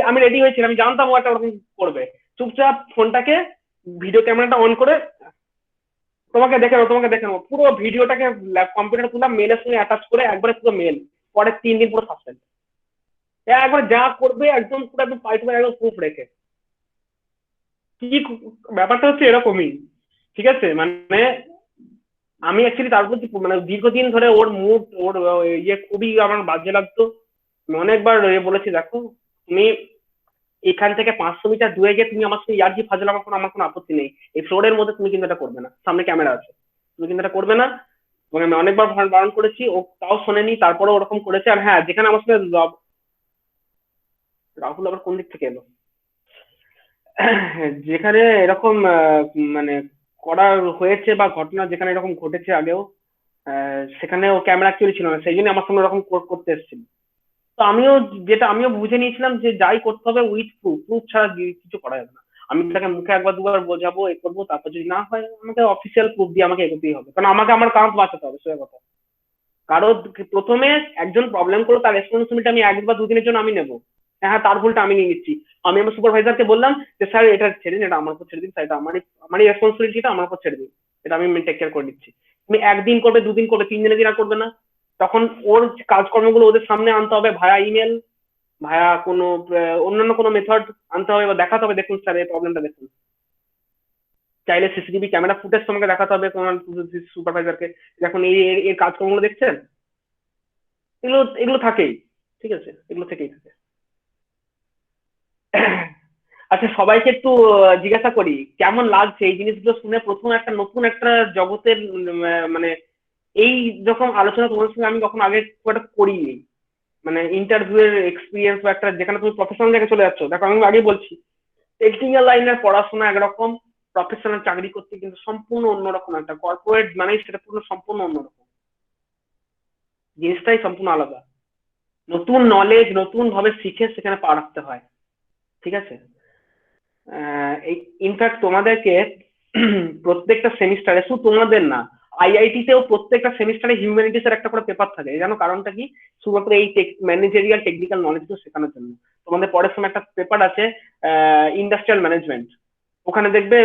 আমি রেডি হয়েছিলাম, আমি জানতাম ও একটা ওরকম করবে, চুপচাপ ফোনটাকে ভিডিও ক্যামেরাটা অন করে তোমাকে দেখে নেবো, তোমাকে দেখে নেবো, পুরো ভিডিওটাকে কম্পিউটার তুললাম, মেলের সঙ্গে অ্যাটাচ করে একবারে পুরো মেল, পরে 3 দিন পুরো সাসপেন্ড। একবার যা করবে একদম পুরো একদম পাল্টে একদম প্রুফ রেখে। ব্যাপারটা হচ্ছে এরকমই, ঠিক আছে? মানে আমি অ্যাকচুয়ালি তার প্রতি মানে দীর্ঘদিন ধরে ওর মুড ওর ইয়ে খুবই আমার বাজে লাগতো। আমি অনেকবার বলেছি, দেখো তুমি এখান থেকে 500 মিটার দূরে গিয়ে তুমি আমার সাথে ইয়ার্কি ফাজলামো আমার কোনো আপত্তি নেই, এই ফ্লোরের মধ্যে তুমি কিন্তু এটা করবে না, সামনে ক্যামেরা আছে, তুমি কিন্তু এটা করবে না। এবং আমি অনেকবার বারণ করেছি, ও তাও শোনেনি, তারপরে ওরকম করেছে। আর হ্যাঁ, যেখানে আমার সাথে রাহুল আবার কোন দিক থেকে এলো, যেখানে এরকম মানে করা হয়েছে বা ঘটনা যেখানে এরকম ঘটেছে আগেও, সেখানে ও ক্যামেরা অ্যাকচুয়ালি ছিল না, সেই জন্য আমার সঙ্গে এরকম করতে এসেছিল। তো আমিও বুঝে নিয়েছিলাম যে যাই করতে হবে উইথ প্রুফ, প্রুফ ছাড়া কিছু করা যাবে না। আমি তাকে মুখে একবার দুবার বোঝাবো, এ করবো, তারপর যদি না হয় আমাকে অফিসিয়াল প্রুফ দিয়ে আমাকে এগোতেই হবে, কারণ আমাকে আমার কাজ বাঁচাতে হবে, সেটা কথা। কারো প্রথমে একজন প্রবলেম করলো, তার রেসপন্সিবিলিটি আমি 1 বা 2 দিনের জন্য আমি নেবো। হ্যাঁ, তার ভুলটা আমি নিয়ে নিচ্ছি। আমি আমার সুপারভাইজারকে বললাম যে স্যার এটা ছেড়ে দিন, এটা আমার উপর ছেড়ে দিন, স্যার এটা আমারই রেসপন্সিবিলিটিটা আমার উপর ছেড়ে দিন, এটা আমি টেক কেয়ার করে নিচ্ছি। তুমি 1 দিন করবে, 2 দিন করবে, 3 দিনের দিন আর করবে না। তখন ওর কাজকর্মগুলো ওদের সামনে আনতে হবে, ভায়া ইমেল, ভায়া কোনো অন্যান্য কোনো মেথড আনতে হবে, বা দেখাতে হবে, দেখুন স্যার এই প্রবলেমটা দেখুন। চাইলে সিসিটিভি ক্যামেরা ফুটেজ তোমাকে দেখাতে হবে তোমার সুপারভাইজারকে, দেখুন এই এর কাজকর্মগুলো দেখছেন। এগুলো এগুলো থাকেই, ঠিক আছে, এগুলো থেকেই থাকে। আচ্ছা, সবাইকে একটু জিজ্ঞাসা করি কেমন লাগছে এই জিনিসগুলো শুনে, প্রথম একটা নতুন একটা জগতের মানে এই রকম আলোচনা তোমার সঙ্গে আমি কখনো আগে খুব একটা করিনি। মানে ইন্টারভিউ এর এক্সপিরিয়েন্স বা একটা যেখানে তুমি প্রফেশনাল জায়গায় চলে যাচ্ছ। দেখো, আমি আগে বলছি, টেকনিক্যাল লাইনের পড়াশোনা একরকম, প্রফেশনাল চাকরি করতে কিন্তু সম্পূর্ণ অন্যরকম, একটা কর্পোরেট মানে সেটা পুরো সম্পূর্ণ অন্যরকম, জিনিসটাই সম্পূর্ণ আলাদা। নতুন নলেজ নতুন ভাবে শিখে সেখানে পা রাখতে হয়, ঠিক আছে? ইনফ্যাক্ট তোমাদেরকে প্রত্যেকটা সেমিস্টারে, শুধু তোমাদের না, আইআইটি তেও প্রত্যেকটা সেমিস্টারে হিউম্যানিটিস এর একটা করে পেপার থাকে, জানো কারণটা কি? শুধুমাত্র এই ম্যানেজেরিয়াল টেকনিক্যাল নলেজ গুলো শেখানোর জন্য। তোমাদের পরের সময় একটা পেপার আছে ইন্ডাস্ট্রিয়াল ম্যানেজমেন্ট, ওখানে দেখবে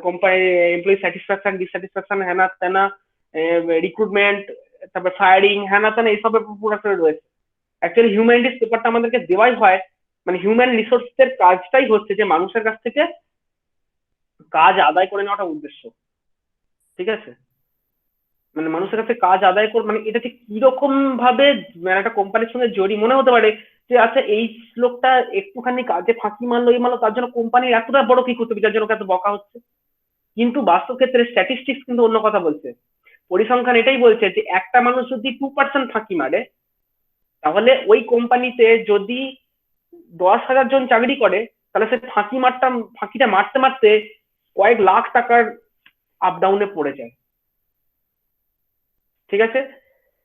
কোম্পানি এমপ্লয়ি স্যাটিসফ্যাকশন, ডিসস্যাটিসফ্যাকশন, হ্যানা ত্যানা, রিক্রুটমেন্ট, তারপর ফায়ারিং, হ্যানা ত্যানা, এইসবের পুরো রয়েছে। অ্যাকচুয়ালি হিউম্যানিটিস পেপারটা আমাদেরকে দেওয়াই হয়, মানে হিউম্যান রিসোর্সের কাজটাই হচ্ছে যে মানুষের কাছ থেকে কাজ আদায় করে নেওয়াটা উদ্দেশ্য, ঠিক আছে? মানে মানুষের কাছে কাজ আদায় করে, মানে এটা ঠিক কিরকম ভাবে মানে একটা কোম্পানির সঙ্গে জড়িয়ে মনে হতে পারে যে আচ্ছা এই লোকটা একটুখানি কাজে ফাঁকি মারলো, এই মারলো, তার জন্য কোম্পানির এতটা বড় কি করতে হবে যার জন্য ওকে এত বকা হচ্ছে। কিন্তু বাস্তব ক্ষেত্রে স্ট্যাটিস্টিক্স কিন্তু অন্য কথা বলছে। পরিসংখ্যান এটাই বলছে যে একটা মানুষ যদি 2% ফাঁকি মারে, তাহলে ওই কোম্পানিতে যদি 10,000 জন চাকরি করে, তাহলে সে ফাঁকিটা মারতে মারতে কয়েক লাখ টাকার আপ ডাউনে পড়ে যায়, ঠিক আছে?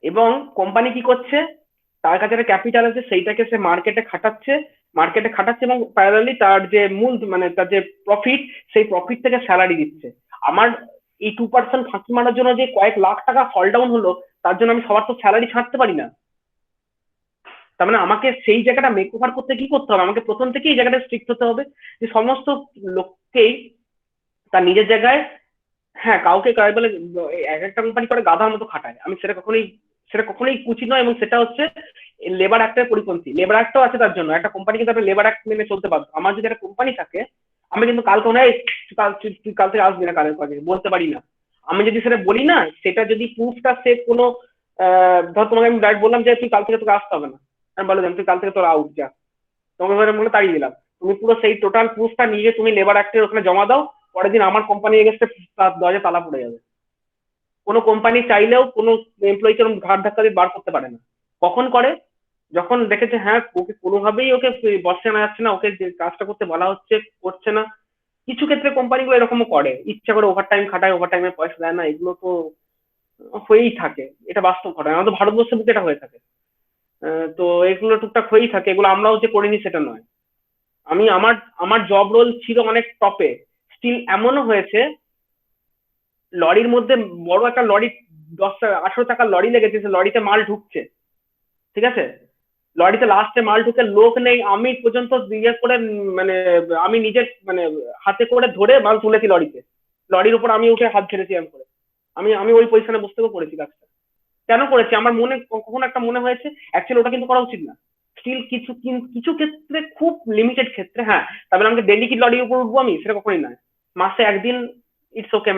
এবং কোম্পানি কি করছে, তার কাছে একটা ক্যাপিটাল আছে, সেইটাকে সে মার্কেটে খাটাচ্ছে এবং প্যারালালি তার যে মূল মানে তার যে প্রফিট, সেই প্রফিট থেকে স্যালারি দিচ্ছে। আমার এই 2% ফাঁকি মারার জন্য যে কয়েক লাখ টাকা ফল ডাউন হলো, তার জন্য আমি সবার তো স্যালারি ছাড়তে পারি না। তার মানে আমাকে সেই জায়গাটা মেক ওভার করতে কি করতে হবে, আমাকে প্রথম থেকেই এই জায়গাটা স্ট্রিক্ট হতে হবে যে সমস্ত লোককেই তার নিজের জায়গায়, হ্যাঁ কাউকে কাজ বলে এক একটা কোম্পানি করে গাধার মতো খাটায়, আমি সেটা কখনোই উচিত নয়, এবং সেটা হচ্ছে লেবার অ্যাক্টের পরিপন্থী। লেবার অ্যাক্টও আছে তার জন্য, একটা কোম্পানি কিন্তু একটা লেবার অ্যাক্ট মেনে চলতে পারবে। আমার যদি একটা কোম্পানি থাকে, আমি কিন্তু কালকে নয় তুই কাল থেকে আসবি না কালের কাজে বলতে পারি না। আমি যদি সেটা বলি না, সেটা যদি প্রুফটা সে কোনো ধর তোমাকে আমি ডাইরেক্ট বললাম যে তুই কাল থেকে তোকে আসতে হবে না, আমি বলে দিলাম তুই কাল থেকে তোর আউট যা, তোমাকে ধরে মনে তাড়িয়ে দিলাম, তুমি পুরো সেই টোটাল প্রুফটা নিয়ে তুমি লেবার অ্যাক্টের ওখানে জমা দাও, পরের দিন আমার কোম্পানি এগেস্টে তার দরজা তালা পড়ে যাবে। কোনো কোম্পানি চাইলেও কোনো এমপ্লয়িকে ঘাট ধাক্কা দিয়ে বার করতে পারে না। কখন করে? যখন দেখেছে হ্যাঁ ওকে কোনোভাবেই ওকে বসে আনা যাচ্ছে না, ওকে যে কাজটা করতে বলা হচ্ছে করছে না। কিছু ক্ষেত্রে কোম্পানিগুলো এরকমও করে, ইচ্ছা করে ওভার টাইম খাটায়, ওভার টাইমে পয়সা দেয় না, এগুলো তো হয়েই থাকে, এটা বাস্তব ঘটনা, আমাদের ভারতবর্ষের বুকে এটা হয়ে থাকে। তো এগুলো টুকটাক হয়েই থাকে, এগুলো আমরাও যে করিনি সেটা নয়। আমি আমার জব রোল ছিল অনেক টপে, স্টিল এমনও হয়েছে লরির মধ্যে, বড় একটা লরি 18 টাকার লরি লেগেছে, সে লরিতে মাল ঢুকছে, ঠিক আছে? লরিতে লাস্টে মাল ঢুকে লোক নেই, আমি পর্যন্ত ইয়ে করে মানে আমি নিজের মানে হাতে করে ধরে মাল তুলেছি লরিতে, লরির উপর আমি উঠে হাত ছেড়েছি এম করে। আমি ওই পজিশনে বসে থেকেও করেছি কাজটা। কেন করেছি? আমার মনে কখনো একটা মনে হয়েছে অ্যাকচুয়ালি ওটা কিন্তু করা উচিত না, স্টিল কিছু ক্ষেত্রে, খুব লিমিটেড ক্ষেত্রে হ্যাঁ, তারপরে আমাকে ডেলি কি লরির উপর উঠবো আমি, সেটা কখনোই নয়। মাসে একদিন ইটস ওকে,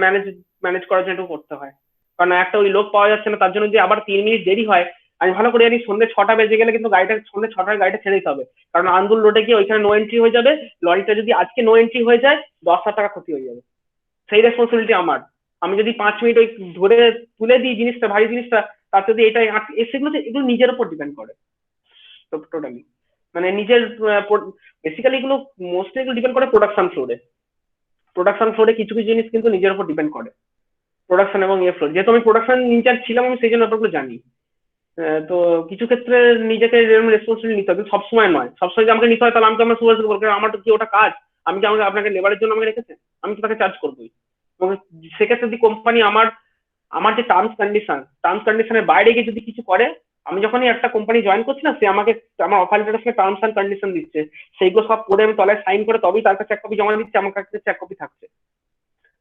ম্যানেজ করার জন্য একটু করতে হয়। কারণ একটা ওই লোক পাওয়া যাচ্ছে না, তার জন্য যদি আবার 3 মিনিট দেরি হয়, আমি ভালো করে জানি সন্ধ্যে 6টা বেজে গেলে কিন্তু সন্ধ্যে 6টার গাড়িটা ছেড়ে দিতে হবে। কারণ আন্দুল রোডে গিয়ে ওইখানে নো এন্ট্রি হয়ে যাবে, লরিটা যদি আজকে নো এন্ট্রি হয়ে যায় 10,000 টাকা ক্ষতি হয়ে যাবে। সেই রেসপন্সিবিলিটি আমার। আমি যদি 5 মিনিট ওই ধরে তুলে দিই জিনিসটা, ভারী জিনিসটা, তার যদি এটাই এগুলো নিজের উপর ডিপেন্ড করে টোটালি। মানে নিজের বেসিক্যালি এগুলো মোস্টলি এগুলো ডিপেন্ড করে প্রোডাকশন ফ্লোরে কিছু কিছু জিনিস কিন্তু নিজের উপর ডিপেন্ড করে, প্রোডাকশন এবং ফ্লোর। যেহেতু আমি প্রোডাকশন ইনচার্জ ছিলাম, আমি সেই জন্য ব্যাপারগুলো জানি। তো কিছু ক্ষেত্রে নিজেকে রেসপন্সিবিলিটি নিতে হবে, সবসময় নয়। সবসময় যদি আমাকে নিতে হয় তাহলে আমি তো আমার সুপারভাইজারকে বলবো, আমার তো কি ওটা কাজ? আমি কি আমাকে আপনাকে লেবারের জন্য আমাকে রেখেছে? আমি তো তাকে চার্জ করবোই। এবং সেক্ষেত্রে যদি কোম্পানি আমার যে টার্মস কন্ডিশনের বাইরে গিয়ে যদি কিছু করে, আমি যখনই একটা কোম্পানি জয়েন করছি না, সে আমাকে আমার অফার লেটারের সঙ্গে টার্মস অ্যান্ড কন্ডিশন দিচ্ছে, সেইগুলো সব পড়ে আমি তলায় সাইন করে তবেই তার কাছে এক কপি জমা দিচ্ছি, আমার কাছে এক কপি থাকছে।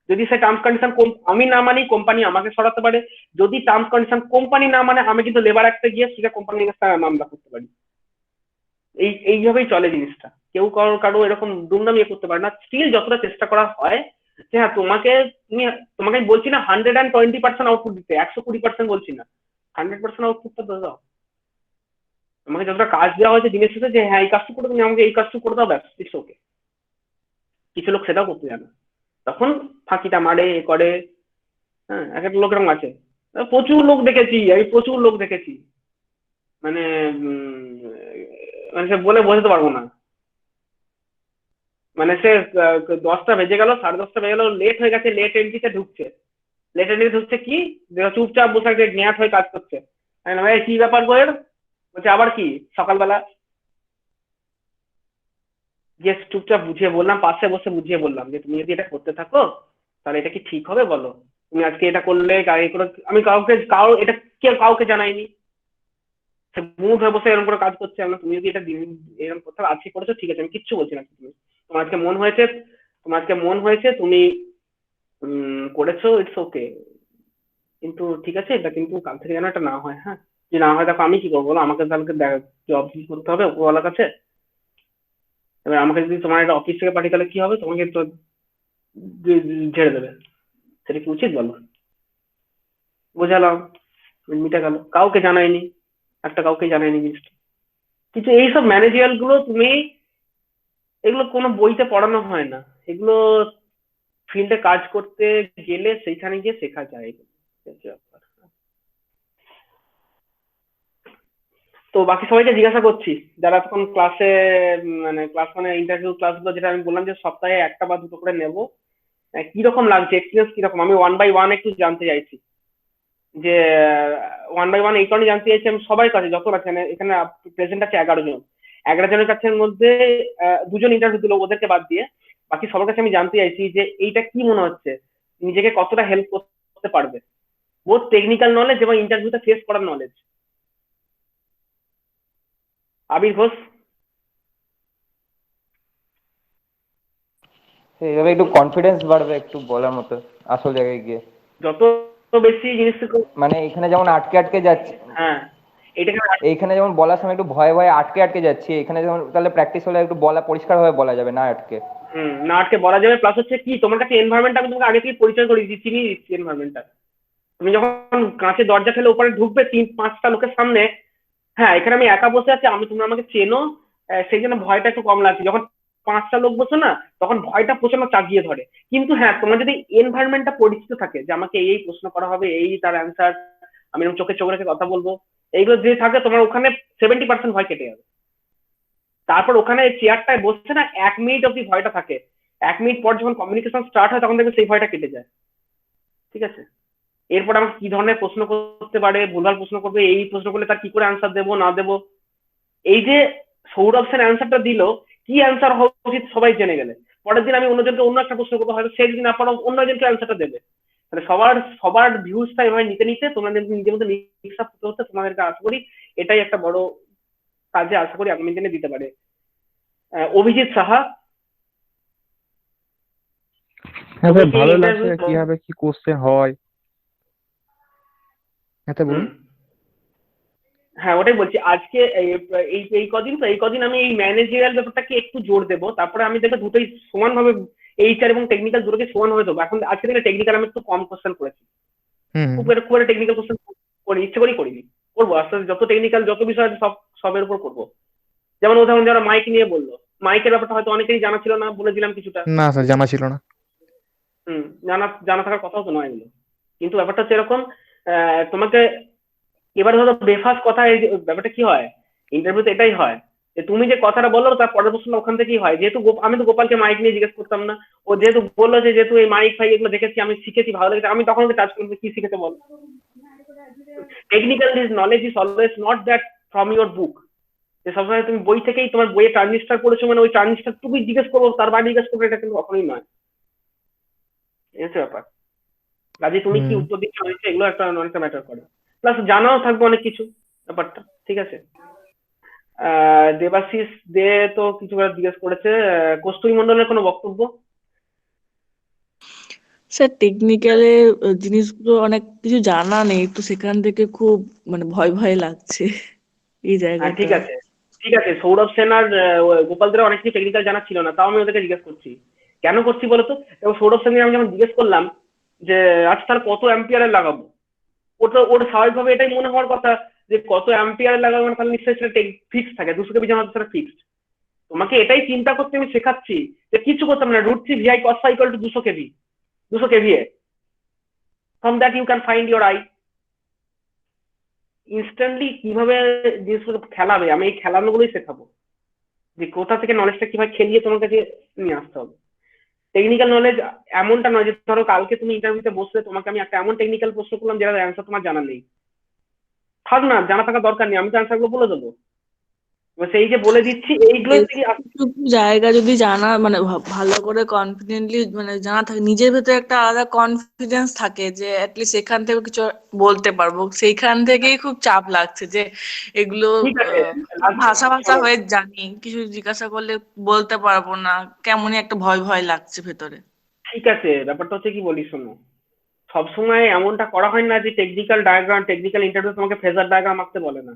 যদি সে টার্মস কন্ডিশন আমি না মানি, কোম্পানি আমাকে সরাতে পারে। যদি টার্মস কন্ডিশন কোম্পানি না মানে, আমি কিন্তু লেবার অ্যাক্টে গিয়ে সেটা কোম্পানির কাছে মামলা করতে পারি। এইভাবেই চলে জিনিসটা। কেউ কারো এরকম দুমদাম করতে পারে না। স্টিল যতটা চেষ্টা করা হয় যে হ্যাঁ, তোমাকে আমি বলছি না 120% আউটপুট দিতে, 120% বলছি না, 100% আউটপুটটা দাও। তোমাকে যতটা কাজ দেওয়া হয়েছে দিনের শেষে, যে হ্যাঁ এই কাজটা করে তুমি আমাকে এই কাজটা করে দাও, ব্যাস, ইটস ওকে। কিছু লোক সেটাও করতে জানে, তখন ফাঁকিটা মারে, করে। হ্যাঁ, এক একটা লোক এরকম আছে। প্রচুর লোক দেখেছি আমি, প্রচুর লোক দেখেছি। মানে মানে সে বলে বোঝাতে পারবো না। মানে সে 10টা বেজে গেল, 10:30 বেজে গেল, লেট হয়ে গেছে, লেট এন্ট্রিতে ঢুকছে কি, চুপচাপ বসে একটা জ্ঞাত হয়ে কাজ করছে। আমি বললাম, এই কি ব্যাপার গো এর? বলছে আবার কি সকালবেলা? যে চুপচাপ বুঝিয়ে বললাম, পাশে বসে বুঝিয়ে বললাম যে তুমি যদি এটা করতে থাকো তাহলে এটা কি ঠিক হবে বলো? তুমি আজকে এটা করলে আমি কাউকে জানাইনি। সে মুড হয়ে বসে এরকম করে কাজ করছে। আমরা তুমি যদি এটা এরকম করতে আজকে করেছো, ঠিক আছে, আমি কিচ্ছু বলছি না। তুমি তোমার আজকে মন হয়েছে তুমি করেছো, ইটস ওকে। কিন্তু ঠিক আছে, এটা কিন্তু কাল থেকে যেন এটা না হয়। হ্যাঁ, যদি না হয় দেখো আমি কি করবো বলো? আমাকে তাহলে জব করতে হবে ওপরওয়ালার কাছে। এবার আমাকে যদি তোমার একটা অফিস থেকে পাঠিয়ে, তাহলে কি হবে? তোমাকে তো ঝেড়ে দেবে। সেটা কি উচিত বলো? বোঝালাম, মিটে গেল। কাউকে জানায়নি জিনিসটা। কিন্তু এইসব ম্যানেজিয়াল গুলো এগুলো কোনো বইতে পড়ানো হয় না। এগুলো ফিল্ডে কাজ করতে গেলে সেইখানে গিয়ে শেখা যায় এগুলো। হচ্ছে ব্যাপার। তো বাকি সবাইকে জিজ্ঞাসা করছি, যারা তখন ক্লাসে, মানে ইন্টারভিউ ক্লাসগুলো, যেটা আমি বললাম যে সপ্তাহে 1টা বা 2টো করে নেবো, কিরকম লাগছে, এক্সপিরিয়েন্স কিরকম? আমি 1 by 1 একটু জানতে চাইছি। যে 1 by 1 এই কারণে জানতে চাইছি, আমি সবার কাছে যত আছে এখানে প্রেজেন্ট আছে 11 জন। 11 জনের কাছের মধ্যে 2জন ইন্টারভিউ দিল, ওদেরকে বাদ দিয়ে বাকি সবার কাছে আমি জানতে চাইছি যে এইটা কি মনে হচ্ছে, নিজেকে কতটা হেল্প করতে পারবে, বোথ টেকনিক্যাল নলেজ এবং ইন্টারভিউতে ফেস করার নলেজ। আবির ঘোষ। এইভাবে একটু কনফিডেন্স বাড়বে একটু বলার মতো আসল জায়গায় গিয়ে। যত বেশি জিনিস মানে এখানে যেমন আটকে আটকে যাচ্ছে, হ্যাঁ, এটাকে এইখানে যেমন বলার সময় একটু ভয়ে ভয়ে আটকে আটকে যাচ্ছি, এখানে যেমন তাহলে প্র্যাকটিস হলে একটু বলা পরিষ্কারভাবে বলা যাবে, না আটকে। না আটকে বলা যাবে। প্লাস হচ্ছে কি, তোমার কাছে এনভায়রনমেন্ট আমি তোমাকে আগে থেকে পরিচয় করে দিচ্ছি, চিনিয়ে দিচ্ছি এনভায়রনমেন্টটা। তুমি যখন কাঁচের দরজা ফেলে উপরে ঢুকবে 3-5টা লোকের সামনে, হ্যাঁ এখানে আমি একা বসে আছি, তোমরা আমাকে চেনো, সেই জন্য ভয়টা একটু কম লাগছে। যখন 5টা লোক বসে না, তখন ভয়টা প্রচন্ড চাগিয়ে ধরে। কিন্তু হ্যাঁ, তোমার যদি এনভায়রনমেন্টটা পরিচিত থাকে, যে আমাকে এই প্রশ্ন করা হবে, এই তার অ্যান্সার, আমি এরকম চোখে চোখ রেখে কথা বলবো, এইগুলো যে থাকে, তোমার ওখানে 70% ভয় কেটে যাবে। তারপর ওখানে চেয়ারটায় বসছে না, 1 মিনিট অব্দি ভয়টা থাকে। 1 মিনিট পর যখন কমিউনিকেশন স্টার্ট হয়, তখন দেখবে সেই ভয়টা কেটে যায়। ঠিক আছে? এরপর আমাকে কি ধরনের প্রশ্ন করতে পারে, ভুলভাল প্রশ্ন করবে, এই প্রশ্ন করলে তার কি করে অ্যান্সার দেবো না দেবো। এই যে সৌরভ সেন অ্যান্সারটা দিল, কি অ্যান্সার হওয়া উচিত সবাই জেনে গেলে, পরের দিন আমি অন্যজনকে অন্য একটা প্রশ্ন করবো, হয়তো সে যদি না পারো অন্যজনকে অ্যান্সারটা দেবে। তাহলে সবার ভিউজটা এভাবে নিতে নিতে তোমাদের নিজের মধ্যে মিক্স আপ হতে হতে তোমাদেরকে আশা করি এটাই একটা বড় কাজে আশা করি আগামী দিনে দিতে পারে। অভিজিৎ সাহা। হ্যাঁ স্যার, ভালো লাগছে কিভাবে কি কোশ্চেন হয়। হ্যাঁ স্যার বলুন। হ্যাঁ ওটাই বলছি, আজকে এই কদিন আমি এই ম্যানেজারিয়াল ব্যাপারটাকে একটু জোর দেবো, তারপরে আমি দেখবো দুটোই সমানভাবে এইচআর এবং টেকনিক্যাল দুটোকে সমানভাবে দেবো। এখন আজকে থেকে টেকনিক্যাল আমি একটু কম কোশ্চেন করেছি, হুম খুব একটা টেকনিক্যাল কোশ্চেন করি, ইচ্ছে করেই করিনি, করবো আস্তে আস্তে, যত টেকনিক্যাল যত বিষয় আছে সবের উপর করবো। যেমন উদাহরণ যারা মাইক নিয়ে বললো, মাইকের ব্যাপারটা হয়তো অনেকেরই জানা ছিল না, বলে দিলাম কিছুটা। না স্যার জানা ছিল না। জানা জানা থাকার কথাও তো নয় এগুলো, কিন্তু ব্যাপারটা হচ্ছে এরকম, তোমাকে এবার ধরো বেফাস কথা, এই যে ব্যাপারটা কি হয় ইন্টারভিউতে, এটাই হয় যে তুমি যে কথাটা বললো তার পরের প্রশ্ন ওখান থেকেই হয়। যেহেতু আমি তো গোপালকে মাইক নিয়ে জিজ্ঞেস করতাম না, ও যেহেতু বললো যে যেহেতু এই মাইক ফাইক এগুলো দেখেছি আমি শিখেছি ভালো লেগেছে, আমি তখন ওকে টাচ করবো কি শিখেছে বল। Technical knowledge is always not that from your book, যে সবসময় তুমি বই থেকেই তোমার বইয়ে ট্রানজিস্টার পড়েছো মানে ওই ট্রানজিস্টার তুমি জিজ্ঞেস করবো তার বাড়ি জিজ্ঞেস করবো, এটা কিন্তু কখনোই নয়। এই হচ্ছে ব্যাপার। কাজে তুমি কি উত্তর দিচ্ছ হয়েছে এগুলো একটা অনেকটা ম্যাটার করে, প্লাস জানাও থাকবে অনেক কিছু ব্যাপারটা। ঠিক আছে, দেবাশিস দে তো কিছু জিজ্ঞেস করেছে, কস্তুরী মন্ডলের কোনো বক্তব্য? স্যার টেকনিক্যালে জিনিসগুলো অনেক কিছু জানা নেই, তো সেখান থেকে খুব মানে ভয় ভয় লাগছে এই হ্যাঁ জায়গাটা। ঠিক আছে, ঠিক আছে, সৌরভ সেন আর গোপালদের অনেক কিছু টেকনিক্যাল জানা ছিল না, তাও আমি ওদেরকে জিজ্ঞেস করছি। কেন করছি বলতো? এবং সৌরভ সেনকে আমি যখন জিজ্ঞেস করলাম যে আচ্ছা তার কত অ্যাম্পিয়ারের লাগাবো, ওর স্বাভাবিকভাবে এটাই মনে হওয়ার কথা যে কত অ্যাম্পিয়ারের লাগাবো মানে তাহলে নিশ্চয়ই সেটা ফিক্স থাকে, 200 কেবি জানা সেটা ফিক্সড। তোমাকে এটাই চিন্তা করতে আমি শেখাচ্ছি যে কিছু করতাম না, √3 VI cos phi equal to 200 kV, 200 kVA, from that you can find your I। Instantly কিভাবে জিনিসগুলো খেলাবে, আমি এই খেলানোগুলোই শেখাবো, যে কোথা থেকে নলেজটা কিভাবে খেলিয়ে তোমার কাছে নিয়ে আসতে হবে। টেকনিক্যাল নলেজ এমনটা নয় যে ধরো কালকে তুমি ইন্টারভিউতে বসলে তোমাকে আমি একটা এমন টেকনিক্যাল প্রশ্ন করলাম যেটা অ্যান্সার তোমার জানা নেই, থাক না, জানা থাকার দরকার নেই, আমি তো অ্যান্সারগুলো বলে দেবো। সেই যে বলে দিচ্ছি এইগুলো থেকে কিছু জায়গা যদি জানা মানে ভালো করে কনফিডেন্টলি মানে জানা থাকে, নিজের ভেতরে একটা আলাদা কনফিডেন্স থাকে যে অ্যাটলিস্ট এখান থেকে কিছু বলতে পারবো, সেইখান থেকেই খুব চাপ লাগছে যে এগুলো ঠিক আছে, ভাষা ভাষা হয়ে জানি, কিছু জিজ্ঞাসা করলে বলতে পারবো না, কেমনই একটা ভয় ভয় লাগছে ভেতরে। ঠিক আছে, ব্যাপারটা হচ্ছে কি বলি শোনো, সবসময় এমনটা করা হয় না যে টেকনিক্যাল ডায়াগ্রাম, টেকনিক্যাল ইন্টারভিউ তোমাকে ফেজার ডায়াগ্রাম আঁকতে বলে না।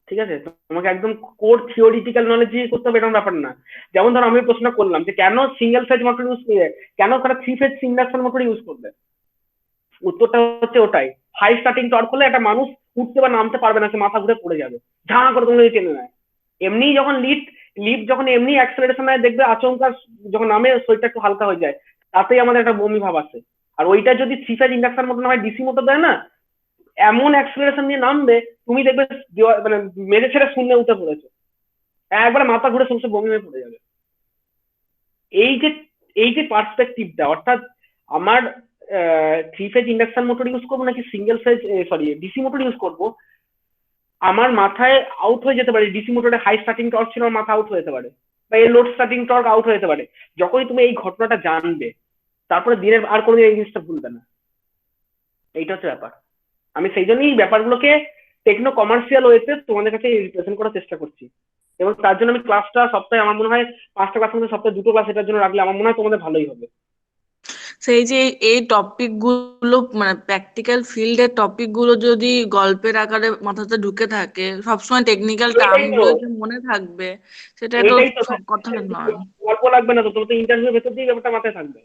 ঠিক আছে, তোমাকে একদম কোর থিওরিটিক্যাল নলেজ দিয়ে করতে হবে এরকম ব্যাপার না। যেমন ধরো আমি প্রশ্ন করলাম যে কেন সিঙ্গেল ফেজ মোটর ইউজ করে, কেন তারা 3 ফেজ ইন্ডাকশন মোটর ইউজ করবে, উত্তরটা হচ্ছে ওটাই, হাই স্টার্টিং টর্ক হলে একটা মানুষ উঠতে বা নামতে পারবে না, সে মাথা ঘুরে পড়ে যাবে ঝাঁ করে তুমি যদি টেনে নেয়। এমনি যখন লিফট যখন এমনি অ্যাক্সেলারেশন নেয় দেখবে আচমকা যখন নামে শরীরটা একটু হালকা হয়ে যায়, তাতেই আমাদের একটা বমি ভাব আসে। আর ওইটা যদি 3 ফেজ ইন্ডাকশন মোটর না হয় ডিসি মোটর দেয় না, এমন অ্যাক্সেলারেশন নিয়ে নামবে তুমি দেখবে মানে মেরে ছেড়ে শূন্যে উঠে পড়েছে, একবারে মাথা ঘুরে সমস্ত বমি হয়ে পড়ে যাবে। এই যে পার্সপেক্টিভটা, অর্থাৎ আমার 3 ফেজ ইন্ডাকশন মোটর ইউজ করবো নাকি single phase DC motor use করবো, আমার মাথায় আউট হয়ে যেতে পারে ডিসি মোটরে হাই স্টার্টিং টর্ক ছিল, মাথা আউট হয়ে যেতে পারে, বা এই লোড স্টার্টিং টর্ক আউট হয়ে যেতে পারে। যখনই তুমি এই ঘটনাটা জানবে তারপরে দিনের আর কোনোদিন এই জিনিসটা ভুলবে না। এইটা হচ্ছে ব্যাপার। আমি সেই জন্যই ব্যাপারগুলোকে টেকনো কমার্শিয়াল ওয়েতে তোমাদের কাছে রিপ্রেজেন্ট করার চেষ্টা করছি, এবং তার জন্য আমি ক্লাসটা সপ্তাহে আমার মনে হয় 5টা ক্লাসের মধ্যে সপ্তাহে 2টো ক্লাস এটার জন্য রাখলে আমার মনে হয় তোমাদের ভালোই হবে। সেই যে এই টপিক গুলো মানে প্র্যাকটিক্যাল ফিল্ডের টপিক গুলো যদি গল্পের আকারে মাথাতে ঢুকে থাকে, সবসময় টেকনিক্যাল টার্ম এইটাই তো, গুলো যে মনে থাকবে সেটা তো এইটাই তো কথা নয়। গল্প লাগবে না তো, তোমার তো ইন্টারভিউ ভেতর দিয়ে ব্যাপারটা মাথায় থাকবে।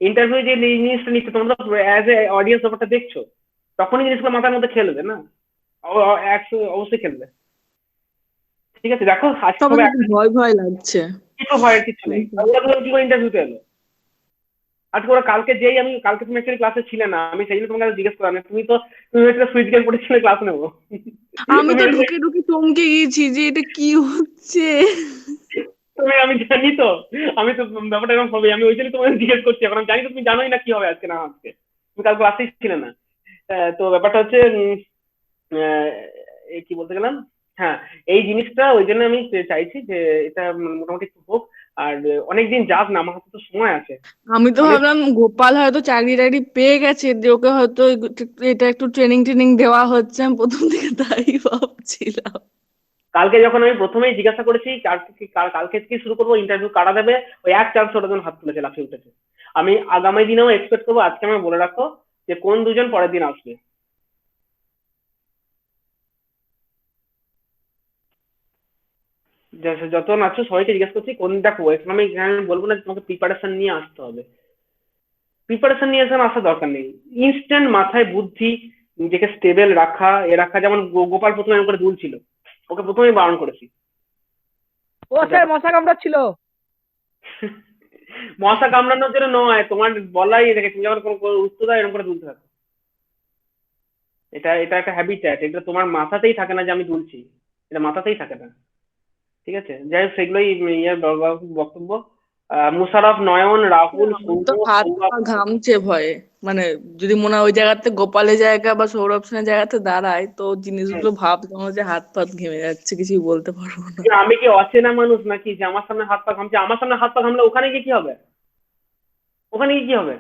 ইন্টারভিউ যে জিনিসটা নিচ্ছে তোমরা তো অ্যাজ এ অডিয়েন্স ব্যাপারটা দেখছো, তখনই জিনিসগুলো মাথার মধ্যে খেলবে না, অবশ্যই খেলবে। ঠিক আছে, দেখো আজকে তবে সবাই ভয় ভয় লাগছে। কিছু ভয়ের কিছু নেই, ওরা ধরো কি করে ইন্টারভিউতে এলো আজকে, ওরা কালকে কালকে তুমি অ্যাকচুয়ালি ক্লাসে ছিলে না, আমি সেই জন্য তোমাকে জিজ্ঞেস করলাম, তুমি একটা সুইচ গেম পড়েছিলে ক্লাস নেবো, আমি তো ঢুকে ঢুকে চমকে গিয়েছি যে এটা কি হচ্ছে। আমি জানি তো, আমি তো ব্যাপারটা এরকম হবে, আমি ওই জন্য তোমাকে জিজ্ঞেস করছি, এখন আমি জানি তো তুমি জানোই না কি হবে আজকে না আজকে, তুমি কাল ক্লাসেই ছিলে না। তো ব্যাপারটা হচ্ছে কি বলতে গেলাম, হ্যাঁ এই জিনিসটা ওই জন্য আমি চাইছি যে এটা মোটামুটি একটু হোক, আর অনেকদিন যাক না, আমার হাতে তো সময় আছে। আমি তো ভাবলাম গোপাল হয়তো চাকরি টাকরি পেয়ে গেছে, যে ওকে হয়তো এটা একটু ট্রেনিং ট্রেনিং দেওয়া হচ্ছে, আমি প্রথম থেকে তাই ভাবছিলাম। কালকে যখন আমি প্রথমেই জিজ্ঞাসা করেছি কালকে থেকে শুরু করবো ইন্টারভিউ কারা দেবে, ওই এক চান্স ওটা যখন হাত তুলেছে লাফিয়ে উঠেছে। আমি আগামী দিনেও এক্সপেক্ট করবো, আজকে আমি বলে রাখো যে কোন দুজন পরের দিন আসবে। যতজন আছো সবাইকে জিজ্ঞেস করছি কোন, দেখো এখানে আমি বলবো না যে তোমাকে প্রিপারেশন নিয়ে আসতে হবে, প্রিপারেশন নিয়ে আসার দরকার নেই। ইনস্ট্যান্ট মাথায় বুদ্ধি, নিজেকে স্টেবল রাখা, রাখা, যেমন গোপাল প্রথমে এরকম করে দুলছিল, ওকে প্রথমেই বারণ করেছি। ও স্যার মশা কামড়াচ্ছিল। মশা কামড়ানোর জন্য নয়, তোমার বলাই দেখে তুমি যখন কোনো উত্তর দাও এরকম করে দুলতে থাকো। এটা এটা একটা হ্যাবিট্যাট, এটা তোমার মাথাতেই থাকে না যে আমি দুলছি, এটা মাথাতেই থাকে না। ঠিক আছে, যাই হোক সেগুলোই ইয়ের বক্তব্য। মুশারফ, নয়ন, রাহুল, আমার সৌম্য, তো হাত সৌরভ। পা ঘামছে ভয়ে, মানে যদি মনে হয় ওই জায়গাতে গোপালের জায়গা বা সৌরভ সেনের জায়গাতে দাঁড়ায় তো জিনিসগুলো ভাবতে মনে হচ্ছে হাত পাত ঘেমে যাচ্ছে, কিছুই বলতে পারবো না। আমি কি অচেনা মানুষ নাকি যে আমার সামনে হাত পা ঘামছে? আমার সামনে হাত পা ঘামলে ওখানে গিয়ে কি হবে? ওখানে গিয়ে কি হবে?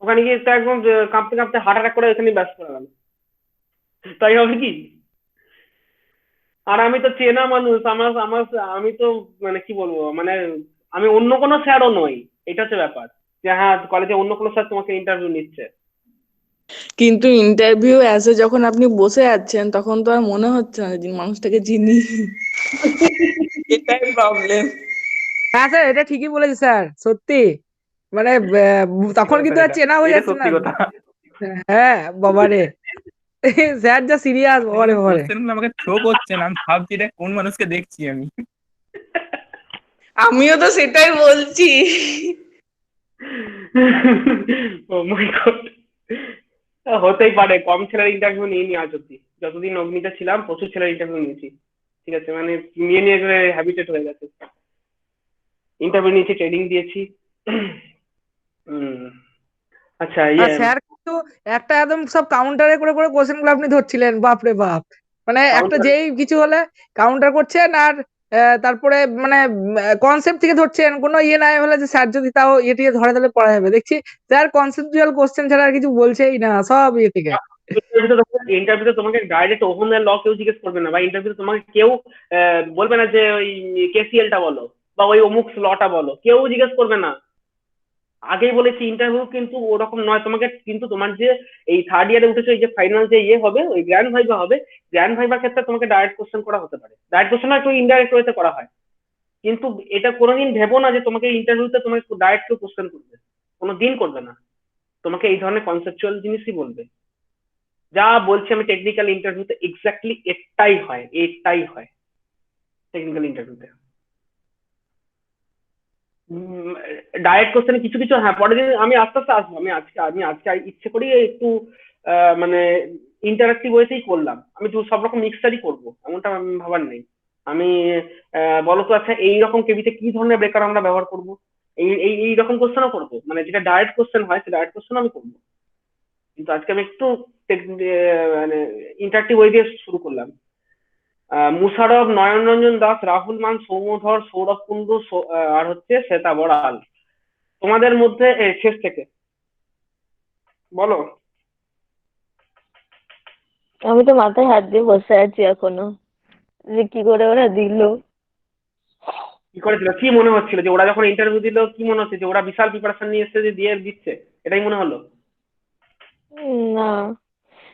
ওখানে গিয়ে তো একদম কাঁপতে কাঁপতে হার্ট অ্যাটাক করে এখানে ব্যস্ত হয়ে গেল, তাই হবে কি? আর আমি তো চেনা মানুষ, আমার আমার আমি তো মানে কি বলবো, মানে আমি অন্য কোনো স্যারও নই। এটা হচ্ছে ব্যাপার, যে হ্যাঁ কলেজে অন্য কোনো স্যার তোমাকে ইন্টারভিউ নিচ্ছে। কিন্তু ইন্টারভিউ অ্যাসে যখন আপনি বসে আছেন তখন তো আর মনে হচ্ছে না যে মানুষটাকে চিনি, এটাই প্রবলেম। হ্যাঁ স্যার, এটা ঠিকই বলেছে স্যার, সত্যি। মানে তখন কিন্তু আর চেনা হয়ে এটা যাচ্ছে না। সত্যি কথা। হ্যাঁ বাবারে, স্যার যা সিরিয়াস, আপনি বাবারে যখন বাবারে। কোশ্চেন গুলো আমাকে থ্রো করছেন আমি ভাবছি এটা কোন মানুষকে দেখছি আমি। আমিও তো সেটাই বলছি। ও মাই গড, হতেই পারে, কম ছেলের ইন্টারভিউ নিয়ে আজ অব্দি। যতদিন অগ্নিতে ছিলাম প্রচুর ছেলের ইন্টারভিউ নিয়েছি। ঠিক আছে, মানে নিয়ে নিয়ে হ্যাবিটেড হয়ে গেছে। ইন্টারভিউ নিয়েছি, ট্রেনিং দিয়েছি। আচ্ছা আর স্যার কিন্তু একটা একদম সব কাউন্টারে করে করে কোশ্চেন গুলো আপনি ধরছিলেন, বাপ রে বাপ। মানে একটা counter- যেই কিছু হলে কাউন্টার করছেন, আর তারপরে মানে কনসেপ্ট থেকে ধরছেন, কোনো ইয়ে নাই হলে যে স্যার যদি তাও ইয়ে টিয়ে ধরে তাহলে পড়া যাবে। দেখছি স্যার কনসেপচুয়াল কোশ্চেন ছাড়া আর কিছু বলছেই না, সব ইয়ে থেকে। ইন্টারভিউতে তোমাকে ডাইরেক্ট ওহমের ল কেউ জিজ্ঞেস করবে না, বা ইন্টারভিউতে তোমাকে কেউ বলবে না যে ওই কেসিএলটা বলো বা ওই অমুক লটা বলো, কেউ জিজ্ঞেস করবে না। আগেই বলেছি ইন্টারভিউ কিন্তু ওরকম নয়, তোমাকে কিন্তু তোমার যে এই থার্ড ইয়ারে উঠেছো, এই যে ফাইনাল যে ইয়ে হবে, ওই গ্র্যান্ড ভাইভা হবে, গ্র্যান্ড ভাইভার ক্ষেত্রে তোমাকে ডাইরেক্ট কোশ্চেন করা হতে পারে, ডাইরেক্ট কোশ্চেন হয়, একটু ইনডাইরেক্ট ওয়েতে করা হয়। কিন্তু এটা কোনোদিন ভেবো না যে তোমাকে ইন্টারভিউতে তোমাকে ডাইরেক্ট কেউ কোশ্চেন করবে, কোনোদিন করবে না। তোমাকে এই ধরনের কনসেপচুয়াল জিনিসই বলবে। যা বলছি আমি টেকনিক্যাল ইন্টারভিউতে এক্স্যাক্টলি এটাই হয়, এটাই হয় টেকনিক্যাল ইন্টারভিউতে। ডাইরেক্ট কোশ্চেনে কিছু কিছু, হ্যাঁ পরের দিন আমি আস্তে আস্তে আসবো। আমি আজকে ইচ্ছে করি একটু মানে ইন্টারাক্টিভ ওয়েতেই করলাম। আমি সব রকম মিক্সচারই করবো এমনটা আমি ভাবার নেই। আমি বলো তো, আচ্ছা এইরকম কেবিতে কি ধরনের ব্রেকার আমরা ব্যবহার করবো, এই রকম কোশ্চেনও করবো, মানে যেটা ডাইরেক্ট কোশ্চেন হয় সেই ডাইরেক্ট কোশ্চেন আমি করবো। কিন্তু আজকে আমি একটু মানে ইন্টারাক্টিভ ওয়ে দিয়ে শুরু করলাম। মুশারফ, নয়ন রঞ্জন দাস, রাহুল মান, সৌম্যধর, সৌরভ কুন্ডু, আর হচ্ছে শ্বেতা বড়াল। তোমাদের মধ্যে শেষ থেকে বলো। আমি তো মাথায় হাত দিয়ে বসে আছি এখনো, যে কি করে ওরা দিল। কি করেছিল, কি মনে হচ্ছিল যে ওরা যখন ইন্টারভিউ দিল, কি মনে হচ্ছে যে ওরা বিশাল প্রিপারেশন নিয়ে এসছে যে দিয়ে দিচ্ছে, এটাই মনে হলো? না,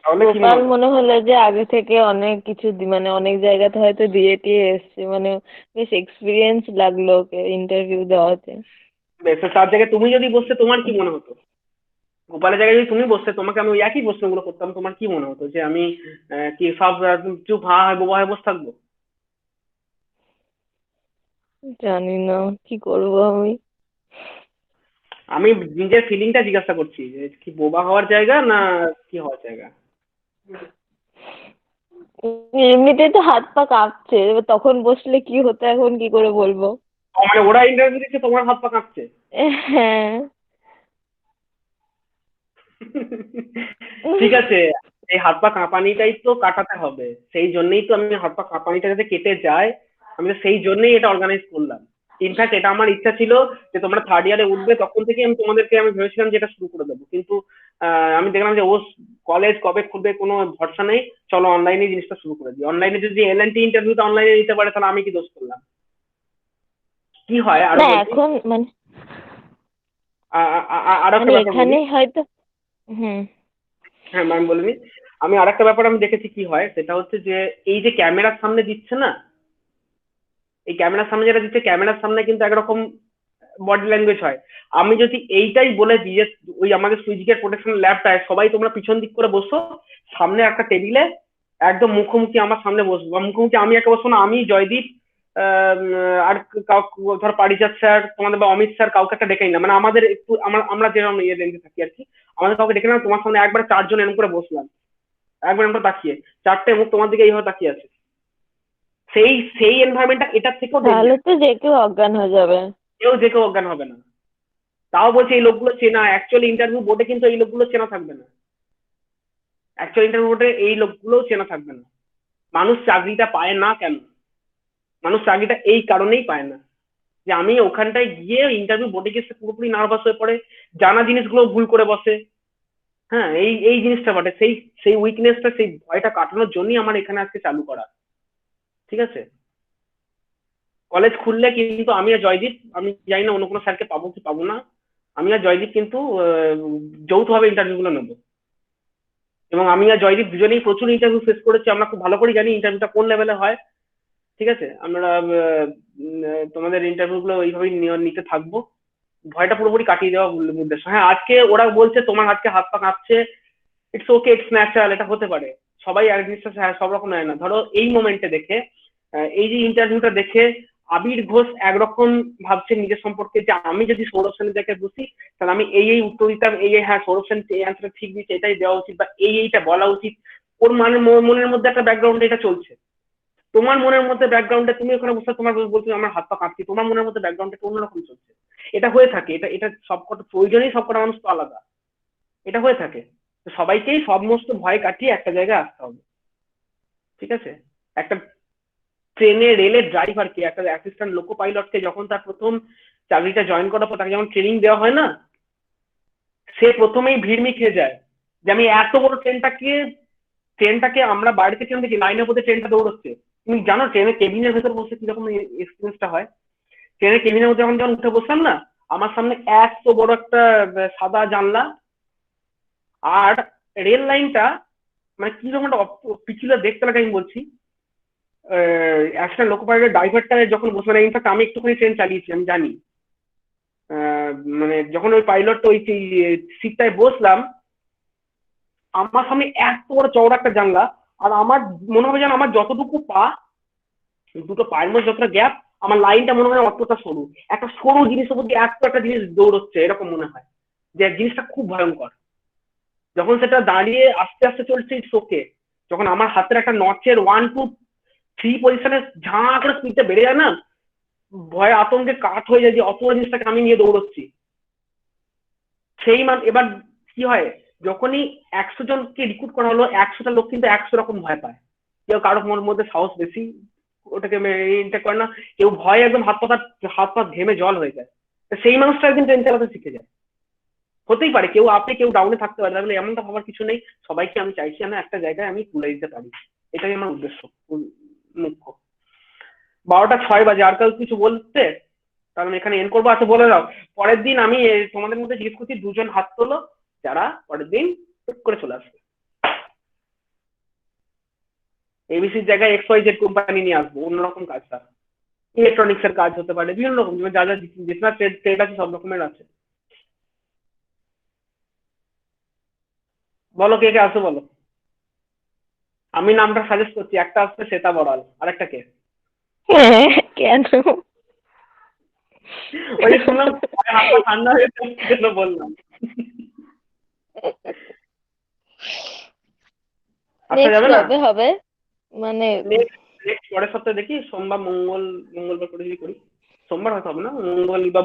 তাহলে কি মনে গোপাল হলো? মনে হলো যে আগে থেকে অনেক কিছু মানে অনেক জায়গাতে হয়তো দিয়ে টিয়ে এসছে, মানে বেশ এক্সপিরিয়েন্স লাগলো ওকে ইন্টারভিউ দেওয়াতে। বেশ, তো তার জায়গায় তুমি যদি বসতে তোমার কি মনে হতো? গোপালের জায়গায় যদি তুমি বসতে, তোমাকে আমি ওই একই প্রশ্নগুলো করতাম, তোমার কি মনে হতো যে আমি কি সব চুপ হা হয় বোবা হয়ে বসে থাকবো? জানি না কি করবো আমি। আমি নিজের ফিলিংটা জিজ্ঞাসা করছি, যে কি বোবা হওয়ার জায়গা না কি হওয়ার জায়গা? এমনিতেই তো হাত পা কাঁপছে, এবার তখন বসলে কি হতো এখন কি করে বলবো। মানে ওরা ইন্টারভিউ দিচ্ছে, তোমার হাত পা কাঁপছে? হ্যাঁ। ঠিক আছে, এই হাত পা কাঁপানিটাই তো কাটাতে হবে, সেই জন্যই তো আমি হাত পা কাঁপানিটা যাতে কেটে যায়, আমি তো সেই জন্যই এটা অর্গানাইজ করলাম। ইনফ্যাক্ট এটা আমার ইচ্ছা ছিল যে তোমরা থার্ড ইয়ারে উঠবে তখন থেকে আমি ভেবেছিলাম যে এটা শুরু করে দেবো, কিন্তু আমি দেখলাম যে ও কলেজ কবে খুলবে কোনো ভরসা নেই, চলো অনলাইনে জিনিসটা শুরু করে দিই। অনলাইনে যদি এলএনটি ইন্টারভিউটা অনলাইনে নিতে পারে তাহলে আমি কি দোষ করলাম? কি হয় আরো না বলছি, এখন মানে আরো একটা মানে ব্যাপার বলি। এখানে হয়তো হুম হ্যাঁ ম্যাম বলিনি, আমি আরেকটা ব্যাপার আমি দেখেছি কি হয়, সেটা হচ্ছে যে এই যে ক্যামেরার সামনে দিচ্ছে না, এই ক্যামেরার সামনে যেটা দিচ্ছে, ক্যামেরার সামনে কিন্তু একরকম বডি ল্যাঙ্গুয়েজ হয়। আমি যদি এইটাই বলে দিই যে ওই আমাদের সুইচ গেট প্রোটেকশন ল্যাবটায় সবাই তোমরা পিছন দিক করে বসো, সামনে একটা টেবিলে একদম মুখোমুখি আমার সামনে বসবো, বা মুখোমুখি আমি একা বসবো না, আমি জয়দীপ আর ধর পারিজাত স্যার তোমাদের বা অমিত স্যার কাউকে একটা ডেকে নিলাম, মানে আমাদের একটু আমরা যেরকম ইয়ে রেঞ্জে থাকি আর কি, আমাদের কাউকে ডেকে নিলাম, তোমার সামনে একবার 4 জন এরকম করে বসলাম, একবার আমরা তাকিয়ে 4টে মুখ তোমার দিকে এইভাবে তাকিয়ে আছে, সেই সেই এনভায়রনমেন্টটা এটার থেকেও তাহলে danger। তো যে কেউ অজ্ঞান হয়ে যাবে। যে কেউ অজ্ঞান হবে না। তাও বলছে এই লোকগুলো চেনা, অ্যাকচুয়ালি ইন্টারভিউ বোর্ডে কিন্তু এই লোকগুলো চেনা থাকবে না, অ্যাকচুয়ালি ইন্টারভিউ বোর্ডে এই লোকগুলোও চেনা থাকবে না। মানুষ চাকরিটা পায় না কেন? মানুষ চাকরিটা এই কারণেই পায় না যে আমি ওখানটায় গিয়ে ইন্টারভিউ বোর্ডে গিয়ে পুরোপুরি নার্ভাস হয়ে পড়ে, জানা জিনিসগুলো ভুল করে বসে। হ্যাঁ, এই এই জিনিসটা বটে, সেই সেই উইকনেসটা, সেই ভয়টা কাটানোর জন্যই আমার এখানে আজকে চালু করা। ঠিক আছে, কলেজ খুললে কিন্তু আমি আর জয়দীপ, আমি জানি না অন্য কোনো স্যারকে পাবো কি পাবো না, আমি আর জয়দীপ কিন্তু যৌথভাবে ইন্টারভিউ গুলো নেবো। এবং আমি আর জয়দীপ দুজনেই প্রচুর ইন্টারভিউ ফেস করেছি, আমরা খুব ভালো করে জানি ইন্টারভিউটা কোন লেভেলে হয়। ঠিক আছে, আমরা তোমাদের ইন্টারভিউ গুলো ওইভাবেই নিতে থাকবো, ভয়টা পুরোপুরি কাটিয়ে দেওয়া উদ্দেশ্য। হ্যাঁ, আজকে ওরা বলছে তোমার আজকে হাত পা কাঁপছে, ইটস ওকে, ইটস ন্যাচারাল, এটা হতে পারে, সবাই এক জিনিসটা সব রকম নেয় না। ধরো এই মোমেন্টে দেখে, এই যে ইন্টারভিউটা দেখে আবির ঘোষ একরকম ভাবছে নিজের সম্পর্কে যে আমি যদি সৌরভ সেনের জায়গায় বসি তাহলে আমি এই এই উত্তর দিতাম, এই হ্যাঁ সৌরভ সেন এই অ্যান্সারটা ঠিক দিচ্ছে, এটাই দেওয়া উচিত, বা এই এইটা বলা উচিত। ওর মনের মধ্যে একটা ব্যাকগ্রাউন্ডে এটা চলছে। তোমার মনের মধ্যে ব্যাকগ্রাউন্ডে তুমি ওখানে বসে তোমার বলছো আমার হাত পা কাঁপছি, তোমার মনের মধ্যে ব্যাকগ্রাউন্ডে অন্যরকম চলছে। এটা হয়ে থাকে, এটা এটা সবকটা প্রয়োজনেই সবকটা মানুষ তো আলাদা, এটা হয়ে থাকে। তো সবাইকেই সমস্ত ভয় কাটিয়ে একটা জায়গায় আসতে হবে। ঠিক আছে, একটা ট্রেনে রেলের ড্রাইভারকে, একটা অ্যাসিস্ট্যান্ট লোকো পাইলটকে যখন তার প্রথম চাকরিটা জয়েন করার পর তাকে যেমন ট্রেনিং দেওয়া হয় না, সে প্রথমেই ভিড়মি খেয়ে যায় যে আমি এত বড় ট্রেনটাকে আমরা বাইরে থেকে দেখি লাইনের মধ্যে ট্রেনটা দৌড়চ্ছে। তুমি জানো ট্রেনের কেবিনের ভেতর বসে কিরকম এক্সপিরিয়েন্সটা হয়? ট্রেনের কেবিনের মধ্যে যখন যখন উঠে বসলাম না, আমার সামনে এত বড় একটা সাদা জানলা, আর রেল লাইনটা মানে কিরকম একটা পিছলে দেখতে লাগে আমি বলছি। একটা লোকো পাইলটের ড্রাইভারটা যখন বসে, মানে ইনফ্যাক্ট আমি একটুখানি ট্রেন চালিয়েছি, আমি জানি। মানে যখন ওই পাইলট ওই সিটটায় বসলাম, আমার সামনে এত বড় চওড়া একটা জানলা, আর আমার মনে হবে যেন আমার যতটুকু পা, দুটো পায়ের মধ্যে যতটা গ্যাপ, আমার লাইনটা মনে হয় অতটা সরু, একটা সরু জিনিসের মধ্যে এত একটা জিনিস দৌড়চ্ছে, এরকম মনে হয় যে জিনিসটা খুব ভয়ঙ্কর। যখন সেটা দাঁড়িয়ে আস্তে আস্তে চলছে ইটস ওকে, যখন আমার হাতের একটা নচের 1 2 3 পজিশনে ঝাঁ করে স্পিডটা বেড়ে যায় না, ভয়ে আতঙ্কে কাঠ হয়ে যায় যে অত বড় জিনিসটাকে আমি নিয়ে দৌড়চ্ছি। সেই এবার কি হয়, যখনই 100 জনকে রিক্রুট করা হলো, 100টা লোক কিন্তু 100 রকম ভয় পায়। কেউ কারো মধ্যে সাহস বেশি, ওটাকে মেনটেন করে না, কেউ ভয় একদম হাত পা ঘেমে জল হয়ে যায়। সেই মানুষটা একদিন ট্রেন চালাতে শিখে যায়। হতেই পারে কেউ আপে কেউ ডাউনে থাকতে পারে, তাহলে এমনটা ভাবার কিছু নেই, সবাইকে আমি চাইছি আমি একটা জায়গায় আমি তুলে দিতে পারি, এটাই আমার উদ্দেশ্য মুখ্য। 12টা 6 বাজে, আর কাউ কিছু বলতে? তাহলে আমি এখানে এন্ড করবো। আচ্ছা বলে দাও, পরের দিন আমি তোমাদের মধ্যে জিজ্ঞেস করছি 2 জন হাত তোলো যারা পরের দিন টুক করে চলে আসবে। এবিসির জায়গায় XYZ কোম্পানি নিয়ে আসবো, অন্যরকম কাজ, তারা ইলেকট্রনিক্স এর কাজ হতে পারে, বিভিন্ন রকম যা যা যেটা ট্রেড আছে সব রকমের আছে। বলো কে কে আসো বলো, আমি নামটা সাজেস্ট করছি। একটা আসবে শ্বেতা বড়াল, আর একটা কে? হ্যাঁ, কেন? ওই যে শুনলাম হাত পা ঠান্ডা হয়ে গেল বললাম। আসা যাবে না? কবে হবে মানে? নেক্সট পরের সপ্তাহে দেখি, সোমবার মঙ্গলবার করে যদি করি। সোমবার হয়তো হবে না, মঙ্গল বা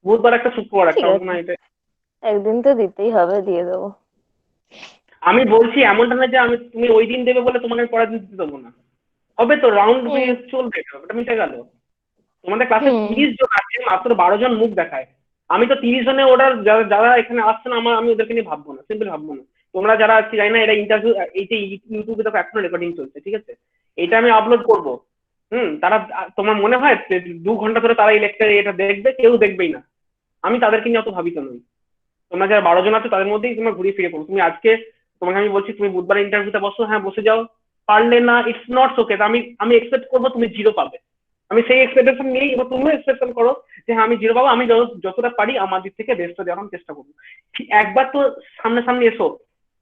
বুধবার, একটা শুক্রবার ঠিক একটা আছে, না, এটা একদিন তো দিতেই হবে, দিয়ে দেবো। আমি বলছি এমনটা না যে আমি তুমি ওই দিন দেবে বলে তোমাকে পরের দিন দিতে দেবো না। হবে তো রাউন্ড চলবে, ওটা মিটে গেল। তোমাদের ক্লাসে 30 জন আছে, মাত্র 12 জন মুখ দেখায়। আমি তো 30 জনে ওরা যারা এখানে আসছে না, আমি ওদেরকে নিয়ে ভাববো না, সিম্পল ভাববো না। তোমরা যারা আজকে জানি না, এটা ইন্টারভিউ, এই যে ইউটিউবে দেখো এখনো রেকর্ডিং চলছে, ঠিক আছে, এটা আমি আপলোড করবো। তারা, তোমার মনে হয় 2 ঘন্টা ধরে তারা এই লেকচারে এটা দেখবে? কেউ দেখবেই না। আমি তাদেরকে নিয়ে অত ভাবিত নই। তোমরা যারা 12 জন আছো তাদের মধ্যেই তোমরা ঘুরিয়ে ফিরে পড়ো। তুমি আজকে, তোমাকে আমি বলছি তুমি বুধবার ইন্টারভিউতে বসো, হ্যাঁ বসে যাও, পারলে না, ইটস নট ওকে। আমি এক্সপেক্ট করবো তুমি 0 পাবে, আমি সেই এক্সপেকটেশন নিয়েই, এবার তুমিও এক্সপেকশন করো যে হ্যাঁ আমি 0 পাবো, আমি যতটা পারি আমার দিক থেকে বেস্টটা দেওয়ার চেষ্টা করবো। একবার তো সামনে এসো,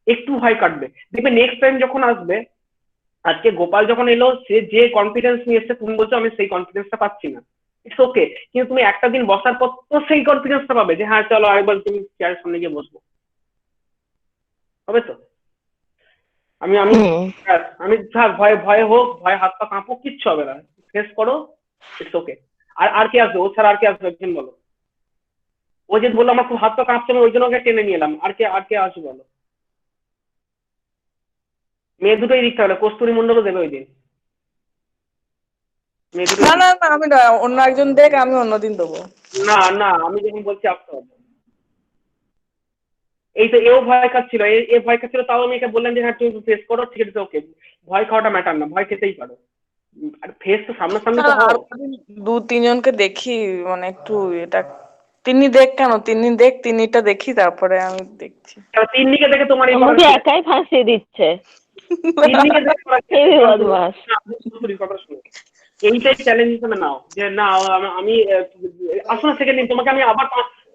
একটু ভয় কাটবে, দেখবে নেক্সট টাইম যখন আসবে, আজকে গোপাল যখন এলো, সে যে কনফিডেন্স নিয়ে এসছে, তুমি বলছো আমি সেই কনফিডেন্সটা পাচ্ছি না, ইটস ওকে। কিন্তু তুমি একটা দিন বসার পর তো সেই কনফিডেন্সটা পাবে যে হ্যাঁ চলো আরেকবার তুমি চেয়ারের সামনে গিয়ে বসবো, হবে তো? আমি আমি আমি থাক, ভয়ে হোক, ভয়ে হাত পা কাঁপো, কিচ্ছু হবে না, ফেস করো, ইটস ওকে। আর কে আসবে? ও ছাড়া আর কে আসবে একজন বলো? ও যে বললো আমার খুব হাত পা কাঁপছে, আমি ওই জন্য ওকে টেনে নিয়ে এলাম, আর কে আসবে বলো? মেয়ে দুটোই দিতে হবে, কস্তুরী মন্ডলও দেবে ওই দিন, মেয়ে দুটোই না না না, আমি না, অন্য একজন দেখ, আমি অন্যদিন দেবো। না না, আমি যখন বলছি আসতে হবে। এই তো এও ভয় খাচ্ছিল, এ ভয় খাচ্ছিল, তাও আমি একে বললাম যে হ্যাঁ তুমি ফেস করো, ঠিক আছে ওকে, ভয় খাওয়াটা ম্যাটার না, ভয় খেতেই পারো, আর ফেস তো সামনাসামনি তো আর হও। 2-3 জনকে দেখি, মানে একটু এটা, তিনি দেখ কেন, তিনিটা দেখি, তারপরে আমি দেখছি। তিন্নিকে দেখে তোমার এই আমাকে একাই ফাঁসিয়ে দিচ্ছে, তিন্নিকে দেখে তোমার এই বদমাস। না, কস্তুরীর কথা শুনো, এইটাই চ্যালেঞ্জ হিসেবে নাও যে না আমি আসো না সেকেন্ড দিন, তোমাকে আমি আবার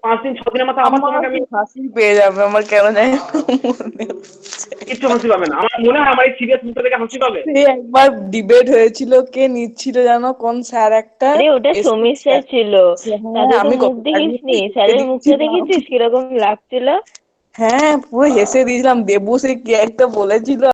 5 দিন 6 দিনের মাথায় আবার তোমাকে আমি, হাসি পেয়ে যাবে আমার, কেন জানি না মনে হচ্ছে। কিচ্ছু হাসি পাবে না, আমার মনে হয় আমার এই সিরিয়াস মুখটা দেখে হাসি পাবে। সেই একবার ডিবেট হয়েছিল, কে নিচ্ছিল জানো, কোন স্যার একটা, আরে ওটা সমীর স্যার ছিল, তাদের তো আমি মুখ দেখিসনি, স্যারের মুখটা দেখেছিস কিরকম লাগছিল? হ্যাঁ পুরো হেসে দিয়েছিলাম। দেবু সে কি একটা বলেছিল,